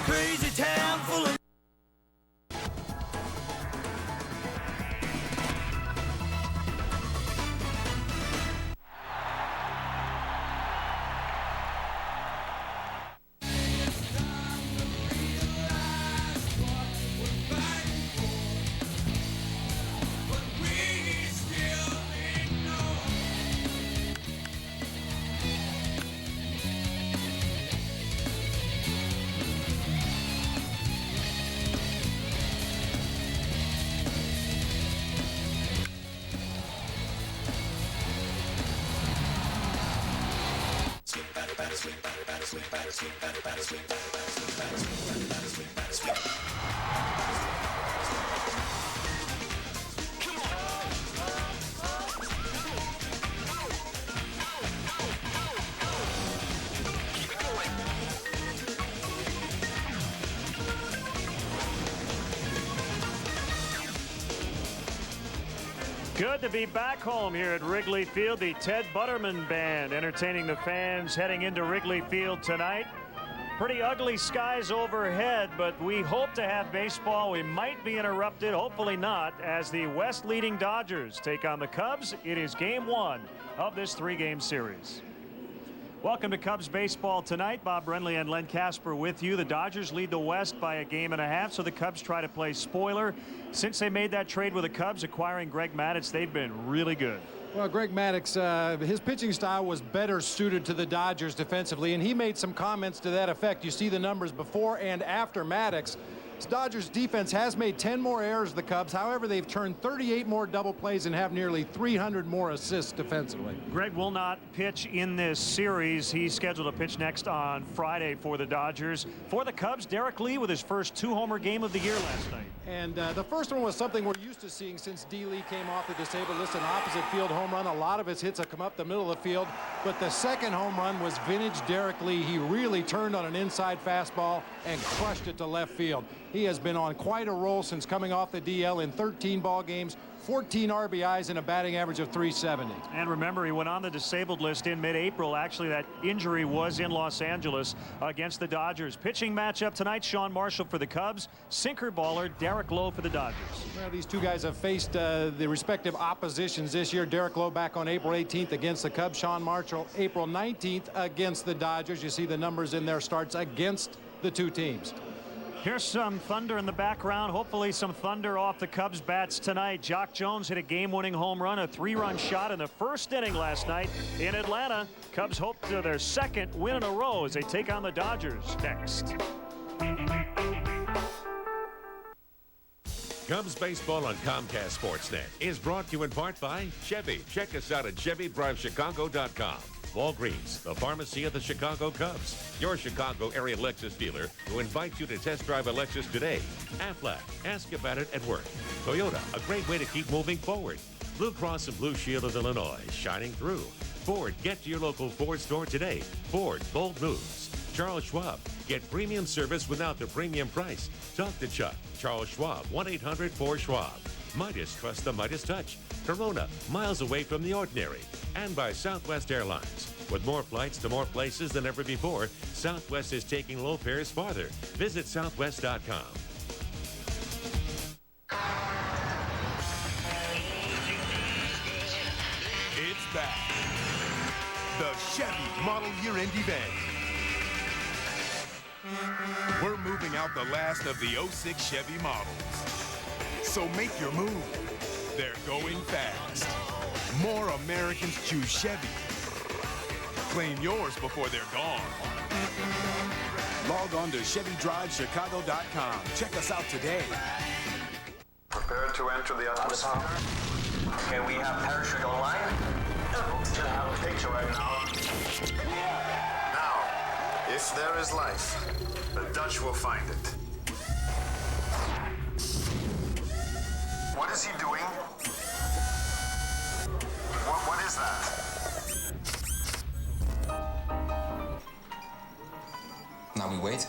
crazy town full of Good to be back home here at Wrigley Field. The Ted Butterman Band entertaining the fans heading into Wrigley Field tonight. Pretty ugly skies overhead, but we hope to have baseball. We might be interrupted, hopefully not, as the West leading Dodgers take on the Cubs. It is game one of this three-game series. Welcome to Cubs baseball tonight. Bob Brenly and Len Casper with you. The Dodgers lead the West by a game and a half, so the Cubs try to play spoiler. Since they made that trade with the Cubs, acquiring Greg Maddux, they've been really good. Well, Greg Maddux, his pitching style was better suited to the Dodgers defensively, and he made some comments to that effect. You see the numbers before and after Maddux. Dodgers defense has made 10 more errors than the Cubs. However, they've turned 38 more double plays and have nearly 300 more assists defensively. Greg will not pitch in this series. He's scheduled to pitch next on Friday for the Dodgers. For the Cubs, Derek Lee with his first two-homer game of the year last night. And the first one was something we're used to seeing since D. Lee came off the disabled list, an opposite field home run. A lot of his hits have come up the middle of the field, but the second home run was vintage Derek Lee. He really turned on an inside fastball and crushed it to left field. He has been on quite a roll since coming off the DL in 13 ball games, 14 RBIs and a batting average of .370. And remember, he went on the disabled list in mid-April. Actually, that injury was in Los Angeles against the Dodgers. Pitching matchup tonight, Sean Marshall for the Cubs, sinker baller Derek Lowe for the Dodgers. Well, these two guys have faced the respective oppositions this year. Derek Lowe back on April 18th against the Cubs. Sean Marshall April 19th against the Dodgers. You see the numbers in their starts against the two teams. Here's some thunder in the background. Hopefully some thunder off the Cubs bats tonight. Jock Jones hit a game-winning home run, a three-run shot in the first inning last night in Atlanta. Cubs hope to their second win in a row as they take on the Dodgers next. Cubs baseball on Comcast Sportsnet is brought to you in part by Chevy. Check us out at ChevyDriveChicago.com. Walgreens, the pharmacy of the Chicago Cubs. Your Chicago area Lexus dealer who invites you to test drive a Lexus today. Aflac, ask about it at work. Toyota, a great way to keep moving forward. Blue Cross and Blue Shield of Illinois, shining through. Ford, get to your local Ford store today. Ford, bold moves. Charles Schwab, get premium service without the premium price. Talk to Chuck. Charles Schwab, 1-800-4-SCHWAB. Midas, trust the Midas touch. Corona, miles away from the ordinary. And by Southwest Airlines. With more flights to more places than ever before, Southwest is taking low fares farther. Visit southwest.com. It's back. The Chevy Model Year End event. We're moving out the last of the 06 Chevy models. So make your move. They're going fast. More Americans choose Chevy. Claim yours before they're gone. Log on to ChevyDriveChicago.com. Check us out today. Prepare to enter the atmosphere. Okay, we have parachute online. Just have a picture right now. Now, if there is life, the Dutch will find it. What is he doing? What is that? Now we wait.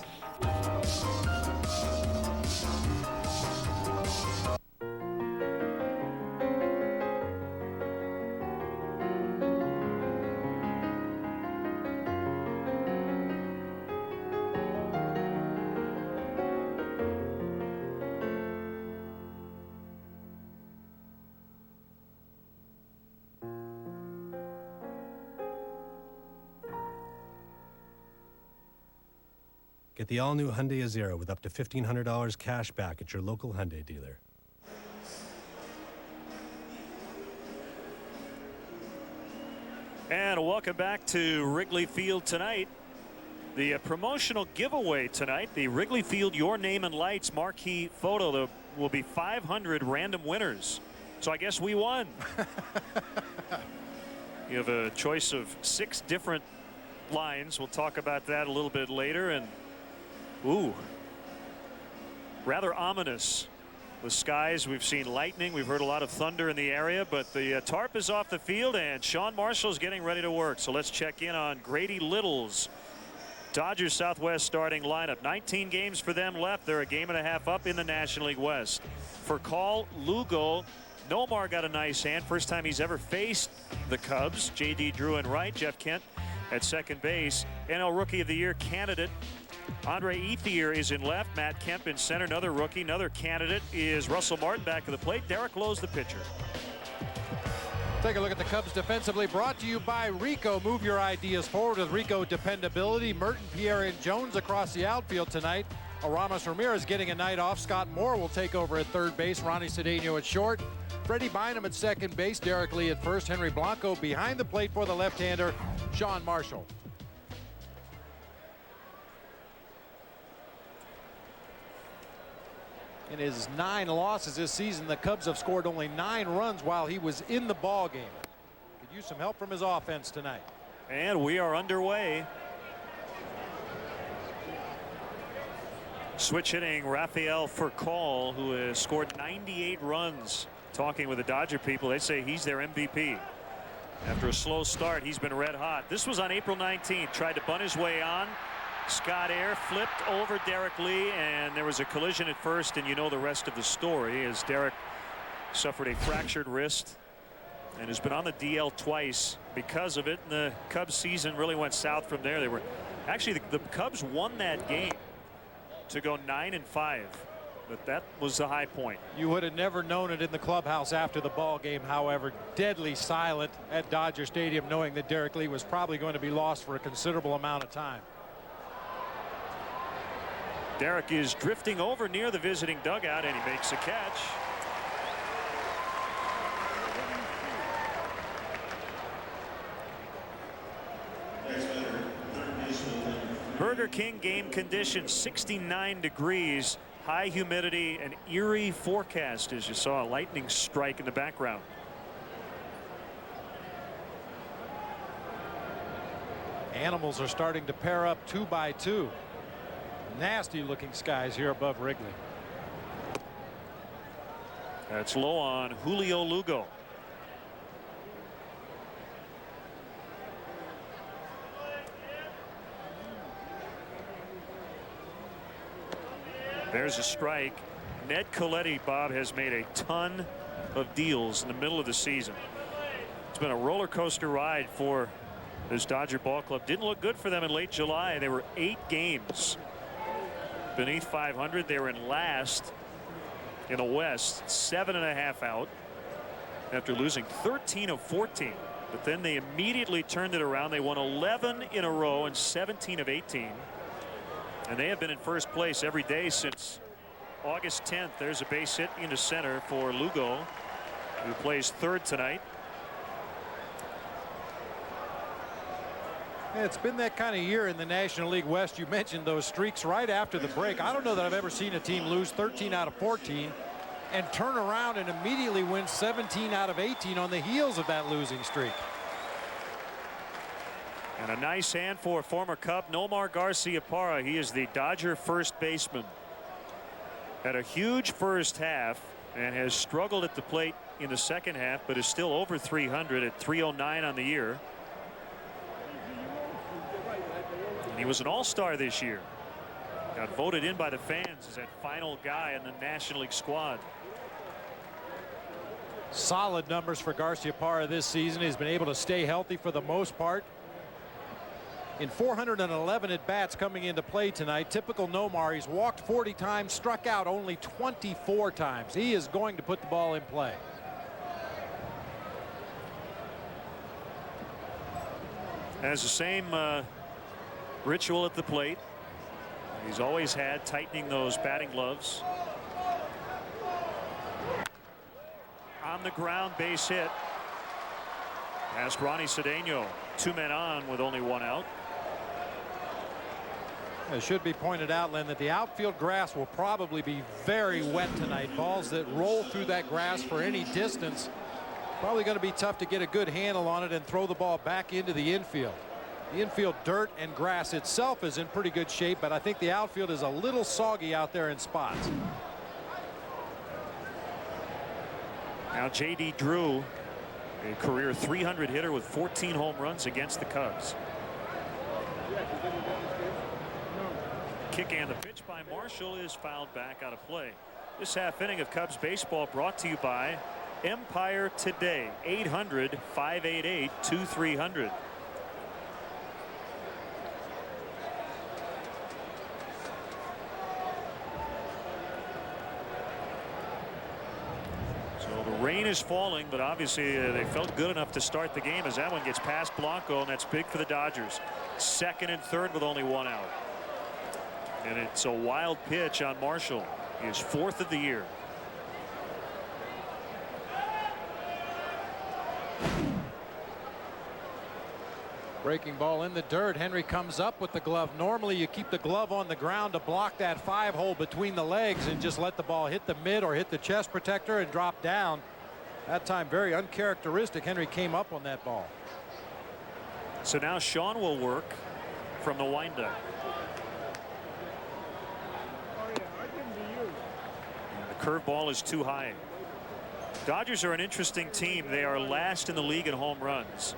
Get the all-new Hyundai Azera with up to $1,500 cash back at your local Hyundai dealer. And welcome back to Wrigley Field tonight. The promotional giveaway tonight, the Wrigley Field Your Name and Lights marquee photo. There will be 500 random winners. So I guess we won. You have a choice of 6 different lines. We'll talk about that a little bit later. And ooh, rather ominous. The skies, we've seen lightning, we've heard a lot of thunder in the area, but the tarp is off the field and Sean Marshall's getting ready to work. So let's check in on Grady Little's Dodgers Southwest starting lineup. 19 games for them left. They're a game and a half up in the National League West. For Call, Lugo, Nomar got a nice hand. First time he's ever faced the Cubs. J.D. Drew in right, Jeff Kent at second base. NL Rookie of the Year candidate Andre Ethier is in left. Matt Kemp in center. Another rookie. Another candidate is Russell Martin back to the plate. Derek Lowe's the pitcher. Take a look at the Cubs defensively, brought to you by Rico. Move your ideas forward with Rico dependability. Merton, Pierre, and Jones across the outfield tonight. Aramis Ramirez getting a night off. Scott Moore will take over at third base. Ronnie Cedeno at short. Freddie Bynum at second base. Derek Lee at first. Henry Blanco behind the plate for the left-hander, Sean Marshall. In his 9 losses this season, the Cubs have scored only 9 runs while he was in the ball game. Could use some help from his offense tonight. And we are underway. Switch hitting Rafael Furcal, who has scored 98 runs. Talking with the Dodger people, they say he's their MVP. After a slow start, he's been red hot. This was on April 19th. Tried to bunt his way on. Scott Air flipped over Derek Lee, and there was a collision at first, and you know the rest of the story as Derek suffered a fractured wrist and has been on the DL twice because of it. And the Cubs season really went south from there. They were actually the Cubs won that game to go 9-5, but that was the high point. You would have never known it in the clubhouse after the ball game. However, deadly silent at Dodger Stadium, knowing that Derek Lee was probably going to be lost for a considerable amount of time. Derek is drifting over near the visiting dugout, and he makes a catch. Burger King game conditions, 69 degrees, high humidity, an eerie forecast as you saw a lightning strike in the background. Animals are starting to pair up 2 by 2. Nasty looking skies here above Wrigley. That's low on Julio Lugo. There's a strike. Ned Colletti, Bob, has made a ton of deals in the middle of the season. It's been a roller coaster ride for this Dodger ball club. Didn't look good for them in late July. They were 8 games beneath 500. They were in last in the West, 7.5 out after losing 13 of 14. But then they immediately turned it around. They won 11 in a row and 17 of 18. And they have been in first place every day since August 10th. There's a base hit into center for Lugo, who plays third tonight. It's been that kind of year in the National League West. You mentioned those streaks right after the break. I don't know that I've ever seen a team lose 13 out of 14 and turn around and immediately win 17 out of 18 on the heels of that losing streak. And a nice hand for former Cub Nomar Garciaparra. He is the Dodger first baseman. Had a huge first half and has struggled at the plate in the second half, but is still over 300 at 309 on the year. He was an all-star this year. Got voted in by the fans as that final guy in the National League squad. Solid numbers for Garciaparra this season. He's been able to stay healthy for the most part. In 411 at-bats coming into play tonight, typical Nomar, he's walked 40 times, struck out only 24 times. He is going to put the ball in play. Has the same ritual at the plate. He's always had, tightening those batting gloves. On the ground, base hit. Past Ronnie Cedeno. 2 men on with only 1 out. It should be pointed out, Len, that the outfield grass will probably be very wet tonight. Balls that roll through that grass for any distance, probably going to be tough to get a good handle on it and throw the ball back into the infield. The infield dirt and grass itself is in pretty good shape, but I think the outfield is a little soggy out there in spots. Now J.D. Drew, a career .300 hitter with 14 home runs against the Cubs. Kick and the pitch by Marshall is fouled back out of play. This half inning of Cubs baseball brought to you by Empire Today. 800-588-2300. Rain is falling, but obviously they felt good enough to start the game as that one gets past Blanco, and that's big for the Dodgers. Second and third with only 1 out. And it's a wild pitch on Marshall. His 4th of the year. Breaking ball in the dirt. Henry comes up with the glove. Normally you keep the glove on the ground to block that 5-hole between the legs and just let the ball hit the mid or hit the chest protector and drop down. That time very uncharacteristic. Henry came up on that ball. So now Sean will work from the windup. The curveball is too high. Dodgers are an interesting team. They are last in the league in home runs,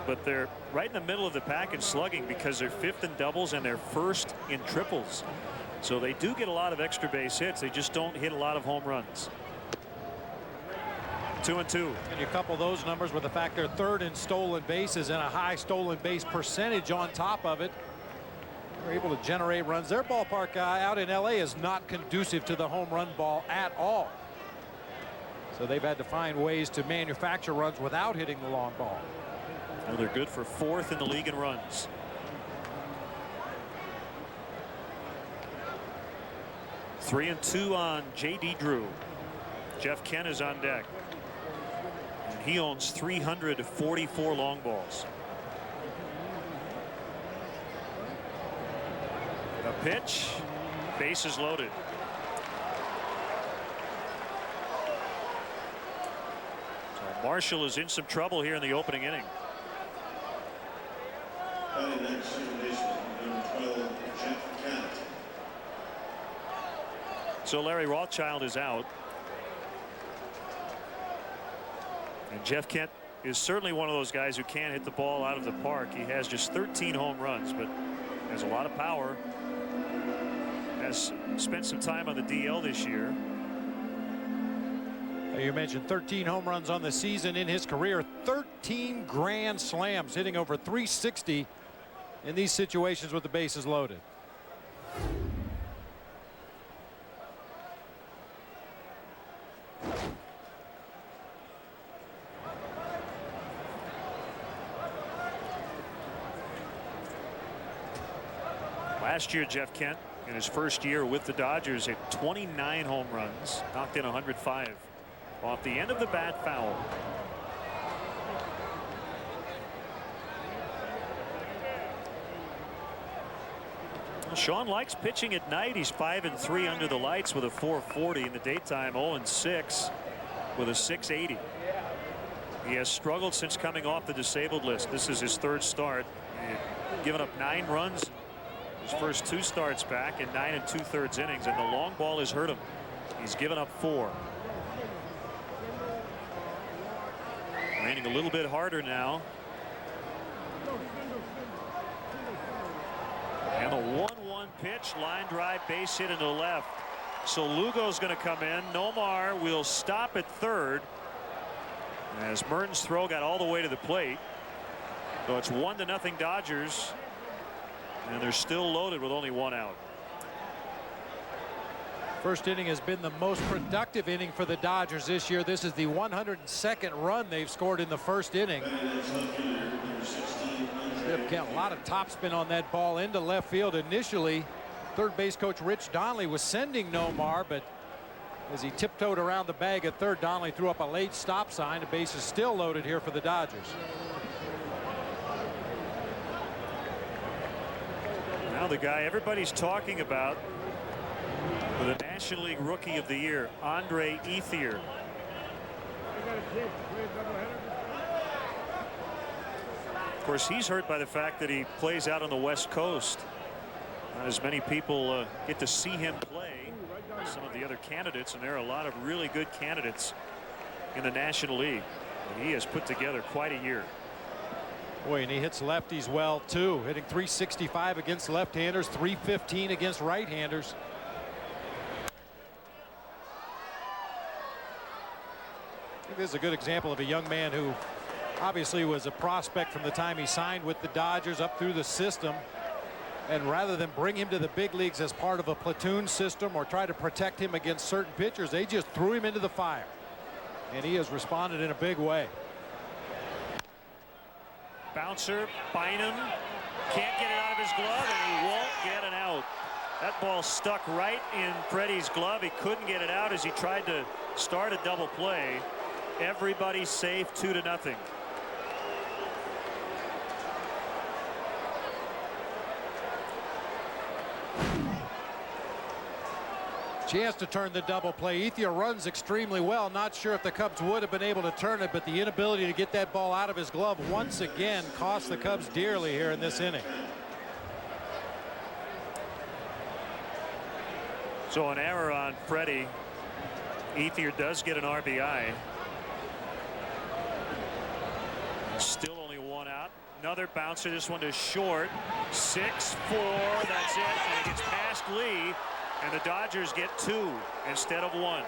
but they're right in the middle of the pack in slugging because they're 5th in doubles and they're 1st in triples. So they do get a lot of extra base hits. They just don't hit a lot of home runs. 2-2. And you couple those numbers with the fact they're 3rd in stolen bases and a high stolen base percentage on top of it. They're able to generate runs. Their ballpark out in LA is not conducive to the home run ball at all. So they've had to find ways to manufacture runs without hitting the long ball. Well, they're good for 4th in the league in runs. Three and 2 on J.D. Drew. Jeff Kent is on deck. And he owns 344 long balls. A pitch. Bases loaded. So Marshall is in some trouble here in the opening inning. So Larry Rothschild is out. And Jeff Kent is certainly one of those guys who can't hit the ball out of the park. He has just 13 home runs, but has a lot of power. Has spent some time on the DL this year. You mentioned 13 home runs on the season in his career. 13 grand slams, hitting over 360 in these situations with the bases loaded. Last year, Jeff Kent, in his first year with the Dodgers, hit 29 home runs, knocked in 105 off the end of the bat foul. Well, Sean likes pitching at night. He's 5-3 under the lights with a .440 in the daytime. 0-6 with a .680. He has struggled since coming off the disabled list. This is his 3rd start. He's given up 9 runs his first 2 starts back in 9 2/3 innings, and the long ball has hurt him. He's given up 4. Raining a little bit harder now. And a 1-1 pitch, line drive, base hit into left. So Lugo's going to come in. Nomar will stop at 3rd as Merton's throw got all the way to the plate. So it's 1-0 Dodgers. And they're still loaded with only 1 out. First inning has been the most productive inning for the Dodgers this year. This is the 102nd run they've scored in the first inning. A lot of topspin on that ball into left field initially. Third base coach Rich Donnelly was sending Nomar, but as he tiptoed around the bag at third, Donnelly threw up a late stop sign. The base is still loaded here for the Dodgers. Now the guy everybody's talking about for the National League Rookie of the Year, Andre Ethier. Of course, he's hurt by the fact that he plays out on the West Coast. Not as many people get to see him play as some of the other candidates, and there are a lot of really good candidates in the National League. And he has put together quite a year. Boy, and he hits lefties well too, hitting .365 against left-handers, .315 against right-handers. I think this is a good example of a young man who obviously was a prospect from the time he signed with the Dodgers up through the system. And rather than bring him to the big leagues as part of a platoon system or try to protect him against certain pitchers, they just threw him into the fire. And he has responded in a big way. Bouncer, Bynum can't get it out of his glove, and he won't get an out. That ball stuck right in Freddie's glove. He couldn't get it out as he tried to start a double play. Everybody's safe, 2-0. Chance to turn the double play. Ethier runs extremely well. Not sure if the Cubs would have been able to turn it, but the inability to get that ball out of his glove once again cost the Cubs dearly here in this inning. So an error on Freddie. Ethier does get an RBI. Still only one out. Another bouncer. This one to short. 6-4. That's it. And it gets past Lee. And the Dodgers get 2 instead of 1.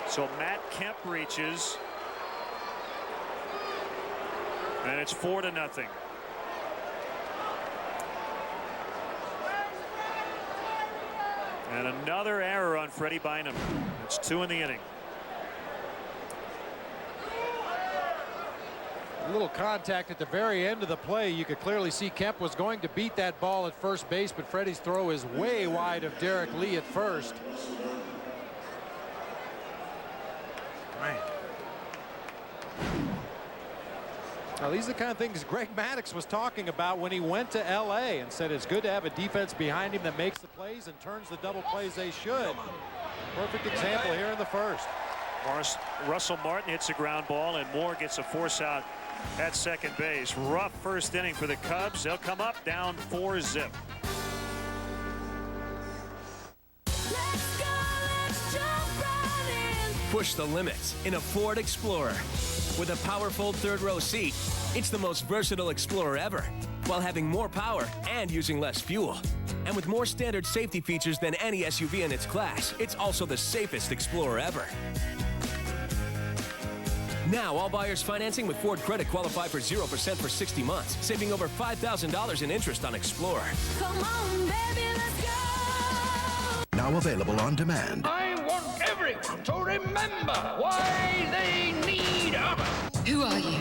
So Matt Kemp reaches. And it's 4-0. And another error on Freddie Bynum. It's 2 in the inning. A little contact at the very end of the play. You could clearly see Kemp was going to beat that ball at first base, but Freddie's throw is way wide of Derek Lee at first. Man. Now these are the kind of things Greg Maddux was talking about when he went to LA and said it's good to have a defense behind him that makes the plays and turns the double plays they should. Perfect example here in the first. Russell Martin hits a ground ball, and Moore gets a force out at second base. Rough first inning for the Cubs. They'll come up down 4-0. Push the limits in a Ford Explorer. With a powerful third-row seat, it's the most versatile Explorer ever, while having more power and using less fuel. And with more standard safety features than any SUV in its class, it's also the safest Explorer ever. Now, all buyers financing with Ford credit qualify for 0% for 60 months, saving over $5,000 in interest on Explorer. Come on, baby, let's go. Now available on demand. I want everyone to remember why they need us. Who are you?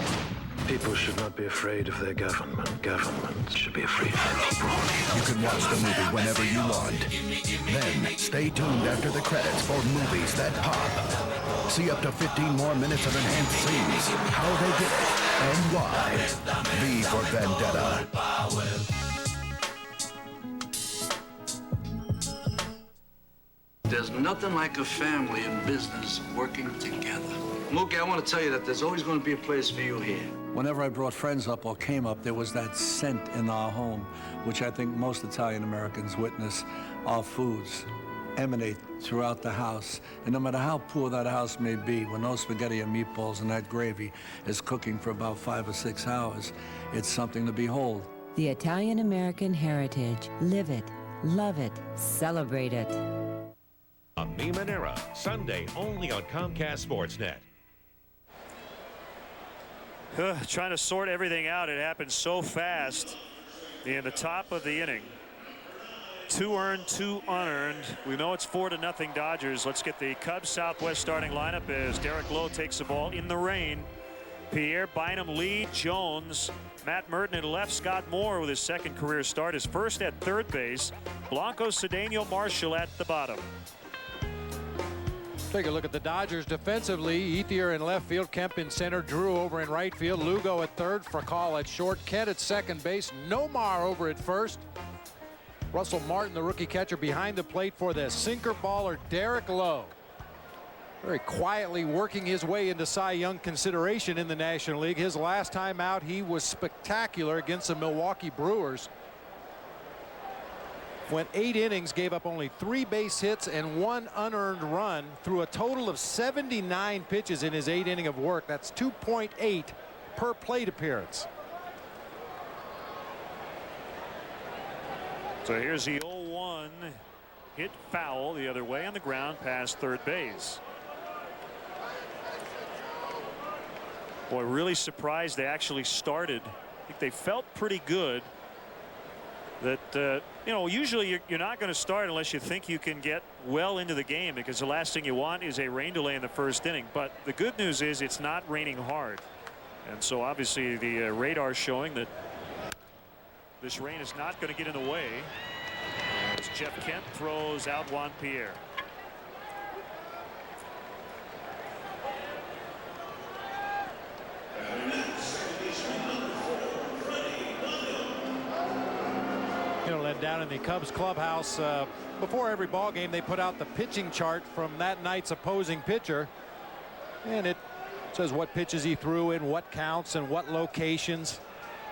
People should not be afraid of their government. Government should be afraid of their people. You can watch the movie whenever you want. Then, stay tuned after the credits for movies that pop. See up to 15 more minutes of enhanced scenes, how they did it, and why. V for Vendetta. There's nothing like a family in business working together. Mookie, I want to tell you that there's always going to be a place for you here. Whenever I brought friends up or came up, there was that scent in our home, which I think most Italian Americans witness. Our foods emanate throughout the house. And no matter how poor that house may be, when those spaghetti and meatballs and that gravy is cooking for about 5 or 6 hours, it's something to behold. The Italian American heritage. Live it, love it, celebrate it. A Neiman Era, Sunday only on Comcast Sportsnet. Trying to sort everything out. It happened so fast in the top of the inning. 2 earned, 2 unearned. We know it's 4-0 Dodgers. Let's get the Cubs Southwest starting lineup as Derek Lowe takes the ball in the rain Pierre, Bynum, Lee, Jones, Matt Merton at left, Scott Moore with his second career start, his first at third base, Blanco, Cedeno, Marshall at the bottom. Take a look at the Dodgers defensively. Ethier in left field, Kemp in center, Drew over in right field, Lugo at third, Fracall at short, Kent at second base, Nomar over at first. Russell Martin, the rookie catcher, behind the plate for the sinker baller Derek Lowe. Very quietly working his way into Cy Young consideration in the National League. His last time out, he was spectacular against the Milwaukee Brewers. Went 8 innings, gave up only 3 base hits and 1 unearned run through a total of 79 pitches in his 8 inning of work. That's 2.8 per plate appearance. So here's the 0-1 hit foul the other way on the ground past third base. Boy, really surprised they actually started. I think they felt pretty good. That you know, usually you're not going to start unless you think you can get well into the game, because the last thing you want is a rain delay in the first inning. But the good news is it's not raining hard, and so obviously the radar showing that this rain is not going to get in the way as Jeff Kent throws out Juan Pierre. You know, down in the Cubs clubhouse before every ball game, they put out the pitching chart from that night's opposing pitcher, and it says what pitches he threw in what counts and what locations.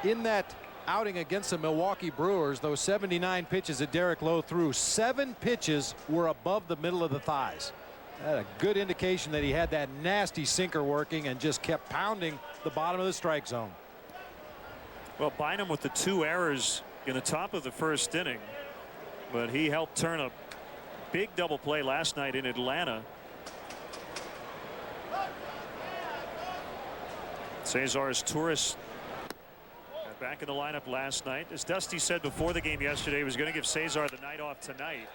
In that outing against the Milwaukee Brewers, those 79 pitches that Derek Lowe threw, 7 pitches were above the middle of the thighs. That a good indication that he had that nasty sinker working and just kept pounding the bottom of the strike zone. Well, Bynum with the 2 errors in the top of the first inning, but he helped turn a big double play last night in Atlanta. Cesar Torres back in the lineup last night. As Dusty said before the game yesterday, he was going to give Cesar the night off tonight,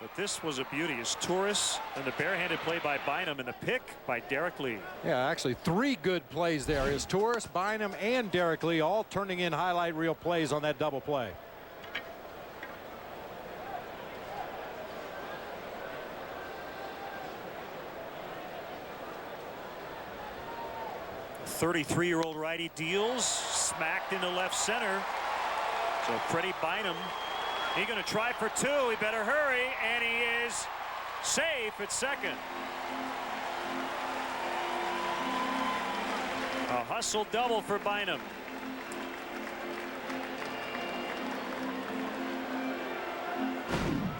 but this was a beauty. As Torres and the barehanded play by Bynum and the pick by Derek Lee. Yeah, actually 3 good plays there. Is Torres, Bynum, and Derek Lee all turning in highlight reel plays on that double play. The 33-year-old righty deals, smacked into left center. So Freddie Bynum, he's going to try for 2. He better hurry, and he is safe at second. A hustle double for Bynum.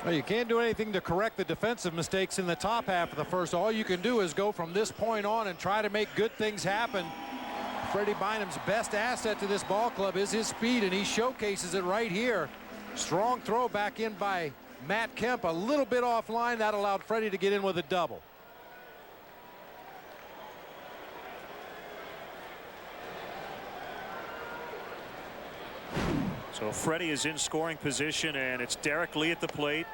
Well, you can't do anything to correct the defensive mistakes in the top half of the first. All you can do is go from this point on and try to make good things happen. Freddie Bynum's best asset to this ball club is his speed, and he showcases it right here. Strong throw back in by Matt Kemp, a little bit offline. That allowed Freddie to get in with a double. So Freddie is in scoring position, and it's Derek Lee at the plate.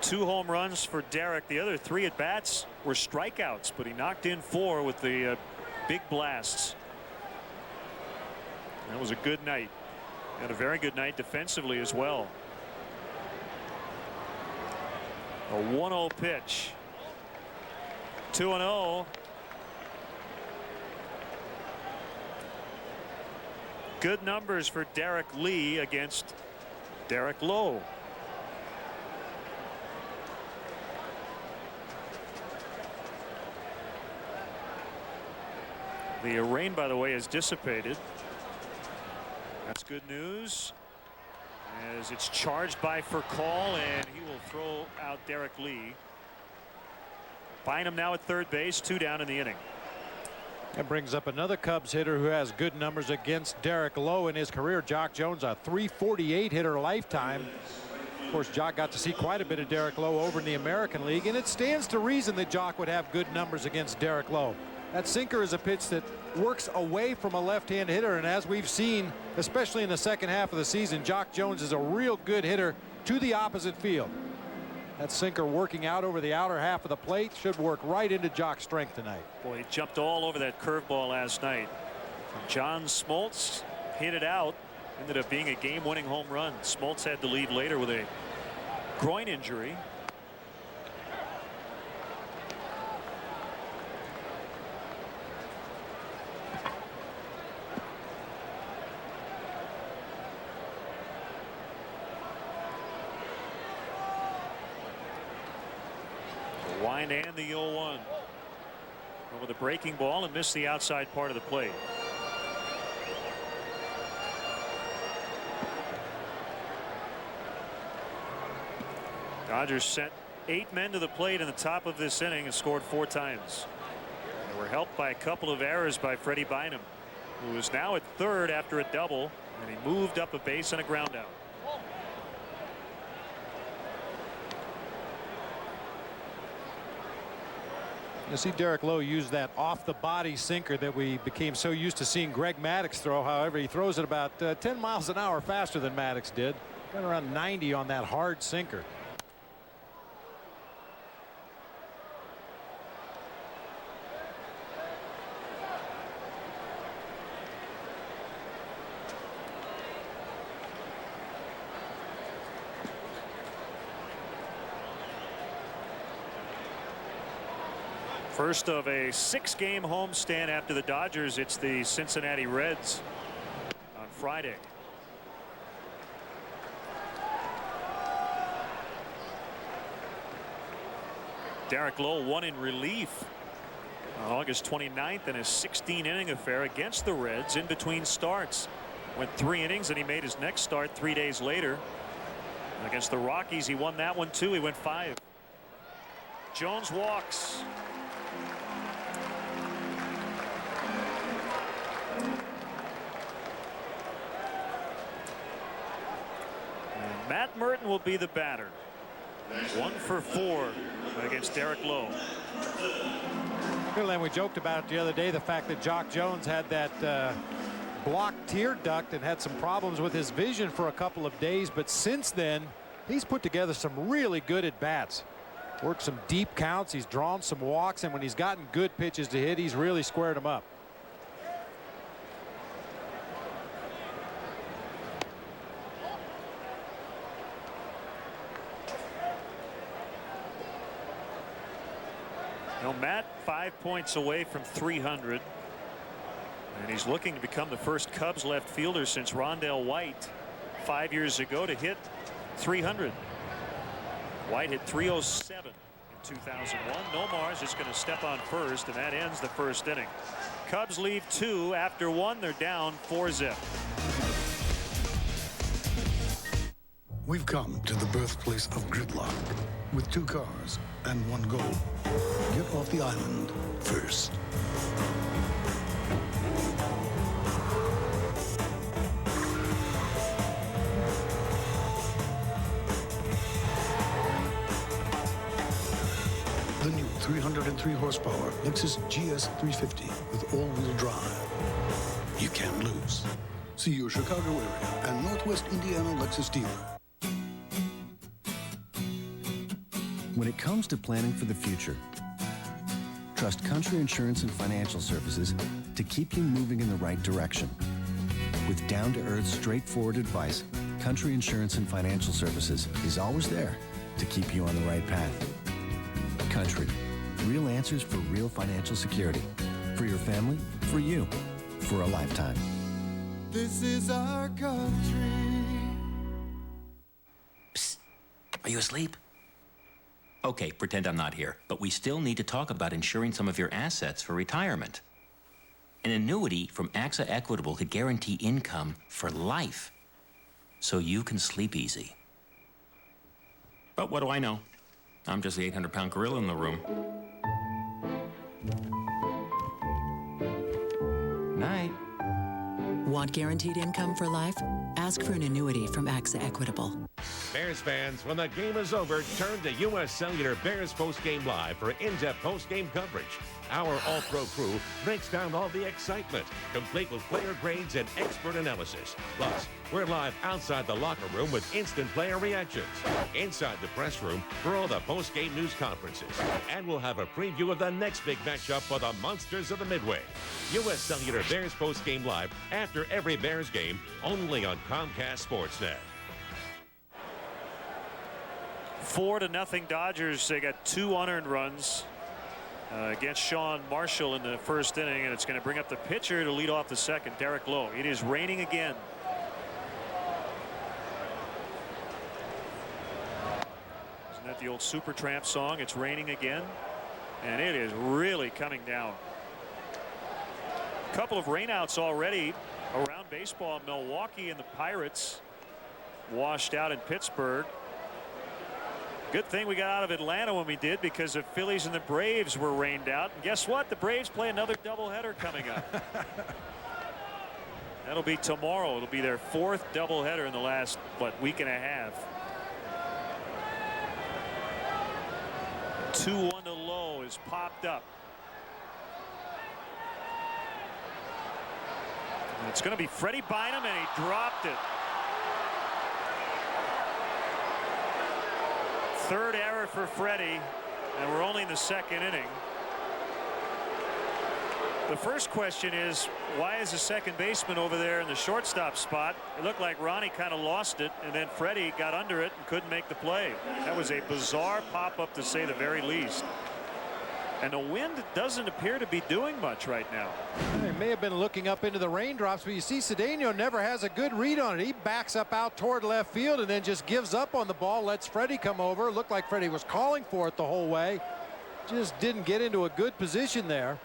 2 home runs for Derek. The other 3 at bats were strikeouts, but he knocked in 4 with the big blasts. That was a good night, and a very good night defensively as well. A 1-0 pitch. 2-0. Good numbers for Derek Lee against Derek Lowe. The rain, by the way, has dissipated. That's good news, as it's charged by Fracall, and he will throw out Derek Lee. Bynum now at third base, 2 down in the inning. That brings up another Cubs hitter who has good numbers against Derek Lowe in his career. Jock Jones, a .348 hitter lifetime. Of course, Jock got to see quite a bit of Derek Lowe over in the American League, and it stands to reason that Jock would have good numbers against Derek Lowe. That sinker is a pitch that works away from a left-hand hitter, and as we've seen, especially in the second half of the season, Jock Jones is a real good hitter to the opposite field. That sinker working out over the outer half of the plate should work right into Jock's strength tonight. Boy, he jumped all over that curveball last night. John Smoltz hit it out. Ended up being a game-winning home run. Smoltz had to leave later with a groin injury. The wind and the 0-1. Over the breaking ball and missed the outside part of the plate. Dodgers sent 8 men to the plate in the top of this inning and scored 4 times. They were helped by a couple of errors by Freddie Bynum, who is now at third after a double, and he moved up a base and a ground out. You see Derek Lowe use that off the body sinker that we became so used to seeing Greg Maddux throw. However, he throws it about 10 miles an hour faster than Maddux did. Got around 90 on that hard sinker. First of a 6-game homestand after the Dodgers. It's the Cincinnati Reds on Friday. Derek Lowe won in relief on August 29th in a 16-inning affair against the Reds in between starts. Went 3 innings and he made his next start 3 days later. Against the Rockies, he won that one too. He went 5. Jones walks. And Matt Merton will be the batter. 1 for 4 against Derek Lowe. And we joked about it the other day, the fact that Jock Jones had that blocked tear duct and had some problems with his vision for a couple of days, but since then he's put together some really good at bats. Worked some deep counts, he's drawn some walks, and when he's gotten good pitches to hit, he's really squared them up. Now Matt 5 points away from 300, and he's looking to become the first Cubs left fielder since Rondell White 5 years ago to hit 300. White hit 307 in 2001. Nomar's just going to step on first, and that ends the first inning. Cubs leave 2 after 1. They're down 4-zip. We've come to the birthplace of gridlock with 2 cars and 1 goal. Get off the island first. The new 303 horsepower Lexus GS 350 with all-wheel drive. You can't lose. See your Chicago area and Northwest Indiana Lexus dealer. When it comes to planning for the future, trust Country Insurance and Financial Services to keep you moving in the right direction. With down-to-earth, straightforward advice, Country Insurance and Financial Services is always there to keep you on the right path. Country, real answers for real financial security. For your family, for you, for a lifetime. This is our country. Psst. Are you asleep? Okay, pretend I'm not here, but we still need to talk about insuring some of your assets for retirement. An annuity from AXA Equitable could guarantee income for life, so you can sleep easy. But what do I know? I'm just the 800-pound gorilla in the room. Night. Want guaranteed income for life? Ask for an annuity from AXA Equitable. Bears fans, when the game is over, turn to U.S. Cellular Bears Postgame Live for in-depth postgame coverage. Our all-pro crew breaks down all the excitement, complete with player grades and expert analysis. Plus, We're live outside the locker room with instant player reactions, inside the press room for all the post-game news conferences, and we'll have a preview of the next big matchup for the Monsters of the Midway. U.S. Cellular Bears post-game live after every Bears game, only on Comcast Sportsnet. 4-0 Dodgers. They got 2 unearned runs against Sean Marshall in the first inning, and it's going to bring up the pitcher to lead off the second, Derek Lowe. It is raining again. Isn't that the old Supertramp song? It's raining again, and it is really coming down. A couple of rainouts already around baseball. Milwaukee and the Pirates washed out in Pittsburgh. Good thing we got out of Atlanta when we did, because the Phillies and the Braves were rained out. And guess what? The Braves play another doubleheader coming up. That'll be tomorrow. It'll be their 4th doubleheader in the last, week and a half. 2-1 to Lowe is popped up. And it's going to be Freddie Bynum, and he dropped it. 3rd error for Freddie, and we're only in the 2nd inning. The first question is, why is the second baseman over there in the shortstop spot? It looked like Ronnie kind of lost it, and then Freddie got under it and couldn't make the play. That was a bizarre pop-up, to say the very least. And the wind doesn't appear to be doing much right now. He may have been looking up into the raindrops, but you see Cedeno never has a good read on it. He backs up out toward left field and then just gives up on the ball, lets Freddie come over. Looked like Freddie was calling for it the whole way. Just didn't get into a good position there.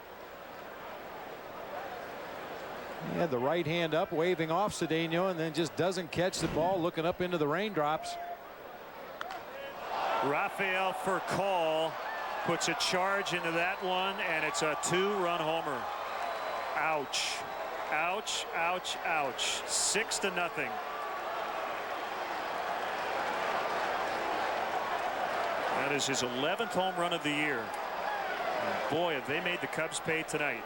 He had the right hand up, waving off Cedeno, and then just doesn't catch the ball, looking up into the raindrops. Rafael Furcal puts a charge into that one, and it's a 2-run homer. Ouch. Ouch, ouch, ouch. 6-0. That is his 11th home run of the year. And boy, have they made the Cubs pay tonight.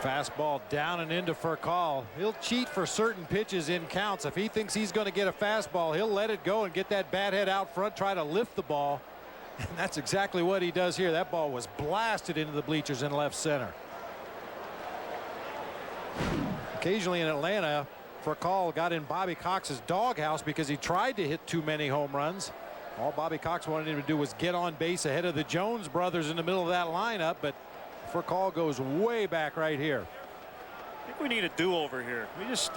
Fastball down and into Furcal. He'll cheat for certain pitches in counts. If he thinks he's going to get a fastball, he'll let it go and get that bat head out front, try to lift the ball. And that's exactly what he does here. That ball was blasted into the bleachers in left center. Occasionally in Atlanta, Furcal got in Bobby Cox's doghouse because he tried to hit too many home runs. All Bobby Cox wanted him to do was get on base ahead of the Jones brothers in the middle of that lineup, but Furcal goes way back right here. I think we need a do-over here. We just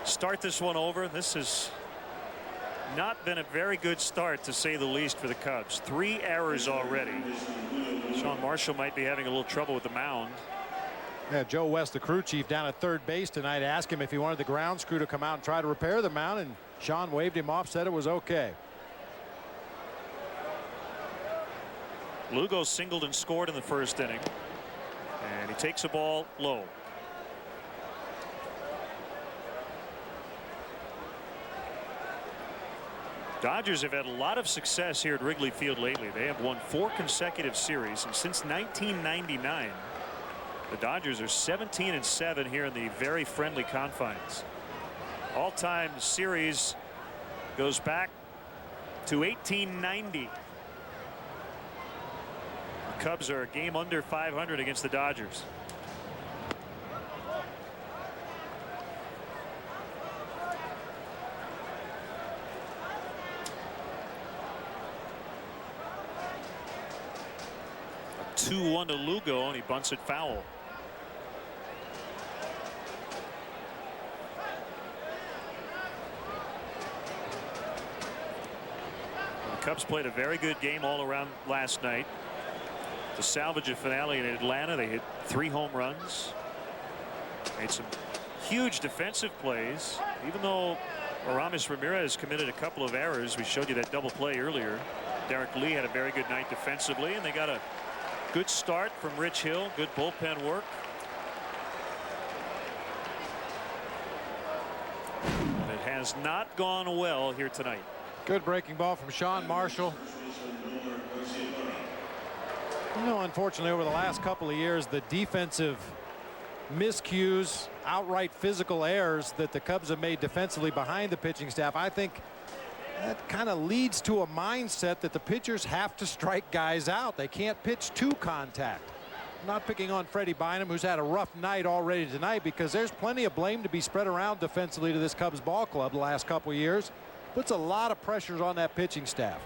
start this one over. This has not been a very good start, to say the least, for the Cubs. 3 errors already. Sean Marshall might be having a little trouble with the mound. Yeah, Joe West, the crew chief, down at third base tonight, asked him if he wanted the grounds crew to come out and try to repair the mound, and Sean waved him off, said it was okay. Lugo singled and scored in the first inning, and he takes a ball low. Dodgers have had a lot of success here at Wrigley Field lately. They have won 4 consecutive series, and since 1999 the Dodgers are 17-7 here in the very friendly confines. All-time series goes back to 1890. Cubs are a game under 500 against the Dodgers. A 2-1 to Lugo, and he bunts it foul. The Cubs played a very good game all around last night. To salvage a finale in Atlanta, they hit 3 home runs, made some huge defensive plays. Even though Aramis Ramirez committed a couple of errors, we showed you that double play earlier. Derek Lee had a very good night defensively, and they got a good start from Rich Hill. Good bullpen work. has not gone well here tonight. Good breaking ball from Sean Marshall. You know, unfortunately, over the last couple of years, the defensive miscues, outright physical errors that the Cubs have made defensively behind the pitching staff, I think that kind of leads to a mindset that the pitchers have to strike guys out. They can't pitch to contact. I'm not picking on Freddie Bynum, who's had a rough night already tonight, because there's plenty of blame to be spread around defensively to this Cubs ball club the last couple of years. Puts a lot of pressures on that pitching staff.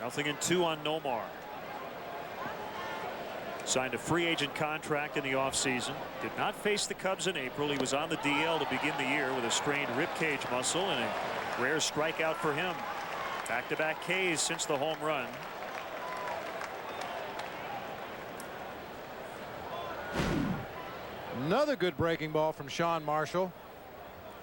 Nothing in 2 on Nomar. Signed a free agent contract in the offseason. Did not face the Cubs in April. He was on the DL to begin the year with a strained ribcage muscle and a rare strikeout for him. Back-to-back Ks since the home run. Another good breaking ball from Sean Marshall.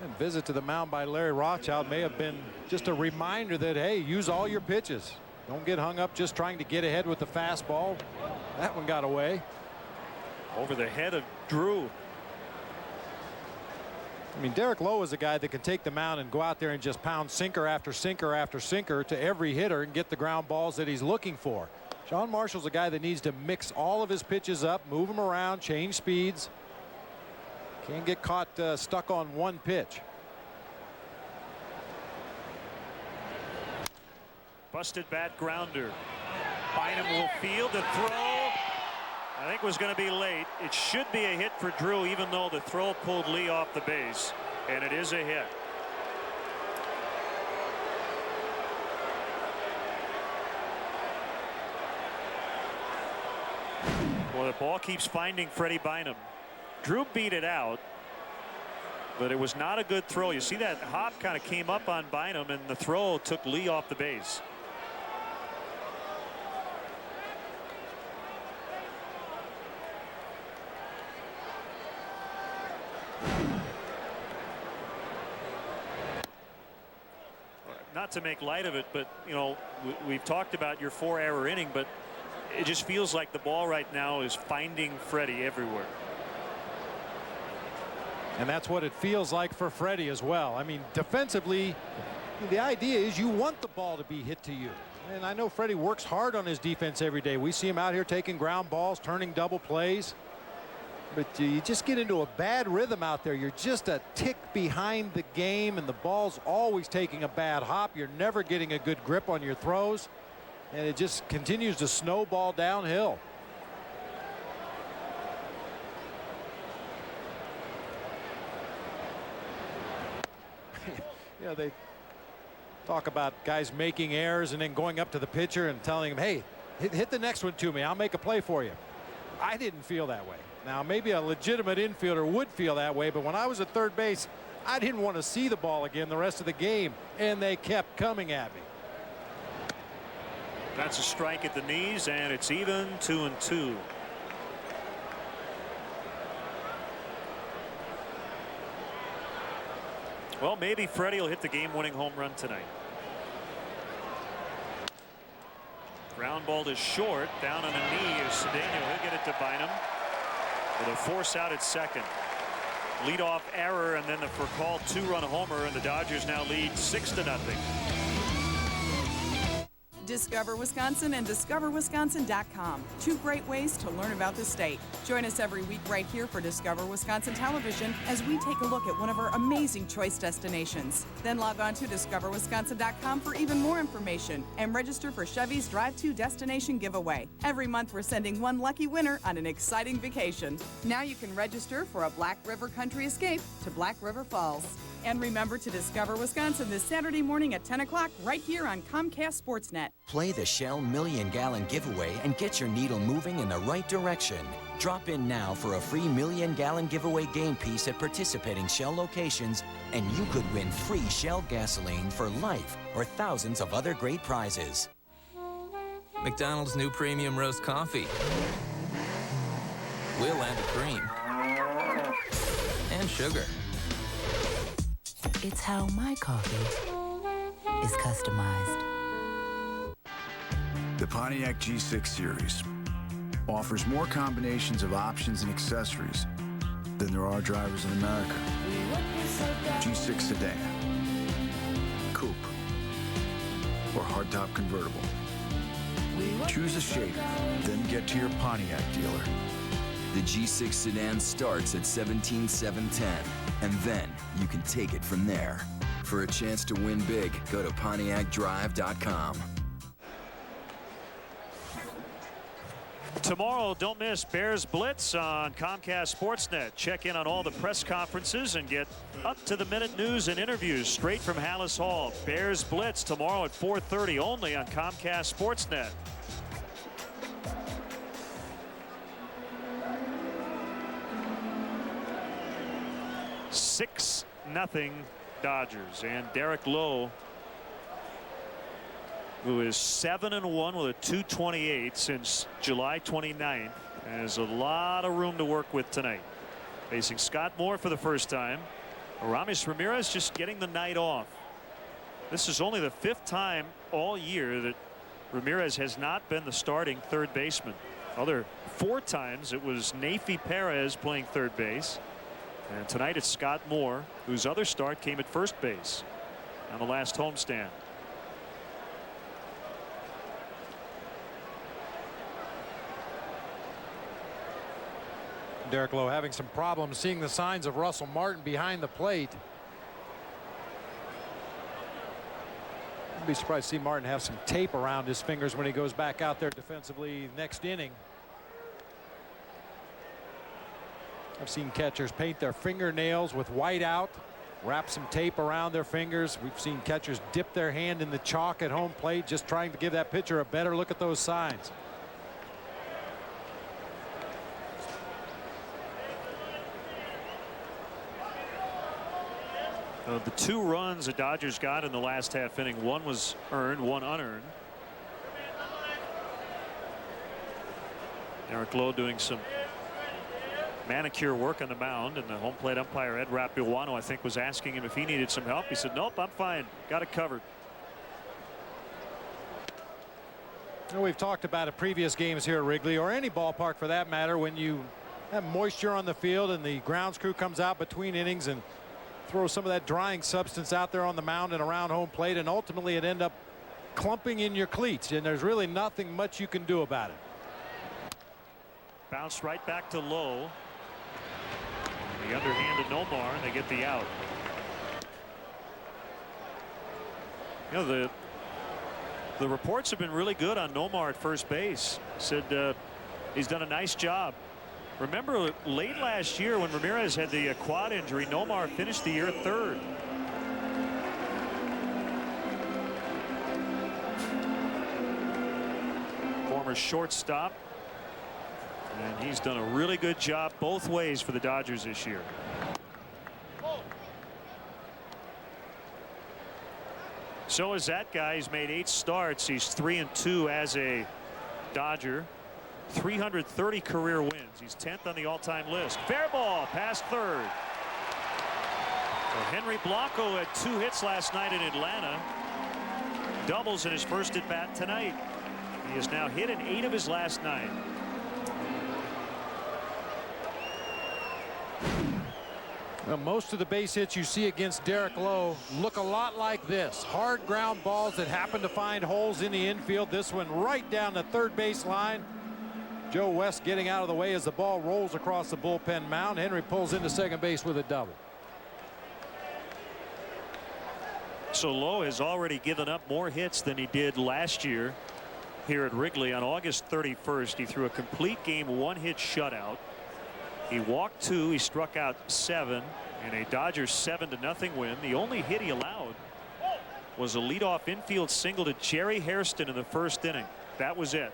And visit to the mound by Larry Rothschild may have been just a reminder that, hey, use all your pitches. Don't get hung up just trying to get ahead with the fastball. That one got away. Over the head of Drew. I mean, Derek Lowe is a guy that can take the mound and go out there and just pound sinker after sinker after sinker to every hitter and get the ground balls that he's looking for. Sean Marshall's a guy that needs to mix all of his pitches up, move them around, change speeds. Can't get caught stuck on one pitch. Busted bat grounder. Bynum will field the throw. I think was going to be late. It should be a hit for Drew, even though the throw pulled Lee off the base, and it is a hit. Well, the ball keeps finding Freddie Bynum. Drew beat it out, but it was not a good throw. You see that hop kind of came up on Bynum, and the throw took Lee off the base. Not to make light of it, but you know, we've talked about your 4-error inning, but it just feels like the ball right now is finding Freddie everywhere. And that's what it feels like for Freddie as well. I mean, defensively, the idea is you want the ball to be hit to you. And I know Freddie works hard on his defense every day. We see him out here taking ground balls, turning double plays. But you just get into a bad rhythm out there. You're just a tick behind the game, and the ball's always taking a bad hop. You're never getting a good grip on your throws, and it just continues to snowball downhill. You know, they talk about guys making errors and then going up to the pitcher and telling him, hey, hit the next one to me. I'll make a play for you. I didn't feel that way. Now, maybe a legitimate infielder would feel that way, but when I was at third base, I didn't want to see the ball again the rest of the game, and they kept coming at me. That's a strike at the knees, and it's even 2-2. Well, maybe Freddie will hit the game-winning home run tonight. Ground ball to short, down on a knee is Cedeno. He'll get it to Bynum with a force out at second. Leadoff error, and then the for call 2-run homer, and the Dodgers now lead 6-0. Discover Wisconsin and discoverwisconsin.com. 2 great ways to learn about the state. Join us every week right here for Discover Wisconsin Television as we take a look at one of our amazing choice destinations. Then log on to discoverwisconsin.com for even more information and register for Chevy's Drive to Destination giveaway. Every month we're sending one lucky winner on an exciting vacation. Now you can register for a Black River Country escape to Black River Falls. And remember to discover Wisconsin this Saturday morning at 10 o'clock right here on Comcast Sportsnet. Play the Shell million-gallon giveaway and get your needle moving in the right direction. Drop in now for a free million-gallon giveaway game piece at participating Shell locations, and you could win free Shell gasoline for life or thousands of other great prizes. McDonald's new premium roast coffee. We'll add the cream and sugar. It's how my coffee is customized. The Pontiac G6 Series. offers more combinations of options and accessories than there are drivers in America. G6 sedan, coupe, or hardtop convertible. Choose a shape, then get to your Pontiac dealer. The G6 sedan starts at $17,710, and then you can take it from there. For a chance to win big, go to PontiacDrive.com. Tomorrow, don't miss Bears Blitz on Comcast Sportsnet. Check in on all the press conferences and get up-to-the-minute news and interviews straight from Hallis Hall. Bears Blitz tomorrow at 4:30 only on Comcast Sportsnet. Six nothing Dodgers, and Derek Lowe, who is 7-1 with a .228 since July 29th, has a lot of room to work with tonight. Facing Scott Moore for the first time. Aramis Ramirez just getting the night off. This is only the 5th time all year that Ramirez has not been the starting third baseman. Other 4 times it was Nafi Perez playing third base. And tonight it's Scott Moore, whose other start came at first base on the last homestand. Derek Lowe having some problems seeing the signs of Russell Martin behind the plate. I'd be surprised to see Martin have some tape around his fingers when he goes back out there defensively next inning. I've seen catchers paint their fingernails with white out, wrap some tape around their fingers. We've seen catchers dip their hand in the chalk at home plate, just trying to give that pitcher a better look at those signs. The 2 runs the Dodgers got in the last half inning, 1 was earned, 1 unearned. Derek Lowe doing some manicure work on the mound, and the home plate umpire Ed Rapuano, I think, was asking him if he needed some help. He said, nope, I'm fine, got it covered. Well, we've talked about it previous games here at Wrigley, or any ballpark for that matter, when you have moisture on the field and the grounds crew comes out between innings and throws some of that drying substance out there on the mound and around home plate, and ultimately it end up clumping in your cleats, and there's really nothing much you can do about it. Bounced right back to Lowe. The underhand to Nomar, and they get the out. You know, the reports have been really good on Nomar at first base. Said he's done a nice job. Remember late last year when Ramirez had the quad injury, Nomar finished the year 3rd. Former shortstop. And he's done a really good job both ways for the Dodgers this year. So is that guy. He's made 8 starts. He's 3-2 as a Dodger. 330 career wins. He's 10th on the all-time list. Fair ball past third. So Henry Blanco had 2 hits last night in Atlanta. Doubles in his first at bat tonight. He has now hit in 8 of his last 9. Well, most of the base hits you see against Derek Lowe look a lot like this. Hard ground balls that happen to find holes in the infield. This one right down the third base line. Joe West getting out of the way as the ball rolls across the bullpen mound. Henry pulls into second base with a double. So Lowe has already given up more hits than he did last year here at Wrigley. On August 31st, he threw a complete game 1-hit shutout. He walked 2, he struck out 7 in a Dodgers 7-0 win. The only hit he allowed was a leadoff infield single to Jerry Hairston in the first inning. That was it.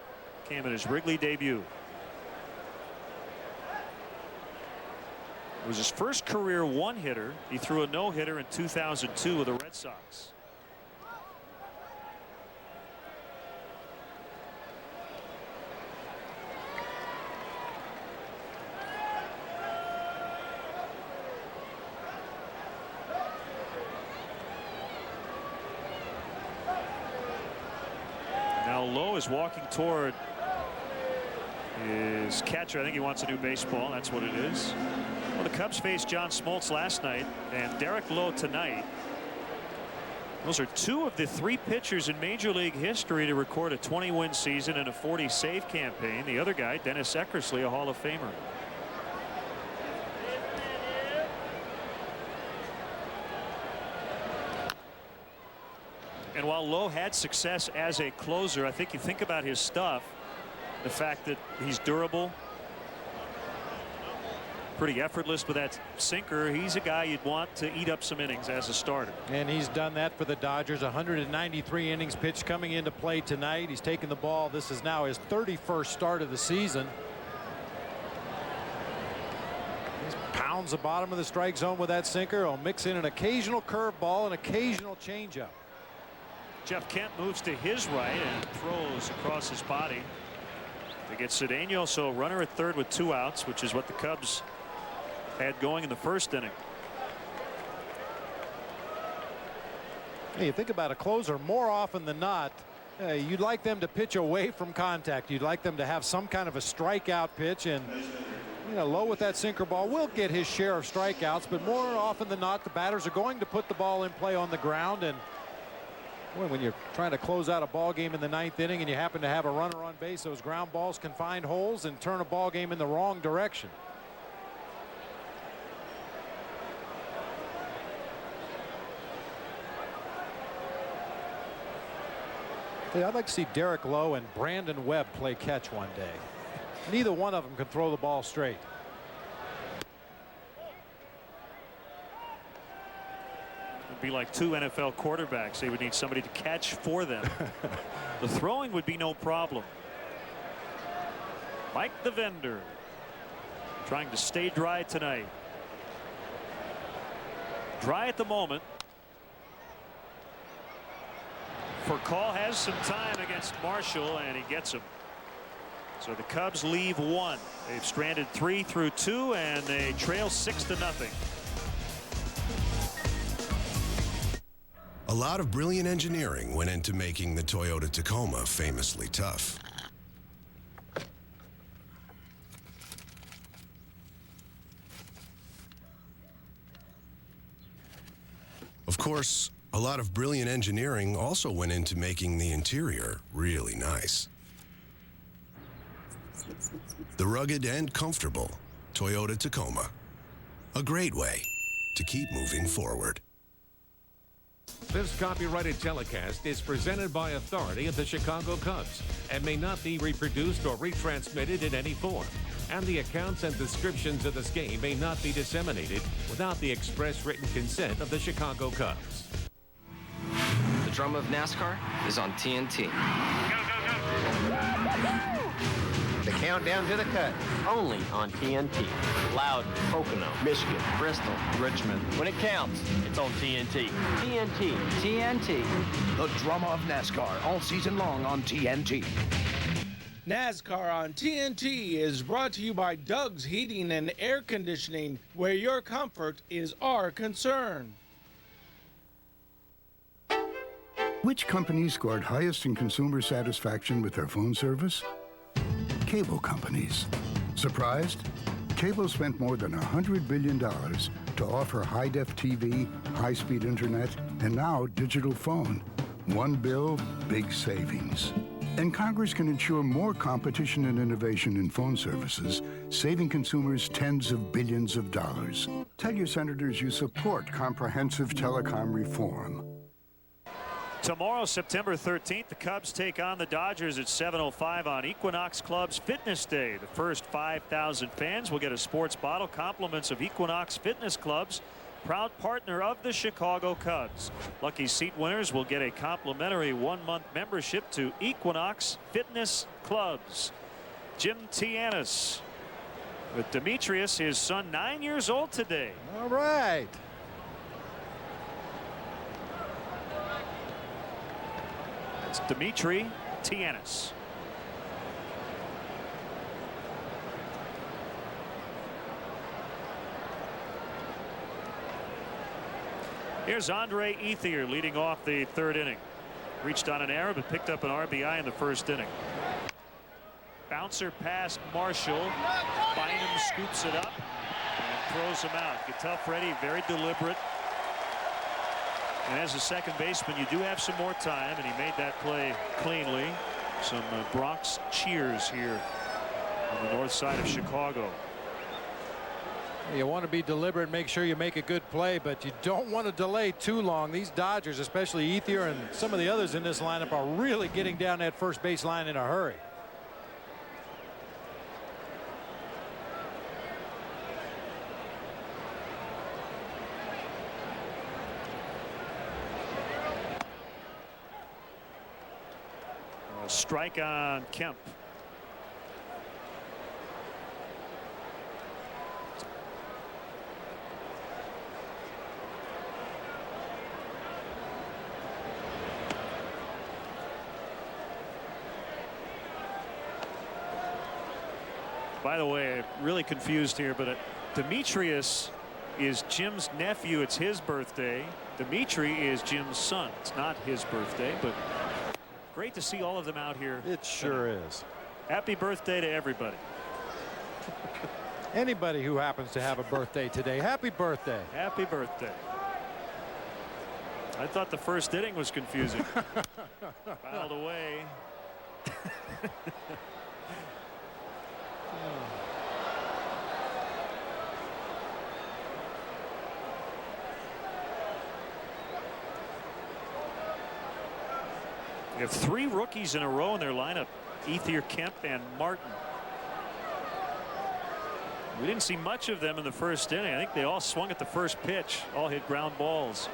Came in his Wrigley debut. It was his first career 1-hitter. He threw a no-hitter in 2002 with the Red Sox. Now Lowe is walking toward His catcher, I think he wants a new baseball. That's what it is. Well, the Cubs faced John Smoltz last night and Derek Lowe tonight. Those are two of the three pitchers in Major League history to record a 20-win season and a 40-save campaign. The other guy, Dennis Eckersley, a Hall of Famer. And while Lowe had success as a closer, I think you think about his stuff, the fact that he's durable, pretty effortless with that sinker. He's a guy you'd want to eat up some innings as a starter. And he's done that for the Dodgers. 193 innings pitched coming into play tonight. He's taken the ball. This is now his 31st start of the season. He pounds the bottom of the strike zone with that sinker. He'll mix in an occasional curveball, an occasional changeup. Jeff Kent moves to his right and throws across his body to get Cedeno. So runner at third with 2 outs, which is what the Cubs had going in the first inning. Hey, you think about a closer, more often than not, you'd like them to pitch away from contact. You'd like them to have some kind of a strikeout pitch, and Lowe with that sinker ball will get his share of strikeouts, but more often than not, the batters are going to put the ball in play on the ground. And boy, when you're trying to close out a ball game in the 9th inning and you happen to have a runner on base, those ground balls can find holes and turn a ball game in the wrong direction. Hey, I'd like to see Derek Lowe and Brandon Webb play catch one day. Neither one of them can throw the ball straight. It'd be like 2 NFL quarterbacks. They would need somebody to catch for them. The throwing would be no problem. Mike the Vendor trying to stay dry tonight. Dry at the moment. Furcal has some time against Marshall, and he gets him. So the Cubs leave 1. They've stranded 3 through 2, and they trail 6-0. A lot of brilliant engineering went into making the Toyota Tacoma famously tough. Of course, a lot of brilliant engineering also went into making the interior really nice. The rugged and comfortable Toyota Tacoma. A great way to keep moving forward. This copyrighted telecast is presented by authority of the Chicago Cubs and may not be reproduced or retransmitted in any form. And the accounts and descriptions of this game may not be disseminated without the express written consent of the Chicago Cubs. The drama of NASCAR is on TNT. The countdown to the cut, only on TNT. Loudon, Pocono, Michigan, Bristol, Richmond. When it counts, it's on TNT. TNT. TNT. The drama of NASCAR all season long on TNT. NASCAR on TNT is brought to you by Doug's Heating and Air Conditioning, where your comfort is our concern. Which company scored highest in consumer satisfaction with their phone service? Cable companies. Surprised? Cable spent more than $100 billion to offer high-def TV, high-speed internet, and now digital phone. One bill, big savings. And Congress can ensure more competition and innovation in phone services, saving consumers tens of billions of dollars. Tell your senators you support comprehensive telecom reform. Tomorrow, September 13th, the Cubs take on the Dodgers at 7:05 on Equinox Club's Fitness Day. The first 5,000 fans will get a sports bottle, compliments of Equinox Fitness Clubs, proud partner of the Chicago Cubs. Lucky seat winners will get a complimentary 1-month membership to Equinox Fitness Clubs. Jim Tianis with Demetrius, his son, 9 years old today. All right. It's Dimitri Tianis. Here's Andre Ethier leading off the 3rd inning. Reached on an error but picked up an RBI in the 1st inning. Bouncer past Marshall. Bynum scoops it up and throws him out. Gutough Freddie, very deliberate. And as a second baseman, you do have some more time, and he made that play cleanly. Some Bronx cheers here on the north side of Chicago. You want to be deliberate, make sure you make a good play, but you don't want to delay too long. These Dodgers, especially Ethier and some of the others in this lineup, are really getting down that first base line in a hurry. A strike on Kemp. By the way, I'm really confused here, but Demetrius is Jim's nephew. It's his birthday. Dimitri is Jim's son. It's not his birthday, but great to see all of them out here. It sure is. Happy birthday to everybody. Anybody who happens to have a birthday today, happy birthday. Happy birthday. I thought the first inning was confusing. Fouled away. They have 3 rookies in a row in their lineup. Ethier, Kemp, and Martin. We didn't see much of them in the first inning. I think they all swung at the first pitch. All hit ground balls.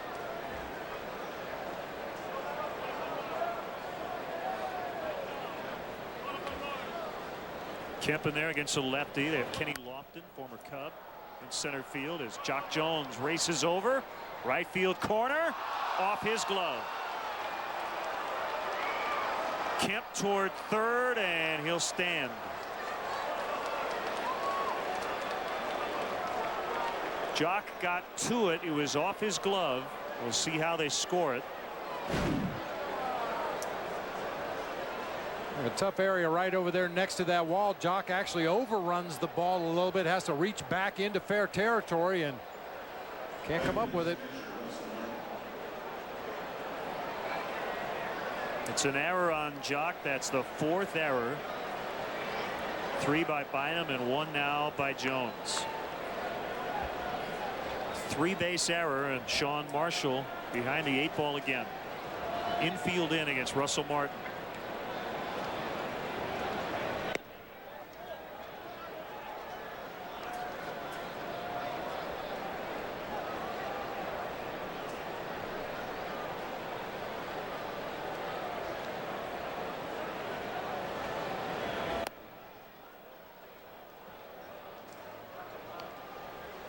Kemp in there against a lefty. They have Kenny Lofton, former Cub, in center field as Jock Jones races over. Right field corner. Off his glove. Kemp toward third, and he'll stand. Jock got to it. It was off his glove. We'll see how they score it. A tough area right over there next to that wall. Jock actually overruns the ball a little bit, has to reach back into fair territory and can't come up with it. It's an error on Jock. That's the 4th error. 3 by Bynum and 1 now by Jones. 3-base error, and Sean Marshall behind the 8 ball again. Infield in against Russell Martin.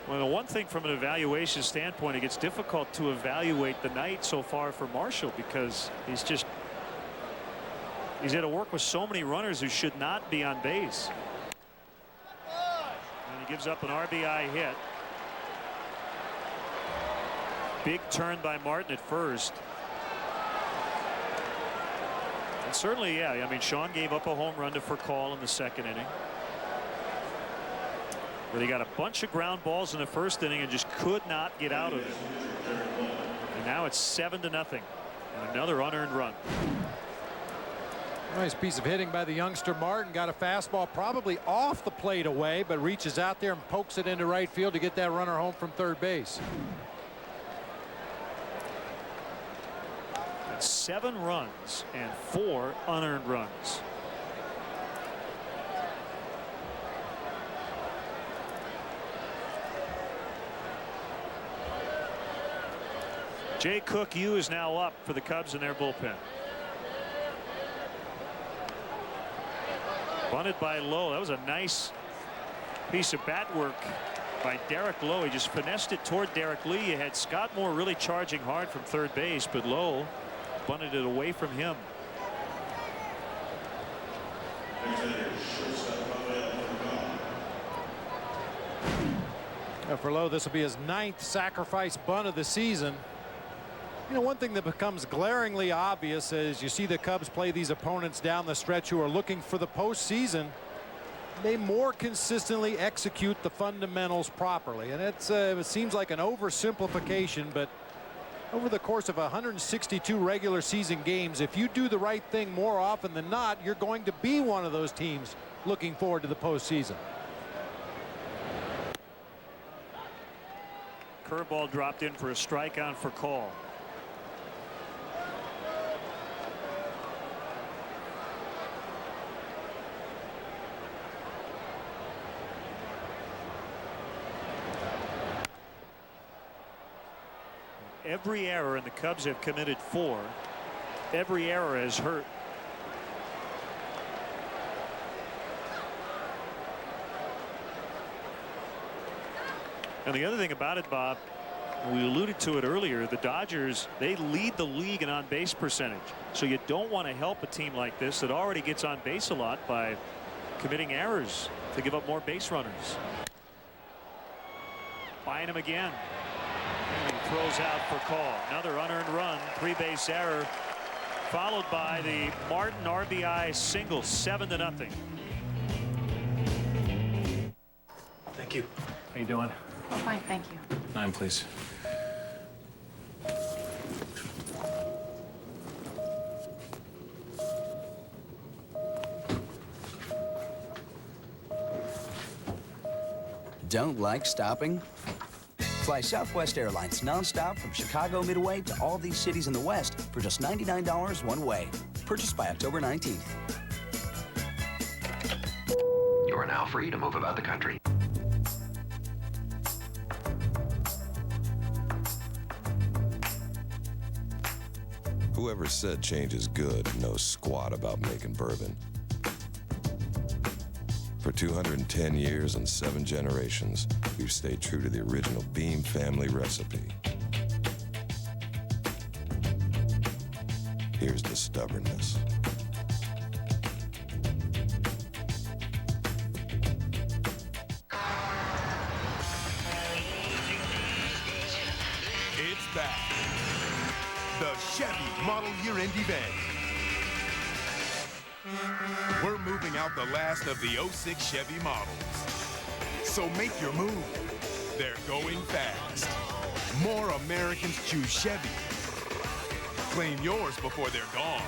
Well, the one thing from an evaluation standpoint, it gets difficult to evaluate the night so far for Marshall because he's had to work with so many runners who should not be on base. And he gives up an RBI hit. Big turn by Martin at first. And certainly, yeah, I mean, Sean gave up a home run to Furcal in the second inning. Where they got a bunch of ground balls in the first inning and just could not get out of it. And now it's 7-0 and another unearned run. Nice piece of hitting by the youngster Martin. Got a fastball probably off the plate away, but reaches out there and pokes it into right field to get that runner home from third base. That's 7 runs and 4 unearned runs. Jay Cook Yu is now up for the Cubs in their bullpen. Bunted by Lowe. That was a nice piece of bat work by Derek Lowe. He just finessed it toward Derek Lee. You had Scott Moore really charging hard from third base, but Lowe bunted it away from him. For Lowe, this will be his 9th sacrifice bunt of the season. You know, one thing that becomes glaringly obvious as you see the Cubs play these opponents down the stretch who are looking for the postseason, they more consistently execute the fundamentals properly. And it seems like an oversimplification, but over the course of 162 regular season games, if you do the right thing more often than not, you're going to be one of those teams looking forward to the postseason. Curveball dropped in for a strike on for call. Every error, and the Cubs have committed 4. Every error has hurt. And the other thing about it, Bob, we alluded to it earlier, the Dodgers, they lead the league in on-base percentage. So you don't want to help a team like this that already gets on base a lot by committing errors to give up more base runners. Find him again. And he throws out for call. Another unearned run, 3-base error, followed by the Martin RBI single, 7-0. Thank you. How you doing? Oh, fine, thank you. 9, please. Don't like stopping? Fly Southwest Airlines nonstop from Chicago Midway to all these cities in the West for just $99 one way. Purchased by October 19th. You are now free to move about the country. Whoever said change is good knows squat about making bourbon. For 210 years and 7 generations, we've stayed true to the original Beam family recipe. Here's the stubbornness. It's back. The Chevy Model Year End event. We're moving out the last of the 06 Chevy models. So make your move. They're going fast. More Americans choose Chevy. Claim yours before they're gone.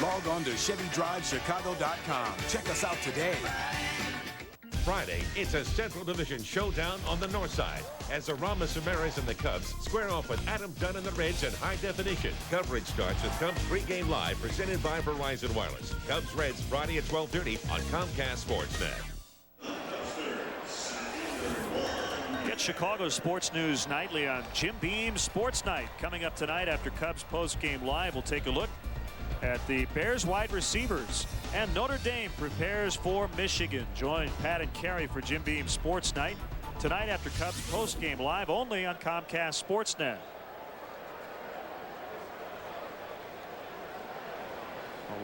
Log on to ChevyDriveChicago.com. Check us out today. Friday, it's a Central Division showdown on the north side as Arama Samaras and the Cubs square off with Adam Dunn and the Reds in high definition. Coverage starts with Cubs pregame live presented by Verizon Wireless. Cubs Reds Friday at 12:30 on Comcast Sportsnet. Get Chicago sports news nightly on Jim Beam Sports Night. Coming up tonight after Cubs postgame live, we'll take a look at the Bears wide receivers. And Notre Dame prepares for Michigan. Join Pat and Carey for Jim Beam Sports Night tonight after Cubs postgame live only on Comcast Sportsnet.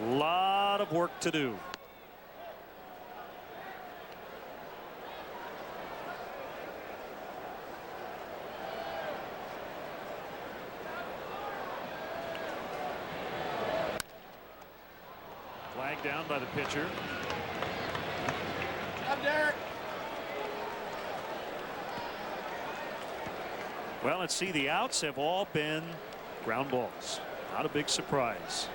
A lot of work to do. Flag down by the pitcher. Up, Derek. Well, let's see. The outs have all been ground balls. Not a big surprise.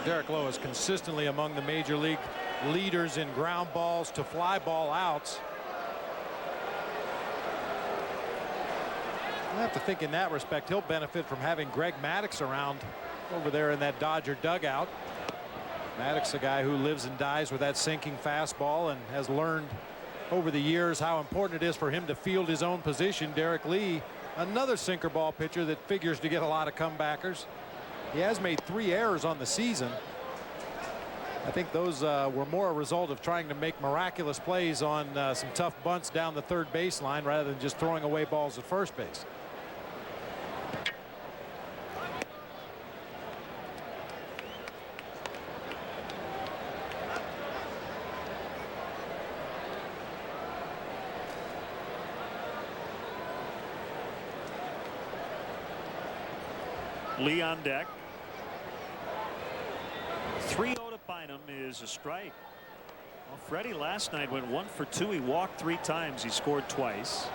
Derek Lowe is consistently among the major league leaders in ground balls to fly ball outs. I have to think in that respect he'll benefit from having Greg Maddux around over there in that Dodger dugout. Maddux, a guy who lives and dies with that sinking fastball and has learned over the years how important it is for him to field his own position. Derek Lee, another sinker ball pitcher that figures to get a lot of comebackers. He has made 3 errors on the season. I think those were more a result of trying to make miraculous plays on some tough bunts down the third baseline rather than just throwing away balls at first base. Lee on deck. 3-0 to Bynum is a strike. Well, Freddie last night went 1 for 2. He walked 3 times. He scored twice.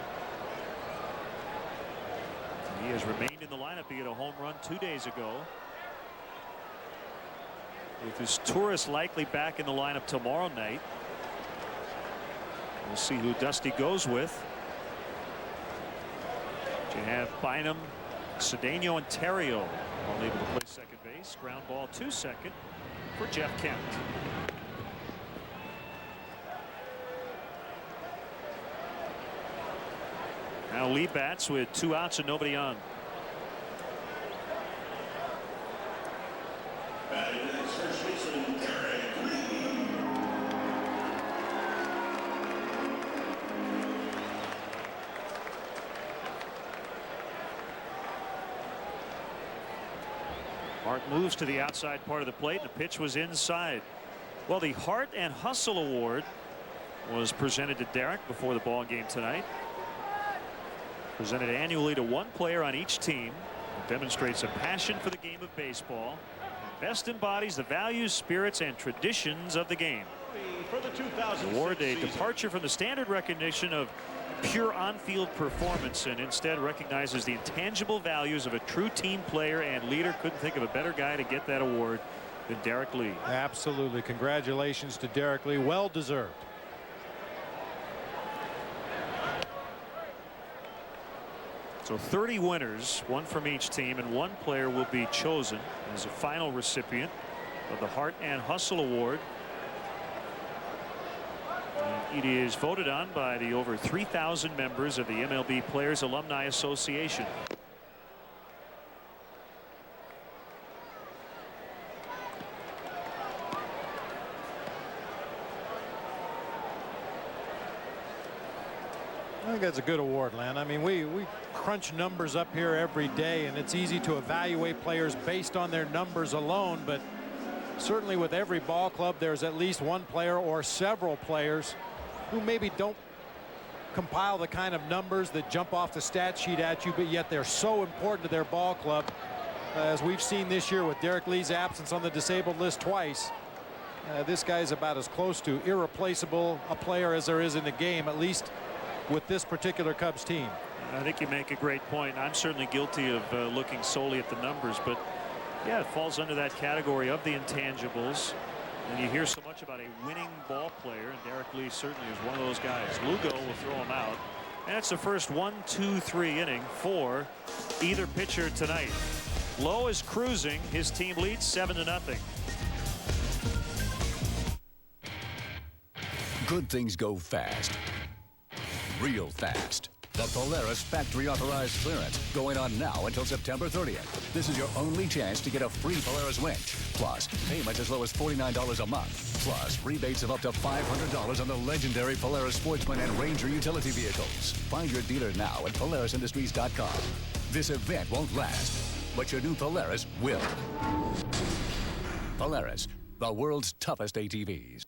He has remained in the lineup. He hit a home run 2 days ago. With his tourist likely back in the lineup tomorrow night. We'll see who Dusty goes with. You have Bynum, Cedeno, and Terrio all able to play second base. Ground ball to second for Jeff Kent. Now Lee bats with 2 outs and nobody on. Hart moves to the outside part of the plate. The pitch was inside. Well, the Hart and Hustle Award was presented to Derek before the ball game tonight. Presented annually to one player on each team. It demonstrates a passion for the game of baseball. Best embodies the values, spirits, and traditions of the game. For the 2006 award a departure from the standard recognition of pure on-field performance and instead recognizes the intangible values of a true team player and leader. Couldn't think of a better guy to get that award than Derek Lee. Absolutely. Congratulations to Derek Lee. Well deserved. So 30 winners, 1 from each team, and 1 player will be chosen as a final recipient of the Hart and Hustle Award. And it is voted on by the over 3,000 members of the MLB Players Alumni Association. I think that's a good award, Len. I mean, we crunch numbers up here every day, and it's easy to evaluate players based on their numbers alone, but certainly with every ball club there's at least one player or several players who maybe don't compile the kind of numbers that jump off the stat sheet at you, but yet they're so important to their ball club, as we've seen this year with Derek Lee's absence on the disabled list twice. This guy's about as close to irreplaceable a player as there is in the game, at least with this particular Cubs team. I think you make a great point. I'm certainly guilty of looking solely at the numbers, but yeah, it falls under that category of the intangibles. And you hear so much about a winning ball player, and Derek Lee certainly is one of those guys. Lugo will throw him out, and it's the first 1-2-3 inning for either pitcher tonight. Lowe is cruising. His team leads 7-0. Good things go fast. Real fast. The Polaris factory authorized clearance going on now until September 30th. This is your only chance to get a free Polaris winch. Plus, payments as low as $49 a month. Plus, rebates of up to $500 on the legendary Polaris Sportsman and Ranger utility vehicles. Find your dealer now at PolarisIndustries.com. This event won't last, but your new Polaris will. Polaris, the world's toughest ATVs.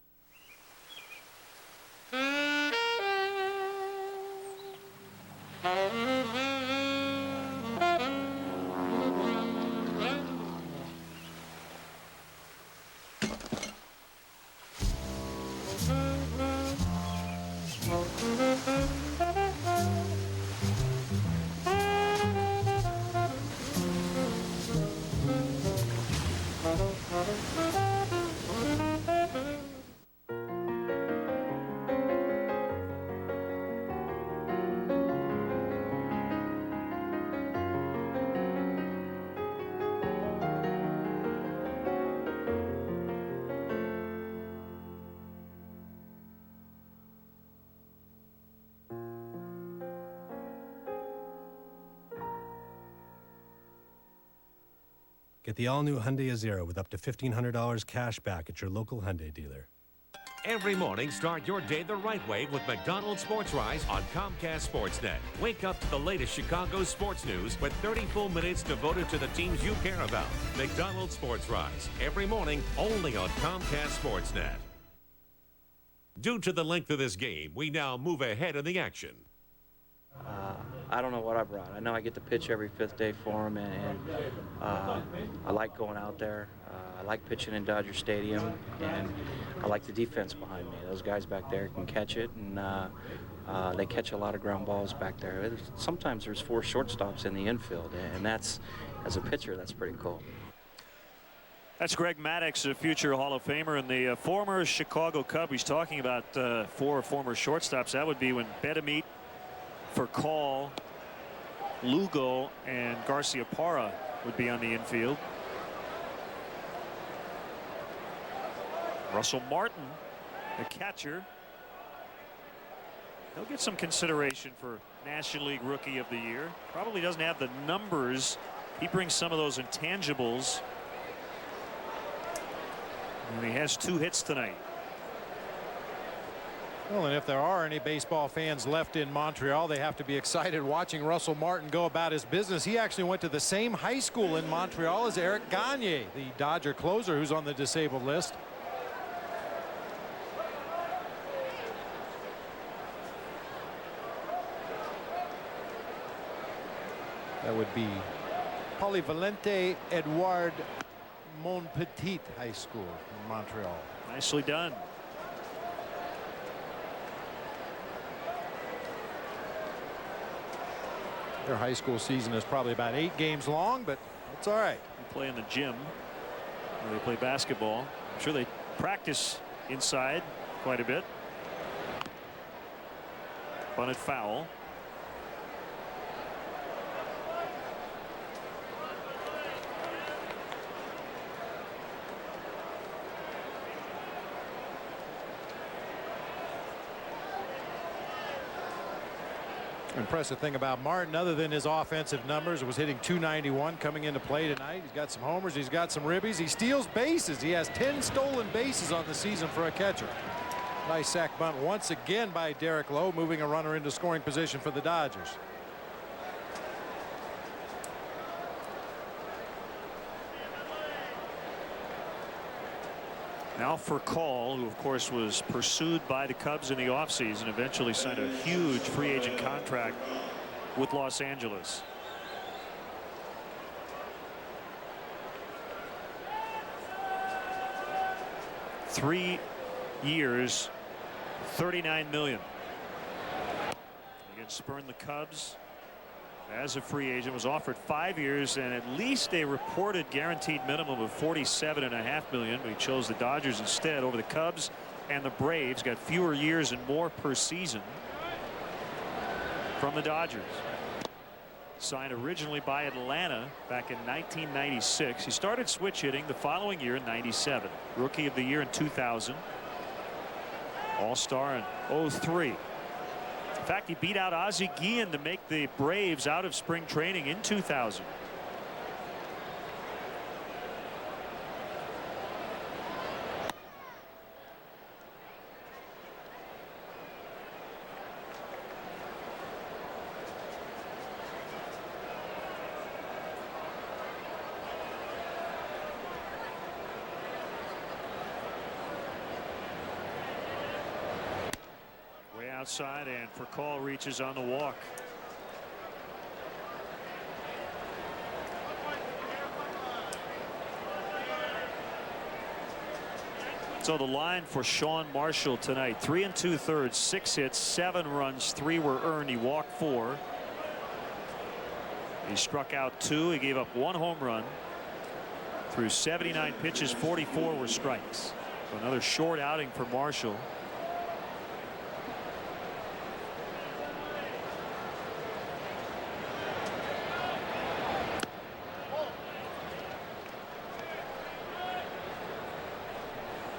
Get the all-new Hyundai Azera with up to $1,500 cash back at your local Hyundai dealer. Every morning, start your day the right way with McDonald's Sports Rise on Comcast Sportsnet. Wake up to the latest Chicago sports news with 30 full minutes devoted to the teams you care about. McDonald's Sports Rise, every morning, only on Comcast Sportsnet. Due to the length of this game, we now move ahead in the action. I don't know what I brought. I know I get to pitch every 5th day for him, and I like going out there. I like pitching in Dodger Stadium, and I like the defense behind me. Those guys back there can catch it, and they catch a lot of ground balls back there. Sometimes there's 4 shortstops in the infield, and that's, as a pitcher, that's pretty cool. That's Greg Maddux, a future Hall of Famer, and the former Chicago Cub. He's talking about 4 former shortstops. That would be when Bedamit, Furcal, Lugo, and Garcia Parra would be on the infield. Russell Martin, the catcher. He'll get some consideration for National League Rookie of the Year. Probably doesn't have the numbers. He brings some of those intangibles. And he has 2 hits tonight. Well, and if there are any baseball fans left in Montreal, they have to be excited watching Russell Martin go about his business. He actually went to the same high school in Montreal as Eric Gagne, the Dodger closer who's on the disabled list. That would be Polyvalente Edouard Montpetit High School in Montreal. Nicely done. Their high school season is probably about 8 games long, but it's all right. They play in the gym where they play basketball. I'm sure they practice inside quite a bit. Bunted foul. Impressive thing about Martin, other than his offensive numbers, was hitting .291 coming into play tonight. He's got some homers, he's got some ribbies, he steals bases. He has 10 stolen bases on the season for a catcher. Nice sac bunt once again by Derek Lowe, moving a runner into scoring position for the Dodgers. Now Furcal, who of course was pursued by the Cubs in the offseason, eventually signed a huge free agent contract with Los Angeles. $3 years, $39 million. Again, spurned the Cubs as a free agent, was offered 5 years and at least a reported guaranteed minimum of $47.5 million. But he chose the Dodgers instead over the Cubs and the Braves. Got fewer years and more per season from the Dodgers. Signed originally by Atlanta back in 1996. He started switch hitting the following year in '97. Rookie of the Year in 2000. All-Star in 03. In fact, he beat out Ozzie Guillen to make the Braves out of spring training in 2000. Outside, and Furcal reaches on the walk. So the line for Sean Marshall tonight: 3 2/3, 6 hits, 7 runs, 3 were earned. He walked 4. He struck out 2. He gave up 1 home run. Through 79 pitches, 44 were strikes. So another short outing for Marshall.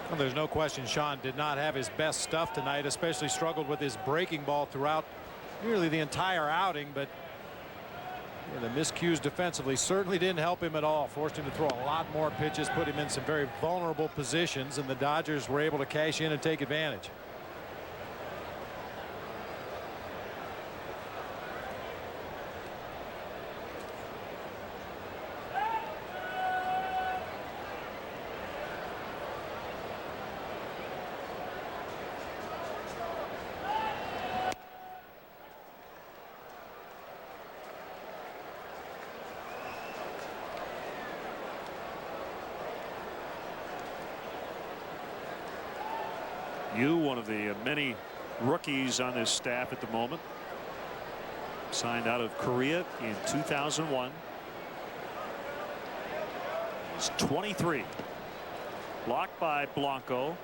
Well, there's no question Sean did not have his best stuff tonight, especially struggled with his breaking ball throughout nearly the entire outing. But the miscues defensively certainly didn't help him at all. Forced him to throw a lot more pitches, put him in some very vulnerable positions, and the Dodgers were able to cash in and take advantage. One of the many rookies on this staff at the moment. Signed out of Korea in 2001. He's 23. Blocked by Blanco.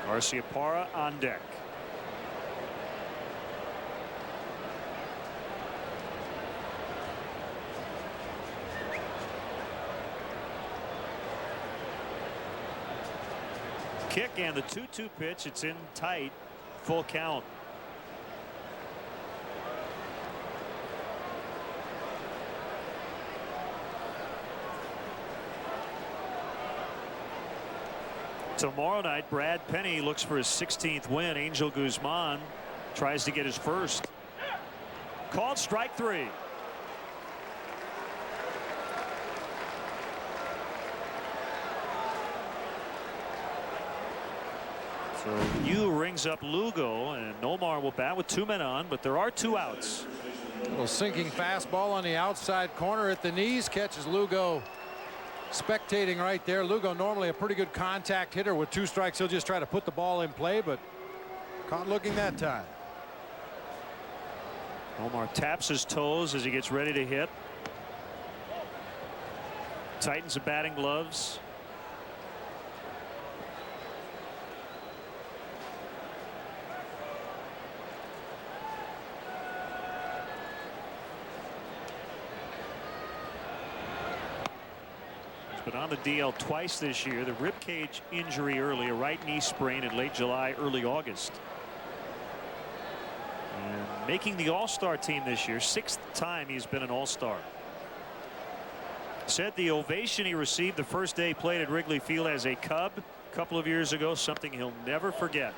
Garciaparra on deck. Kick and the 2-2 pitch. It's in tight. Full count. Tomorrow night, Brad Penny looks for his 16th win. Angel Guzman tries to get his first. Called strike 3. So Yu rings up Lugo, and Nomar will bat with 2 men on, but there are 2 outs. Little sinking fastball on the outside corner at the knees, catches Lugo spectating right there. Lugo normally a pretty good contact hitter. With 2 strikes, he'll just try to put the ball in play, but caught looking that time. Omar taps his toes as he gets ready to hit. Tightens the batting gloves. But on the DL twice this year. The ribcage injury early, a right knee sprain in late July, early August. And making the All-Star team this year, 6th time he's been an All-Star. Said the ovation he received the first day he played at Wrigley Field as a Cub a couple of years ago, something he'll never forget.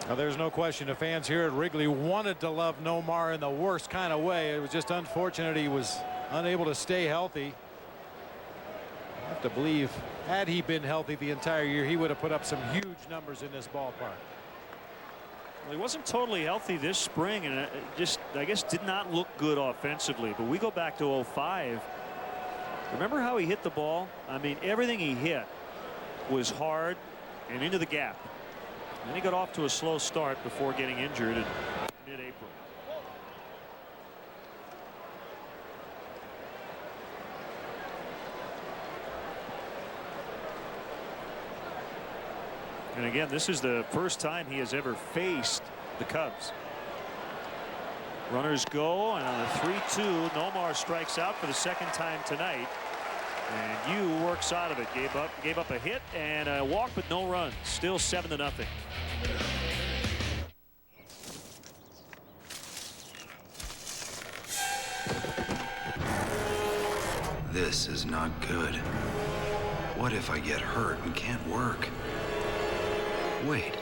Now, there's no question the fans here at Wrigley wanted to love Nomar in the worst kind of way. It was just unfortunate he was unable to stay healthy. I have to believe had he been healthy the entire year, he would have put up some huge numbers in this ballpark. Well, he wasn't totally healthy this spring, and just, I guess, did not look good offensively. But we go back to 05. Remember how he hit the ball? I mean, everything he hit was hard and into the gap. Then he got off to a slow start before getting injured in mid-April. And again, this is the first time he has ever faced the Cubs. Runners go, and on a 3-2, Nomar strikes out for the 2nd time tonight. And Yu works out of it. Gave up a hit and a walk, but no runs. Still 7-0. This is not good. What if I get hurt and can't work? Wait,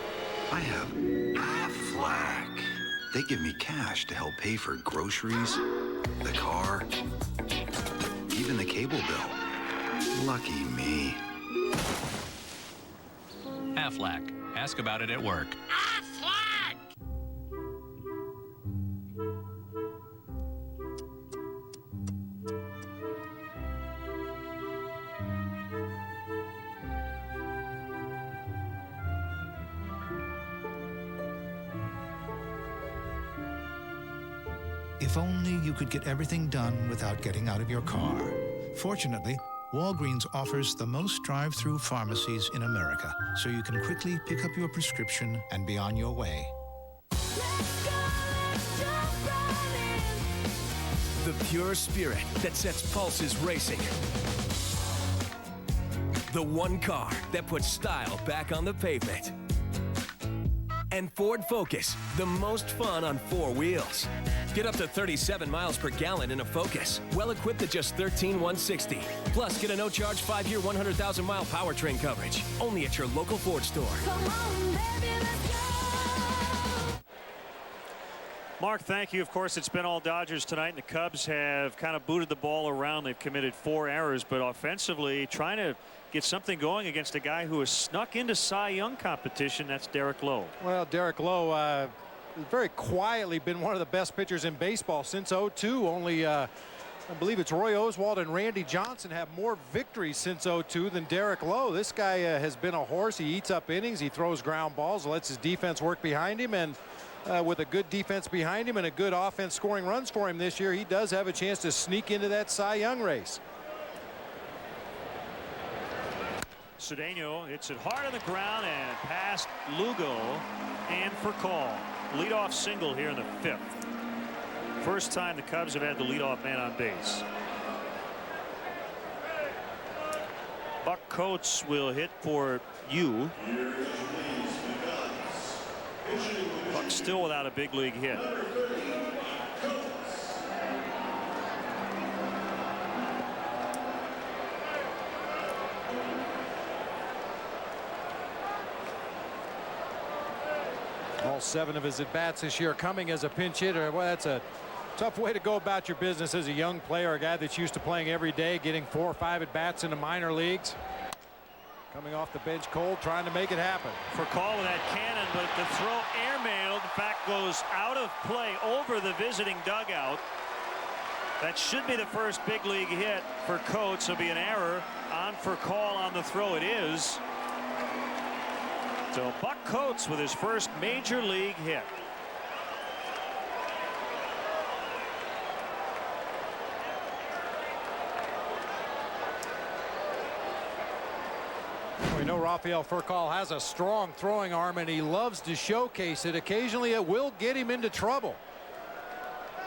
I have Aflac. They give me cash to help pay for groceries, the car, even the cable bill. Lucky me. Aflac. Ask about it at work. If only you could get everything done without getting out of your car. Fortunately, Walgreens offers the most drive-through pharmacies in America, so you can quickly pick up your prescription and be on your way. The pure spirit that sets pulses racing. The one car that puts style back on the pavement. And Ford Focus, the most fun on 4 wheels. Get up to 37 miles per gallon in a Focus, well equipped at just $13,160. Plus, get a no-charge 5-year, 100,000-mile powertrain coverage. Only at your local Ford store. Come on, baby, let's go. Mark, thank you. Of course, it's been all Dodgers tonight, and the Cubs have kind of booted the ball around. They've committed 4 errors, but offensively trying to get something going against a guy who has snuck into Cy Young competition. That's Derek Lowe. Well, Derek Lowe very quietly been one of the best pitchers in baseball since '02. Only I believe it's Roy Oswalt and Randy Johnson have more victories since '02 than Derek Lowe. This guy has been a horse. He eats up innings. He throws ground balls, lets his defense work behind him, and with a good defense behind him and a good offense scoring runs for him this year, he does have a chance to sneak into that Cy Young race. Cedeno hits it hard on the ground and past Lugo, and for call. Leadoff single here in the 5th. First time the Cubs have had the leadoff man on base. Buck Coates will hit for you. Buck still without a big league hit. All 7 of his at-bats this year coming as a pinch hitter. Well, that's a tough way to go about your business as a young player, a guy that's used to playing every day, getting 4 or 5 at-bats in the minor leagues. Coming off the bench cold, trying to make it happen. For call with that cannon, but the throw airmailed. In fact, goes out of play over the visiting dugout. That should be the first big league hit for Coates. It'll be an error on for call on the throw. It is. So Buck Coates with his first major league hit. We know Rafael Furcal has a strong throwing arm, and he loves to showcase it. Occasionally it will get him into trouble.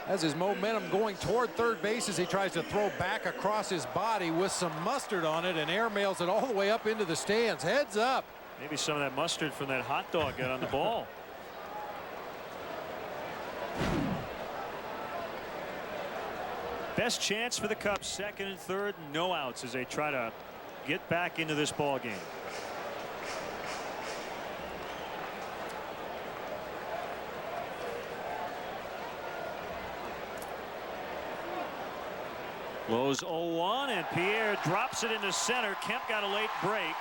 As his momentum going toward third base as he tries to throw back across his body with some mustard on it and airmails it all the way up into the stands. Heads up. Maybe some of that mustard from that hot dog got on the ball. Best chance for the Cubs, 2nd and 3rd, no outs as they try to get back into this ball game. Lowe's 0-1, and Pierre drops it into center. Kemp got a late break.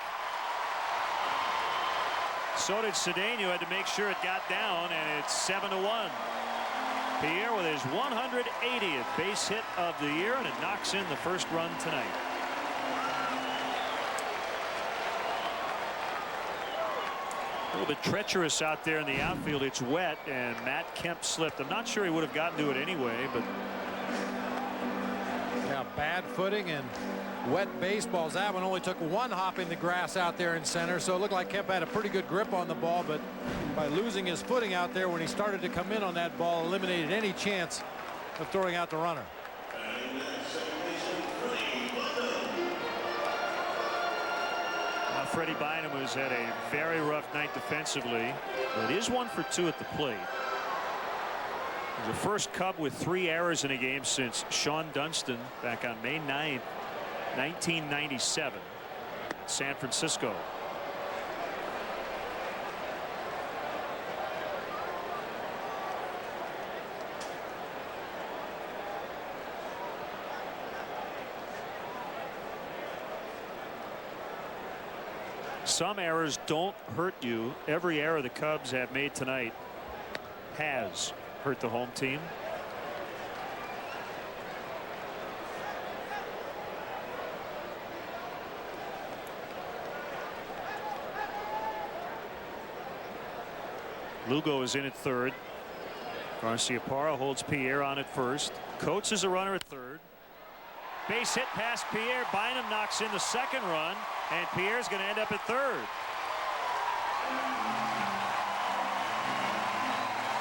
So did Cedeno. Had to make sure it got down, and it's 7-1. Pierre with his 180th base hit of the year, and it knocks in the first run tonight. A little bit treacherous out there in the outfield. It's wet, and Matt Kemp slipped. I'm not sure he would have gotten to it anyway, but yeah, bad footing and wet baseballs. That one only took 1 hop in the grass out there in center, so it looked like Kemp had a pretty good grip on the ball, but by losing his footing out there when he started to come in on that ball, eliminated any chance of throwing out the runner. Freddie Bynum has had a very rough night defensively, but is 1 for 2 at the plate. He's the first Cub with 3 errors in a game since Sean Dunston back on May 9th, 1997, San Francisco. Some errors don't hurt you. Every error the Cubs have made tonight has hurt the home team. Lugo is in at 3rd. Garciaparra holds Pierre on at 1st. Coates is a runner at 3rd. Base hit past Pierre. Bynum knocks in the 2nd run, and Pierre's going to end up at 3rd.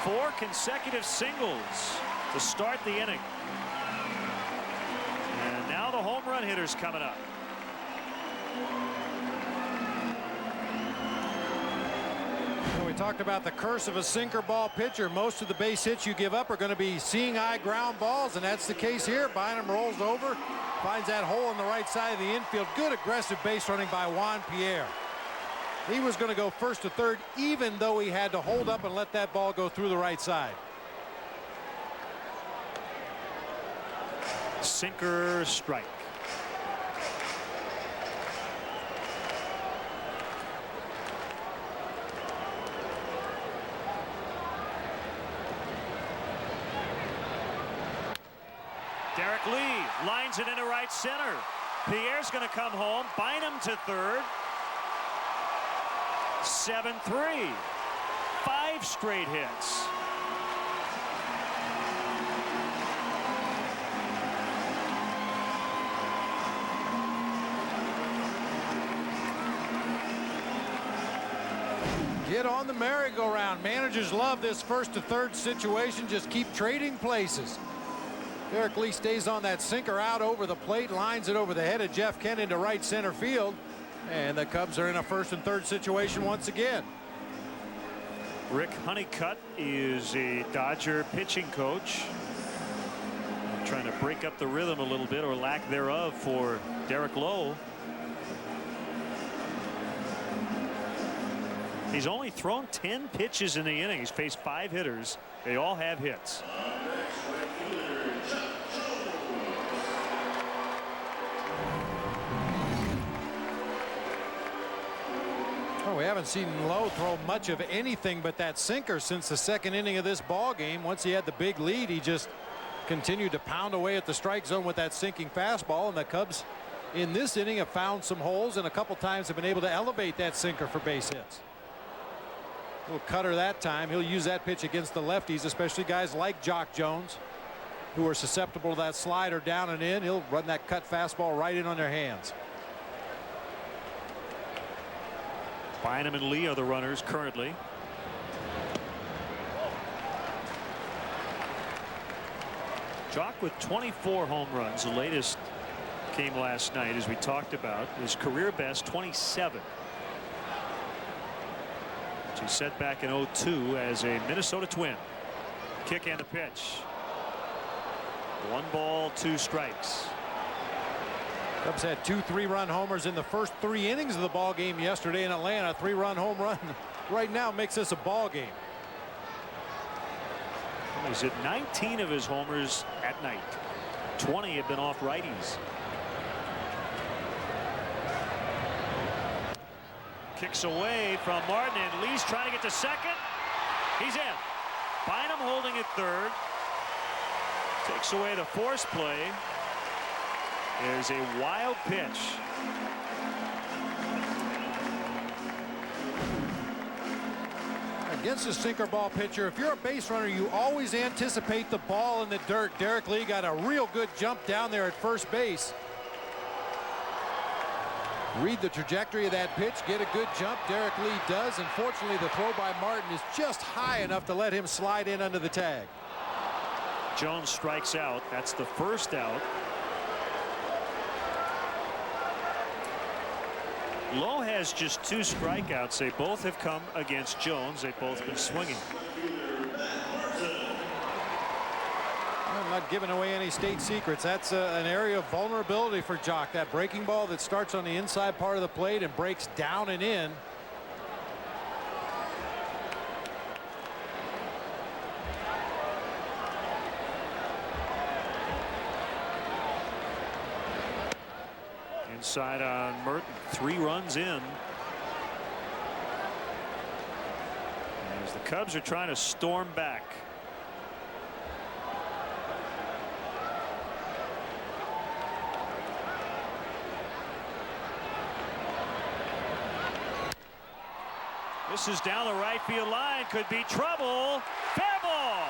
4 consecutive singles to start the inning. And now the home run hitter's coming up. We talked about the curse of a sinker ball pitcher. Most of the base hits you give up are going to be seeing eye ground balls, and that's the case here. Bynum rolls over, finds that hole on the right side of the infield. Good aggressive base running by Juan Pierre. He was going to go 1st to 3rd, even though he had to hold up and let that ball go through the right side. sinker strike. Derek Lee lines it into right center. Pierre's going to come home. Bynum to third. 7-3. 5 straight hits. Get on the merry-go-round. Managers love this first to third situation. Just keep trading places. Derek Lee stays on that sinker out over the plate, lines it over the head of Jeff Kent into right center field. And the Cubs are in a first and third situation once again. Rick Honeycutt is a Dodger pitching coach. Trying to break up the rhythm a little bit, or lack thereof, for Derek Lowe. He's only thrown 10 pitches in the inning. He's faced 5 hitters. They all have hits. We haven't seen Lowe throw much of anything but that sinker since the second inning of this ball game. Once he had the big lead, he just continued to pound away at the strike zone with that sinking fastball. And the Cubs in this inning have found some holes, and a couple times have been able to elevate that sinker for base hits. Little cutter that time. He'll use that pitch against the lefties, especially guys like Jock Jones, who are susceptible to that slider down and in. He'll run that cut fastball right in on their hands. Bynum and Lee are the runners currently. Jock with 24 home runs. The latest came last night, as we talked about. His career best 27. Which he set back in 02 as a Minnesota Twin. Kick and the pitch. 1 ball, 2 strikes. Cubs had 2 3-run homers in the first 3 innings of the ball game yesterday in Atlanta. 3-run home run right now makes this a ball game. He's hit 19 of his homers at night. 20 have been off righties. Kicks away from Martin, and Lee's trying to get to second. He's in. Bynum holding at third. Takes away the force play. There's a wild pitch. Against a sinker ball pitcher, if you're a base runner, you always anticipate the ball in the dirt. Derek Lee got a real good jump down there at first base. Read the trajectory of that pitch, get a good jump. Derek Lee does. Unfortunately, the throw by Martin is just high enough to let him slide in under the tag. Jones strikes out. That's the first out. Lowe has just 2 strikeouts. They both have come against Jones. They've both been swinging. I'm not giving away any state secrets. That's an area of vulnerability for Jock. That breaking ball that starts on the inside part of the plate and breaks down and in. Inside on Merton. 3 runs in. As the Cubs are trying to storm back. This is down the right field line. Could be trouble. Fair ball.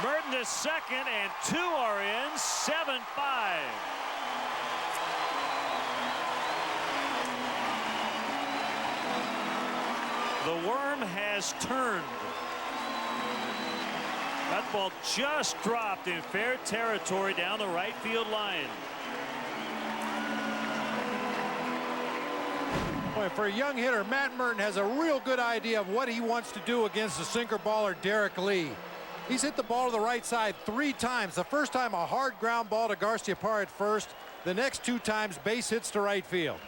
Merton to second, and 2 are in. 7-5. The worm has turned. That ball just dropped in fair territory down the right field line. Boy, for a young hitter, Matt Merton has a real good idea of what he wants to do against the sinker baller Derek Lee. He's hit the ball to the right side 3 times. The first time a hard ground ball to Garciaparra at first. The next 2 times base hits to right field.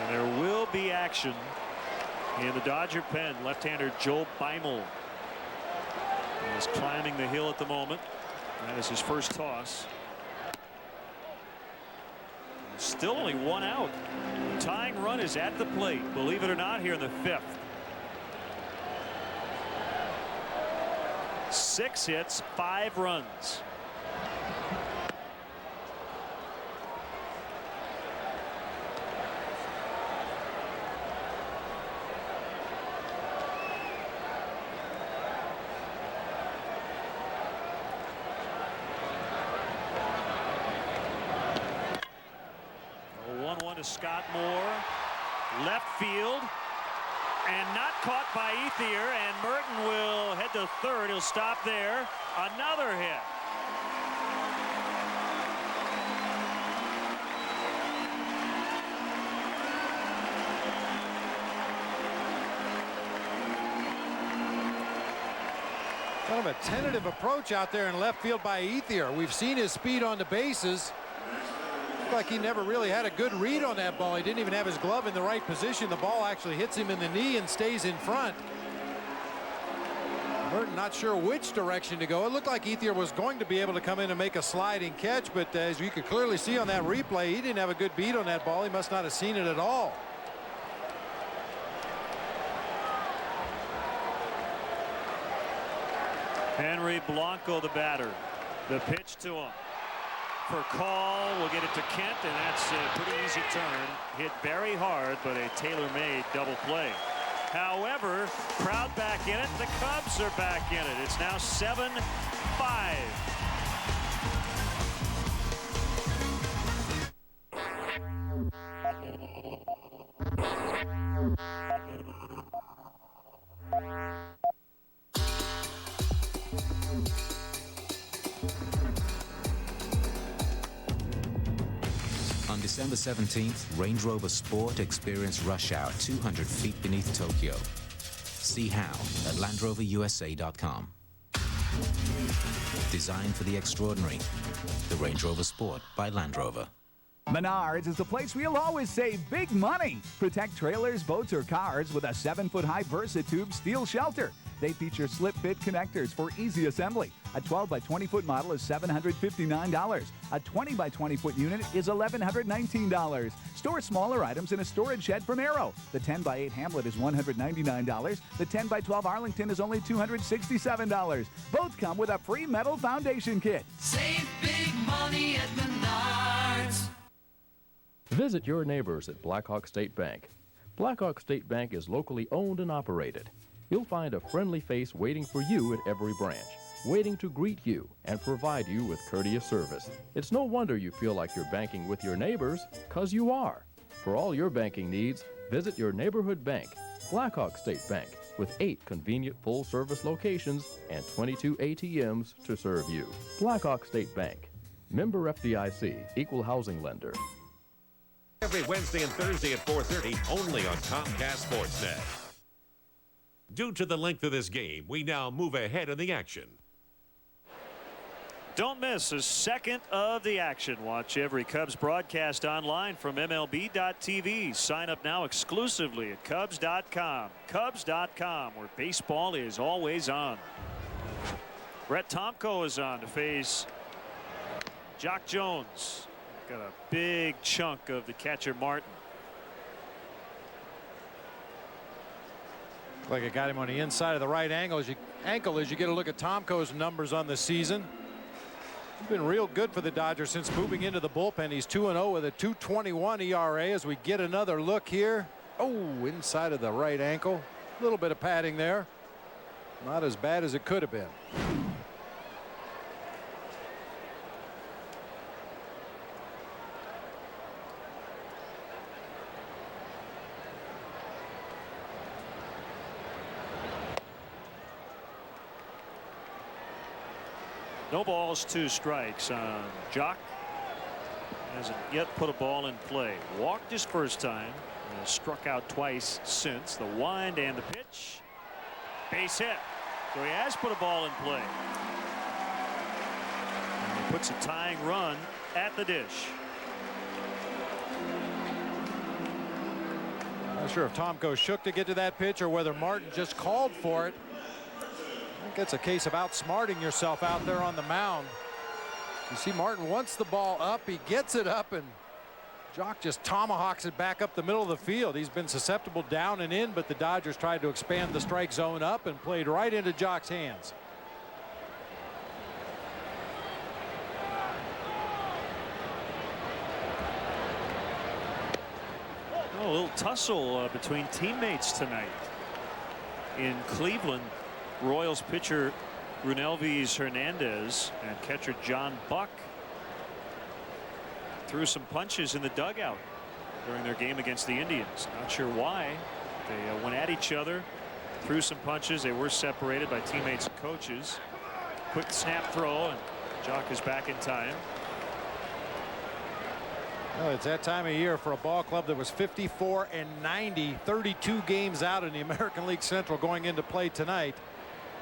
And there will be action In the Dodger pen, left-hander Joe Beimel is climbing the hill at the moment. That is his first toss. Still only one out. The tying run is at the plate, believe it or not, here in the 5th. 6 hits, 5 runs. To Scott Moore, left field, and not caught by Ethier, and Merton will head to third. He'll stop there. Another hit. Kind of a tentative approach out there in left field by Ethier. We've seen his speed on the bases. Like he never really had a good read on that ball. He didn't even have his glove in the right position. The ball actually hits him in the knee and stays in front. Merton not sure which direction to go. It looked like Ethier was going to be able to come in and make a sliding catch, but as you could clearly see on that replay, he didn't have a good beat on that ball. He must not have seen it at all. Henry Blanco, the batter. The pitch to him. For call, we'll get it to Kent, and that's a pretty easy turn. Hit very hard, but a tailor-made double play. However, crowd back in it. The Cubs are back in it. It's now 7-5. On December 17th, Range Rover Sport experienced rush hour 200 feet beneath Tokyo. See how at LandRoverUSA.com. Designed for the extraordinary, the Range Rover Sport by Land Rover. Menards is the place where you'll always save big money. Protect trailers, boats, or cars with a 7-foot-high Versatube steel shelter. They feature slip-fit connectors for easy assembly. A 12 by 20-foot model is $759. A 20 by 20-foot unit is $1,119. Store smaller items in a storage shed from Arrow. The 10 by 8 Hamlet is $199. The 10 by 12 Arlington is only $267. Both come with a free metal foundation kit. Save big money at Menards. Visit your neighbors at Blackhawk State Bank. Blackhawk State Bank is locally owned and operated. You'll find a friendly face waiting for you at every branch, waiting to greet you and provide you with courteous service. It's no wonder you feel like you're banking with your neighbors, 'cause you are. For all your banking needs, visit your neighborhood bank, Blackhawk State Bank, with 8 convenient full-service locations and 22 ATMs to serve you. Blackhawk State Bank, member FDIC, equal housing lender. Every Wednesday and Thursday at 4:30, only on Comcast Sportsnet. Due to the length of this game, we now move ahead in the action. Don't miss a second of the action. Watch every Cubs broadcast online from MLB.tv. Sign up now exclusively at Cubs.com. Cubs.com, where baseball is always on. Brett Tomko is on to face Jock Jones. Got a big chunk of the catcher Martin. Like I got him on the inside of the right ankle as you get a look at Tomko's numbers on the season. He's been real good for the Dodgers since moving into the bullpen. He's 2-0 with a 2.21 ERA as we get another look here. Oh, inside of the right ankle. A little bit of padding there. Not as bad as it could have been. No balls, 2 strikes on Jock. Hasn't yet put a ball in play. Walked his first time. Struck out twice since. The wind and the pitch. Base hit. So he has put a ball in play. And he puts a tying run at the dish. Not sure if Tomko shook to get to that pitch or whether Martin just called for it. I think it's a case of outsmarting yourself out there on the mound. You see Martin wants the ball up. He gets it up, and Jock just tomahawks it back up the middle of the field. He's been susceptible down and in, but the Dodgers tried to expand the strike zone up and played right into Jock's hands. A little tussle between teammates tonight in Cleveland. Royals pitcher Runelvis Hernandez and catcher John Buck threw some punches in the dugout during their game against the Indians. Not sure why. They went at each other, threw some punches. They were separated by teammates and coaches. Quick snap throw, and Jock is back in time. Well, it's that time of year for a ball club that was 54-90, 32 games out in the American League Central going into play tonight.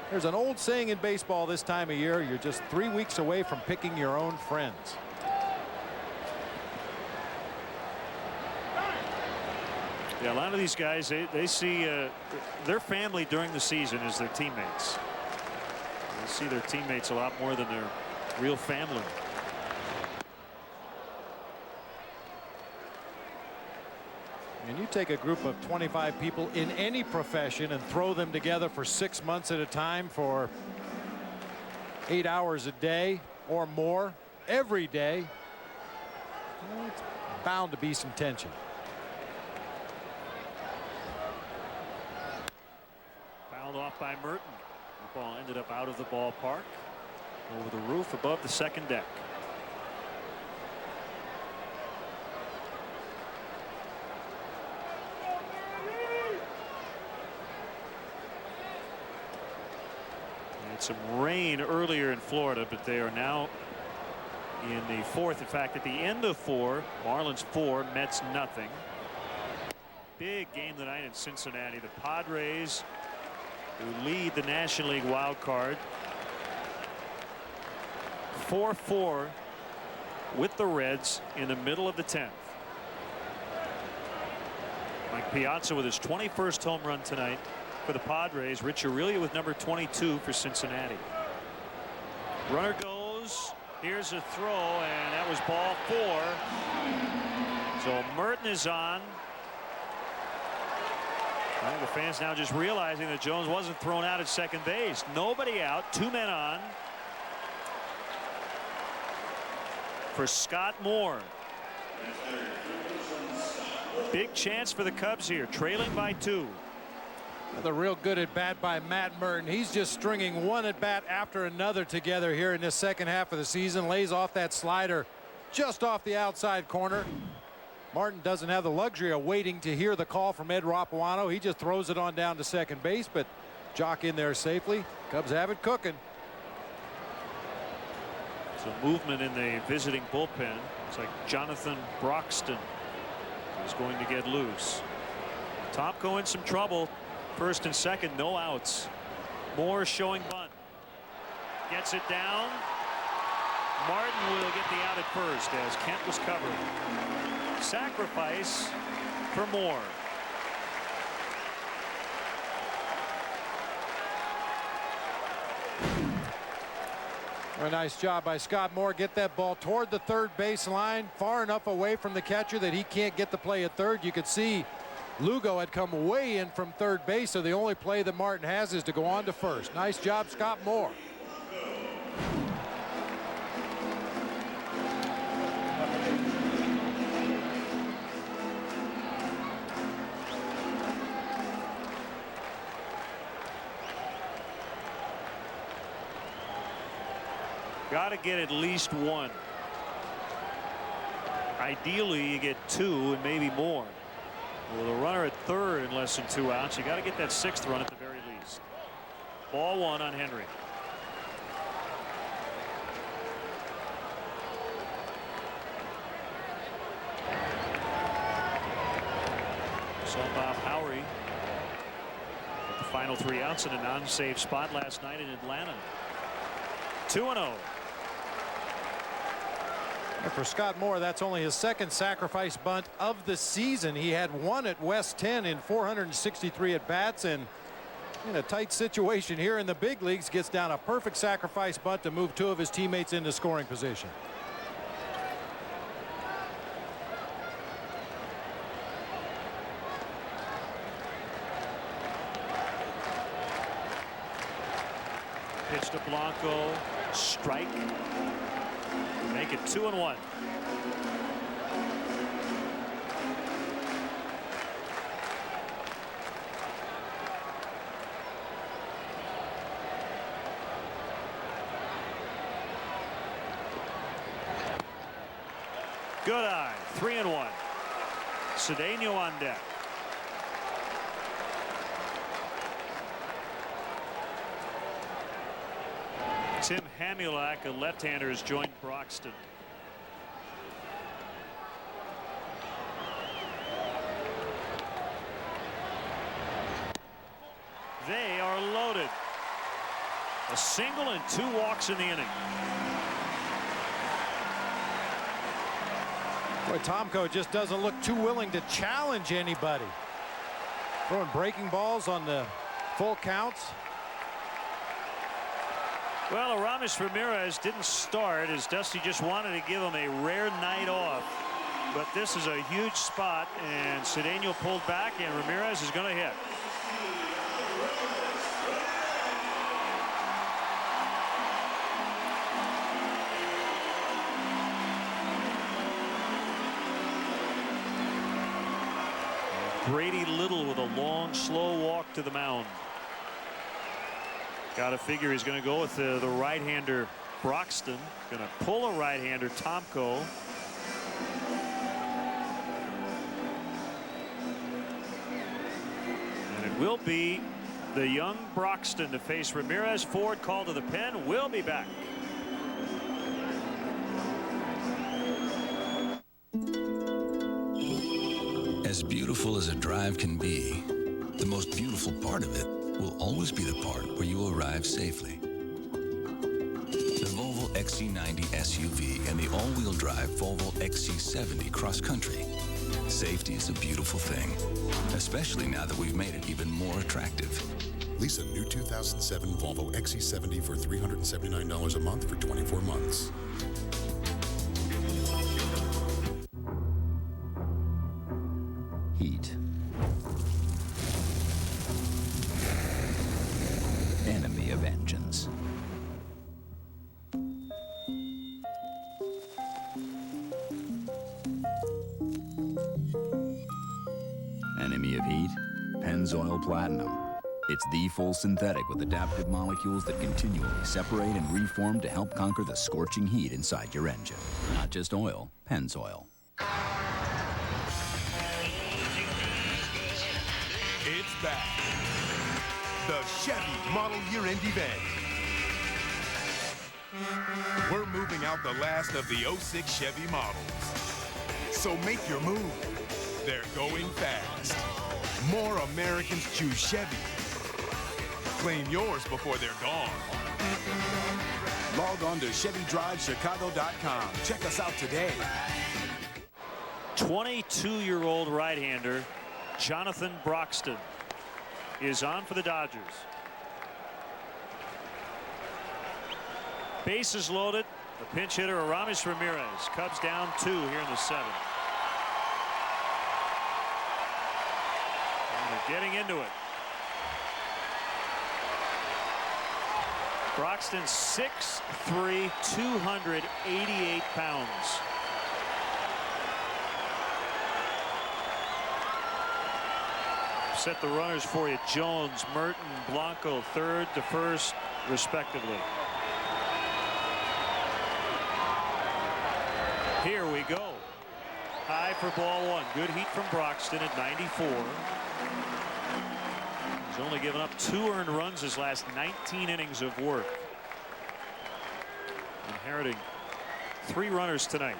There's an old saying in baseball this time of year, you're just 3 weeks away from picking your own friends. Yeah, a lot of these guys, they see their family during the season as their teammates. They see their teammates a lot more than their real family. And you take a group of 25 people in any profession and throw them together for 6 months at a time for 8 hours a day or more every day. Well, it's bound to be some tension. Fouled off by Merton. The ball ended up out of the ballpark over the roof above the second deck. Some rain earlier in Florida, but they are now in the fourth. In fact, at the end of 4, Marlins 4, Mets nothing. Big game tonight in Cincinnati. The Padres, who lead the National League wild card, 4-4 with the Reds in the middle of the 10th. Mike Piazza with his 21st home run tonight for the Padres. Rich Aurelio with number 22 for Cincinnati. Runner goes. Here's a throw, and that was ball 4. So Merton is on. I think the fans now just realizing that Jones wasn't thrown out at second base. Nobody out. 2 men on for Scott Moore. Big chance for the Cubs here, trailing by 2. The real good at bat by Matt Merton. He's just stringing one at bat after another together here in this second half of the season. Lays off that slider just off the outside corner. Martin doesn't have the luxury of waiting to hear the call from Ed Rapuano. He just throws it on down to second base, but Jock in there safely. Cubs have it cooking. So movement in the visiting bullpen. It's like Jonathan Broxton is going to get loose. Tomko in some trouble. First and second, no outs. Moore showing bunt. Gets it down. Martin will get the out at first as Kent was covered. Sacrifice for Moore. A nice job by Scott Moore. Get that ball toward the third base line, far enough away from the catcher that he can't get the play at third. You could see Lugo had come way in from third base, so the only play that Martin has is to go on to first. Nice job, Scott Moore. Got to get at least 1. Ideally, you get 2 and maybe more. With a runner at third and less than 2 outs, you got to get that 6th run at the very least. Ball 1 on Henry. Saw Bob Howery with the final 3 outs in a non-save spot last night in Atlanta. 2-0. And for Scott Moore, that's only his second sacrifice bunt of the season. He had one at West 10 in 463 at-bats, and in a tight situation here in the big leagues, gets down a perfect sacrifice bunt to move two of his teammates into scoring position. Pitch to Blanco, strike, make it 2-1. Good eye, 3-1. Cedeno on deck. Tim Hamulak, a left-hander, has joined Broxton. They are loaded. A single and 2 walks in the inning. Boy, Tomko just doesn't look too willing to challenge anybody. Throwing breaking balls on the full counts. Well, Aramis Ramirez didn't start as Dusty just wanted to give him a rare night off. But this is a huge spot, and Cedeno pulled back, and Ramirez is going to hit. Brady Little with a long, slow walk to the mound. Got to figure he's going to go with the right-hander Broxton. Going to pull a right-hander Tomko. And it will be the young Broxton to face Ramirez. Ford called to the pen. We'll be back. As beautiful as a drive can be, the most beautiful part of it will always be the part where you arrive safely. The Volvo XC90 SUV and the all-wheel drive Volvo XC70 Cross Country. Safety is a beautiful thing, especially now that we've made it even more attractive. Lease a new 2007 Volvo XC70 for $379 a month for 24 months. Heat. Enemy of engines. Enemy of heat? Pennzoil Platinum. It's the full synthetic with adaptive molecules that continually separate and reform to help conquer the scorching heat inside your engine. Not just oil, Pennzoil. It's back. The Chevy Model Year-End Event. We're moving out the last of the 06 Chevy models. So make your move. They're going fast. More Americans choose Chevy. Claim yours before they're gone. Log on to ChevyDriveChicago.com. Check us out today. 22-year-old right-hander Jonathan Broxton is on for the Dodgers. Bases loaded. The pinch hitter Aramis Ramirez. Cubs down 2 here in the 7th. And they're getting into it. Broxton 6'3", 288 pounds. Set the runners for you. Jones, Merton, Blanco, third to first, respectively. Here we go. High for ball 1. Good heat from Broxton at 94. He's only given up 2 earned runs his last 19 innings of work. Inheriting 3 runners tonight.